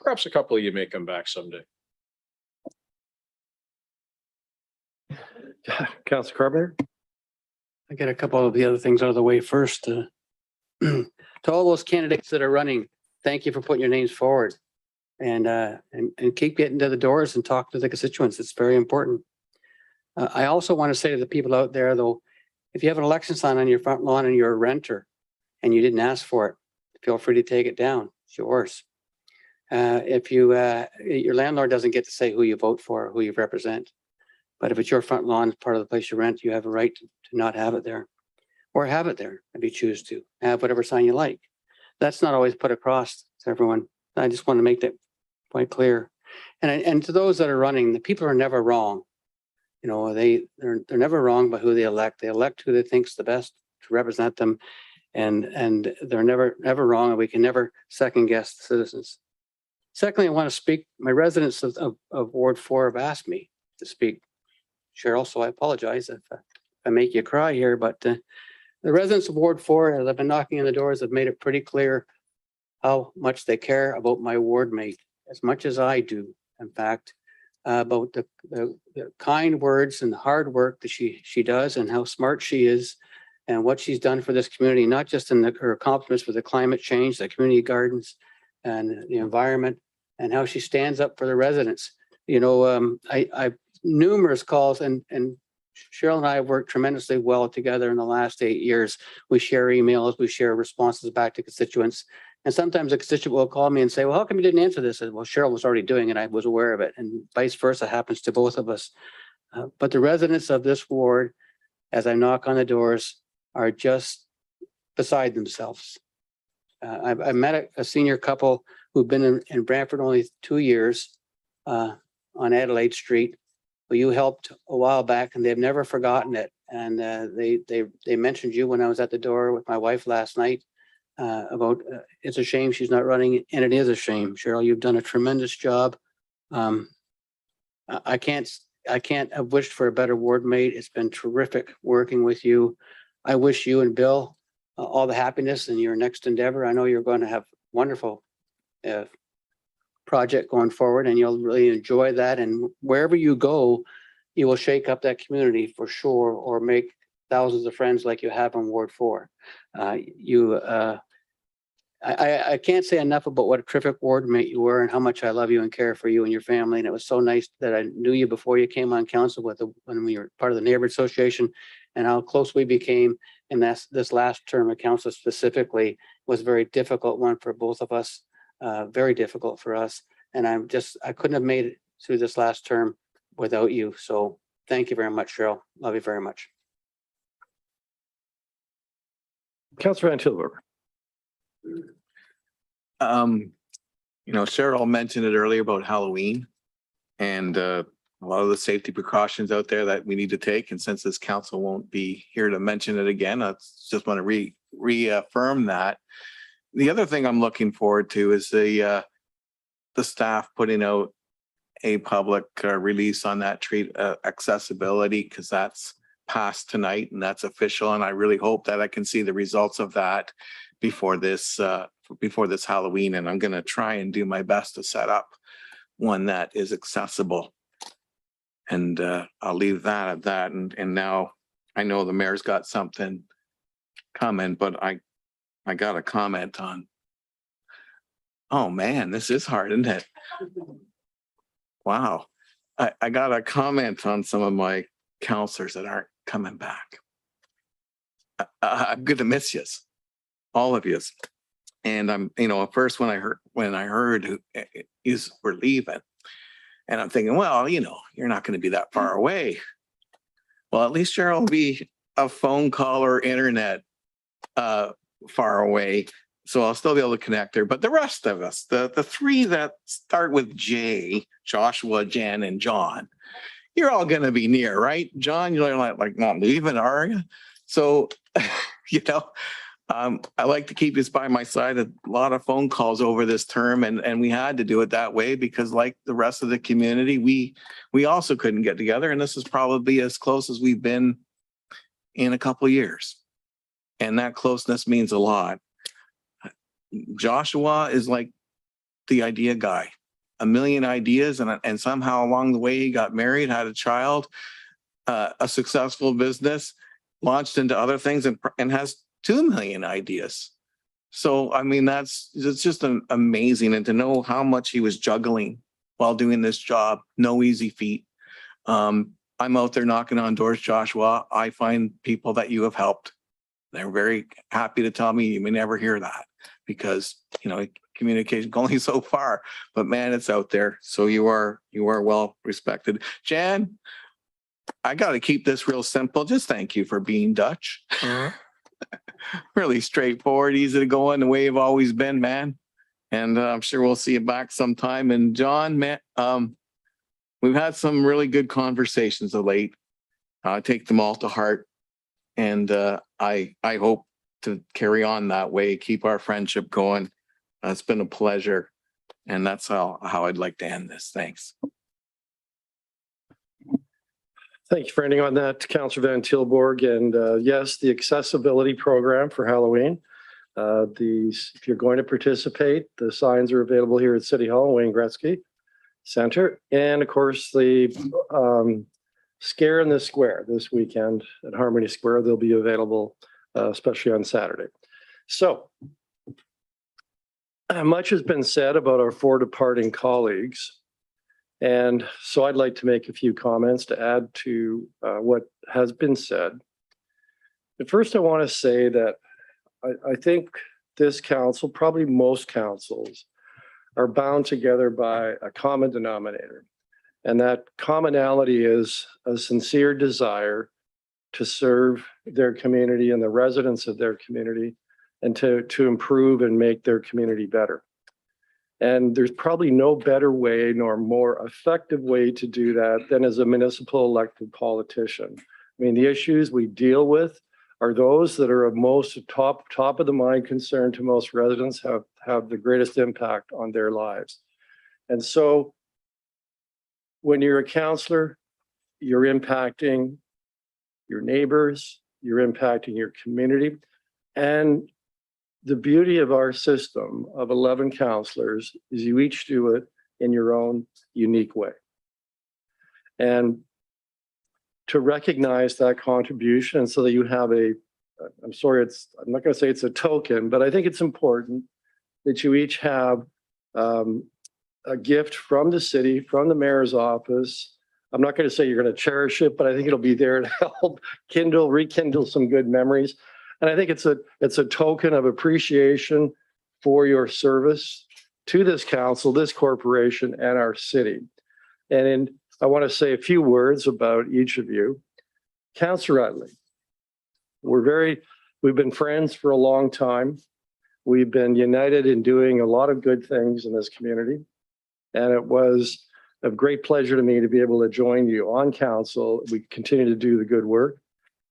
a couple of you may come back someday. Councillor Carpenter. I get a couple of the other things out of the way first. To all those candidates that are running, thank you for putting your names forward, and keep getting to the doors and talk to the constituents. It's very important. I also want to say to the people out there, though, if you have an election sign on your front lawn and you're a renter and you didn't ask for it, feel free to take it down. It's yours. If your landlord doesn't get to say who you vote for, or who you represent. But if it's your front lawn, it's part of the place you rent, you have a right to not have it there, or have it there if you choose to. Have whatever sign you like. That's not always put across to everyone. I just want to make that quite clear. And to those that are running, the people are never wrong. You know, they're never wrong by who they elect. They elect who they think's the best to represent them, and they're never wrong. And we can never second guess the citizens. Secondly, I want to speak. My residents of Ward 4 have asked me to speak. Cheryl, so I apologize if I make you cry here, but the residents of Ward 4, as I've been knocking on the doors, have made it pretty clear how much they care about my ward mate, as much as I do, in fact, about the kind words and the hard work that she does, and how smart she is, and what she's done for this community, not just in her accomplishments with the climate change, the community gardens, and the environment, and how she stands up for the residents. You know, I numerous calls, and Cheryl and I have worked tremendously well together in the last 8 years. We share emails, we share responses back to constituents. And sometimes a constituent will call me and say, well, how come you didn't answer this? I said, well, Cheryl was already doing it. I was aware of it, and vice versa happens to both of us. But the residents of this ward, as I knock on the doors, are just beside themselves. I met a senior couple who've been in Brantford only 2 years on Adelaide Street. You helped a while back, and they've never forgotten it. And they mentioned you when I was at the door with my wife last night about it's a shame she's not running, and it is a shame. Cheryl, you've done a tremendous job. I can't have wished for a better ward mate. It's been terrific working with you. I wish you and Bill all the happiness in your next endeavor. I know you're going to have wonderful project going forward and you'll really enjoy that. And wherever you go, you will shake up that community for sure, or make thousands of friends like you have in Ward 4. I can't say enough about what a terrific ward mate you were and how much I love you and care for you and your family. And it was so nice that I knew you before you came on council when we were part of the neighborhood association, and how close we became. And this last term of council specifically was a very difficult one for both of us, very difficult for us. And I couldn't have made it through this last term without you. So thank you very much, Cheryl. Love you very much. Councillor Van Tilburg. Cheryl mentioned it earlier about Halloween and a lot of the safety precautions out there that we need to take. And since this council won't be here to mention it again, I just want to reaffirm that. The other thing I'm looking forward to is the staff putting out a public release on that treat accessibility, because that's passed tonight and that's official. And I really hope that I can see the results of that before this Halloween. And I'm going to try and do my best to set up one that is accessible. And I'll leave that at that. And now I know the mayor's got something coming, but I got a comment on. Oh man, this is hard, isn't it? Wow. I got a comment on some of my counselors that aren't coming back. I'm going to miss you, all of you. And I'm, at first when I heard who were leaving, and I'm thinking, well, you're not going to be that far away. Well, at least Cheryl will be a phone call or internet far away. So I'll still be able to connect her. But the rest of us, the three that start with J, Joshua, Jan, and John, you're all going to be near, right? John, you're like not leaving, are you? So, I like to keep this by my side. A lot of phone calls over this term, and we had to do it that way because, like the rest of the community, we also couldn't get together. And this is probably as close as we've been in a couple of years. And that closeness means a lot. Joshua is like the idea guy, a million ideas, and somehow along the way he got married, had a child, a successful business, launched into other things, and has 2 million ideas. So, I mean, it's just amazing. And to know how much he was juggling while doing this job, no easy feat. I'm out there knocking on doors, Joshua. I find people that you have helped. They're very happy to tell me you may never hear that because, communication going so far, but man, it's out there. So you are well respected. Jan, I got to keep this real simple. Just thank you for being Dutch. Really straightforward, easy to go on the way you've always been, man. And I'm sure we'll see you back sometime. And John, man, we've had some really good conversations of late. I take them all to heart. And I hope to carry on that way, keep our friendship going. It's been a pleasure. And that's how I'd like to end this. Thanks. Thank you for ending on that, Councillor Van Tilburg. And yes, the accessibility program for Halloween. If you're going to participate, the signs are available here at City Hall, Wayne Gretzky Center. And of course, the Scare in the Square this weekend at Harmony Square. They'll be available, especially on Saturday. So much has been said about our 4 departing colleagues. And so I'd like to make a few comments to add to what has been said. But first, I want to say that I think this council, probably most councils, are bound together by a common denominator. And that commonality is a sincere desire to serve their community and the residents of their community and to improve and make their community better. And there's probably no better way nor more effective way to do that than as a municipal elected politician. I mean, the issues we deal with are those that are of most top of the mind concern to most residents, have the greatest impact on their lives. And so when you're a councillor, you're impacting your neighbors, you're impacting your community, and the beauty of our system of 11 counselors is you each do it in your own unique way. And to recognize that contribution so that you have I'm not going to say it's a token, but I think it's important that you each have a gift from the city, from the mayor's office. I'm not going to say you're going to cherish it, but I think it'll be there to help rekindle some good memories. And I think it's a token of appreciation for your service to this council, this corporation, and our city. And I want to say a few words about each of you. Councillor Utley, we've been friends for a long time. We've been united in doing a lot of good things in this community. And it was a great pleasure to me to be able to join you on council. We continue to do the good work.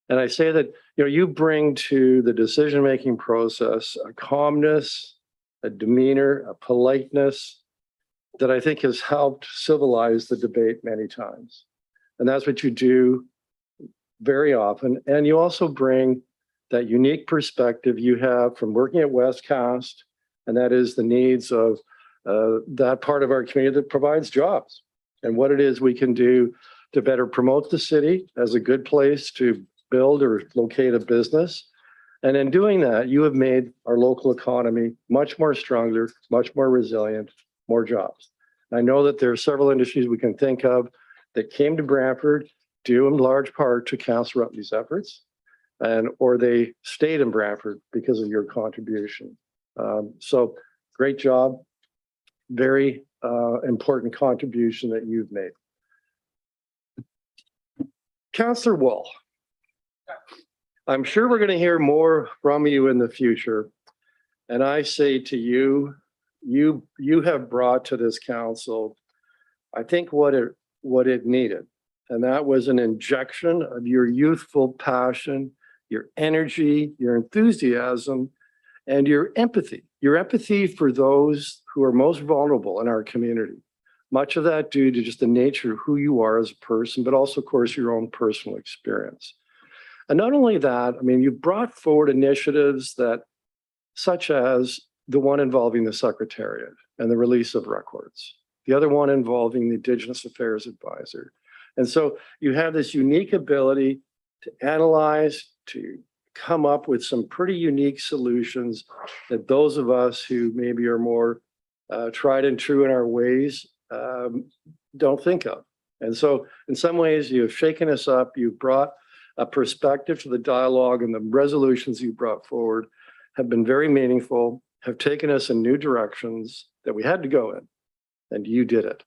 And I say that, you bring to the decision-making process a calmness, a demeanor, a politeness that I think has helped civilize the debate many times. And that's what you do very often. And you also bring that unique perspective you have from working at Westcast, and that is the needs of that part of our community that provides jobs and what it is we can do to better promote the city as a good place to build or locate a business. And in doing that, you have made our local economy much more stronger, much more resilient, more jobs. I know that there are several industries we can think of that came to Brantford due in large part to Councillor Utley's efforts, or they stayed in Brantford because of your contribution. So great job. Very important contribution that you've made. Councillor Wall, I'm sure we're going to hear more from you in the future. And I say to you, you have brought to this council, I think what it needed. And that was an injection of your youthful passion, your energy, your enthusiasm, and your empathy for those who are most vulnerable in our community. Much of that due to just the nature of who you are as a person, but also, of course, your own personal experience. And not only that, you brought forward initiatives such as the one involving the Secretariat and the release of records, the other one involving the Indigenous Affairs Advisor. And so you have this unique ability to analyze, to come up with some pretty unique solutions that those of us who maybe are more tried and true in our ways don't think of. And so in some ways you have shaken us up, you've brought a perspective to the dialogue, and the resolutions you brought forward have been very meaningful, have taken us in new directions that we had to go in, and you did it.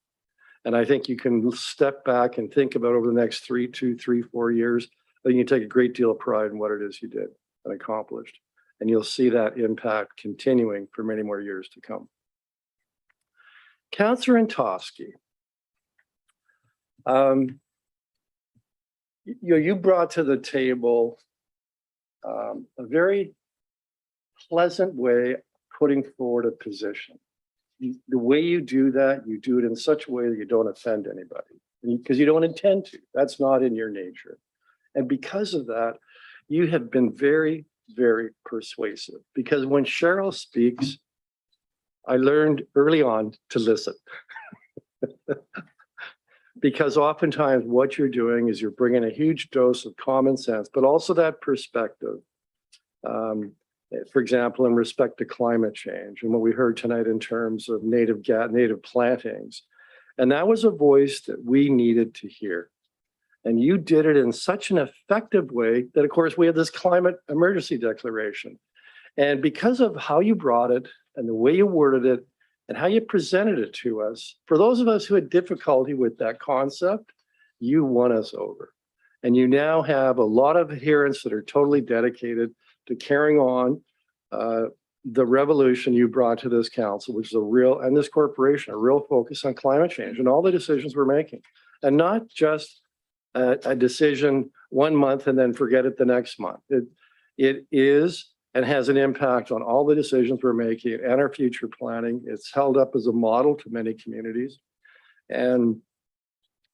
And I think you can step back and think about over the next 4 years, I think you take a great deal of pride in what it is you did and accomplished. And you'll see that impact continuing for many more years to come. Councillor Antosky, you brought to the table a very pleasant way of putting forward a position. The way you do that, you do it in such a way that you don't offend anybody, because you don't intend to. That's not in your nature. And because of that, you have been very, very persuasive. Because when Cheryl speaks, I learned early on to listen. Because oftentimes what you're doing is you're bringing a huge dose of common sense, but also that perspective. For example, in respect to climate change and what we heard tonight in terms of native plantings. And that was a voice that we needed to hear. And you did it in such an effective way that, of course, we had this climate emergency declaration. And because of how you brought it and the way you worded it and how you presented it to us, for those of us who had difficulty with that concept, you won us over. And you now have a lot of adherents that are totally dedicated to carrying on the revolution you brought to this council, which is and this corporation, a real focus on climate change and all the decisions we're making. And not just a decision 1 month and then forget it the next month. It is and has an impact on all the decisions we're making and our future planning. It's held up as a model to many communities. And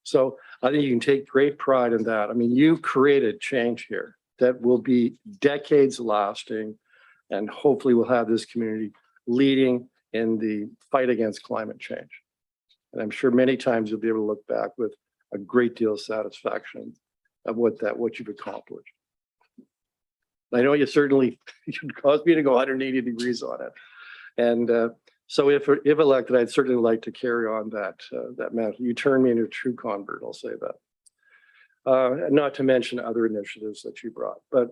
so I think you can take great pride in that. You've created change here that will be decades lasting, And hopefully we'll have this community leading in the fight against climate change. And I'm sure many times you'll be able to look back with a great deal of satisfaction of what you've accomplished. I know you certainly, you'd cause me to go 180 degrees on it. And so if elected, I'd certainly like to carry on that mantle. You turn me into a true convert, I'll say that. Not to mention other initiatives that you brought, but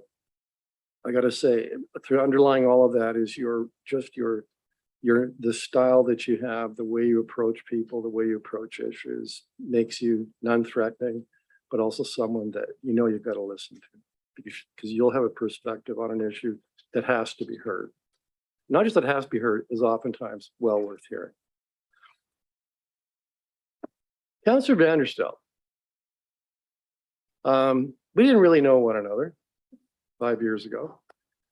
I got to say, through underlying all of that is the style that you have, the way you approach people, the way you approach issues makes you non-threatening, but also someone that you've got to listen to, because you'll have a perspective on an issue that has to be heard. Not just that has to be heard, is oftentimes well worth hearing. Councillor Vanderstel. We didn't really know one another 5 years ago.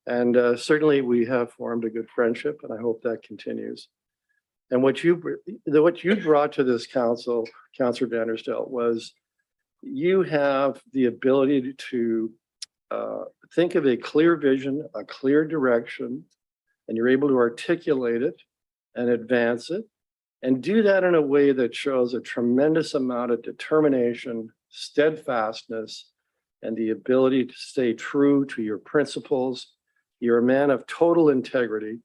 And certainly we have formed a good friendship, and I hope that continues. And what you brought to this council, Councillor Vanderstel, was you have the ability to think of a clear vision, a clear direction, and you're able to articulate it and advance it, and do that in a way that shows a tremendous amount of determination, steadfastness, and the ability to stay true to your principles. You're a man of total integrity.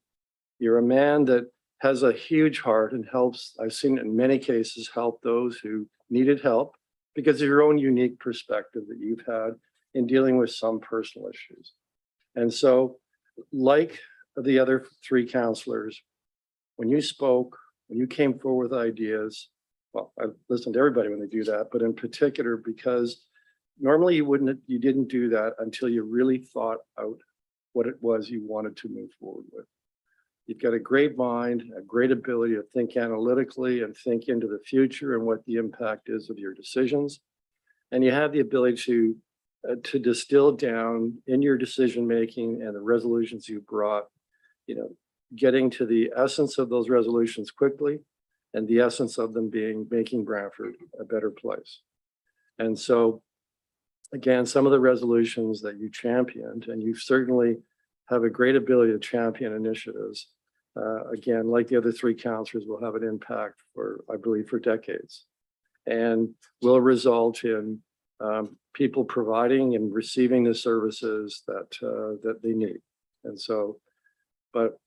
You're a man that has a huge heart and helps, I've seen it in many cases, help those who needed help because of your own unique perspective that you've had in dealing with some personal issues. And so, like the other three councillors, when you spoke, when you came forward with ideas, well, I listened to everybody when they do that, but in particular, because normally you didn't do that until you really thought out what it was you wanted to move forward with. You've got a great mind, a great ability to think analytically and think into the future and what the impact is of your decisions. And you have the ability to distill down in your decision-making and the resolutions you brought, getting to the essence of those resolutions quickly, and the essence of them being making Brantford a better place. And so, again, some of the resolutions that you championed, and you certainly have a great ability to champion initiatives, again, like the other three councillors, will have an impact for, I believe, for decades, and will result in people providing and receiving the services that they need. And so, but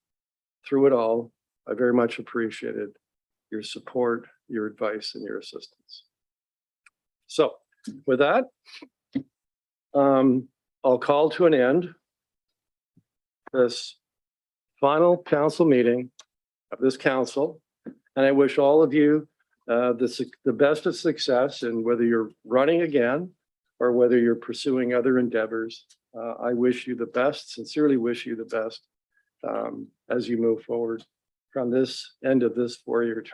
through it all, I very much appreciated your support, your advice, and your assistance. So with that, I'll call to an end this final council meeting of this council. And I wish all of you the best of success, and whether you're running again or whether you're pursuing other endeavors, I wish you the best, sincerely wish you the best as you move forward from this end of this 4-year term.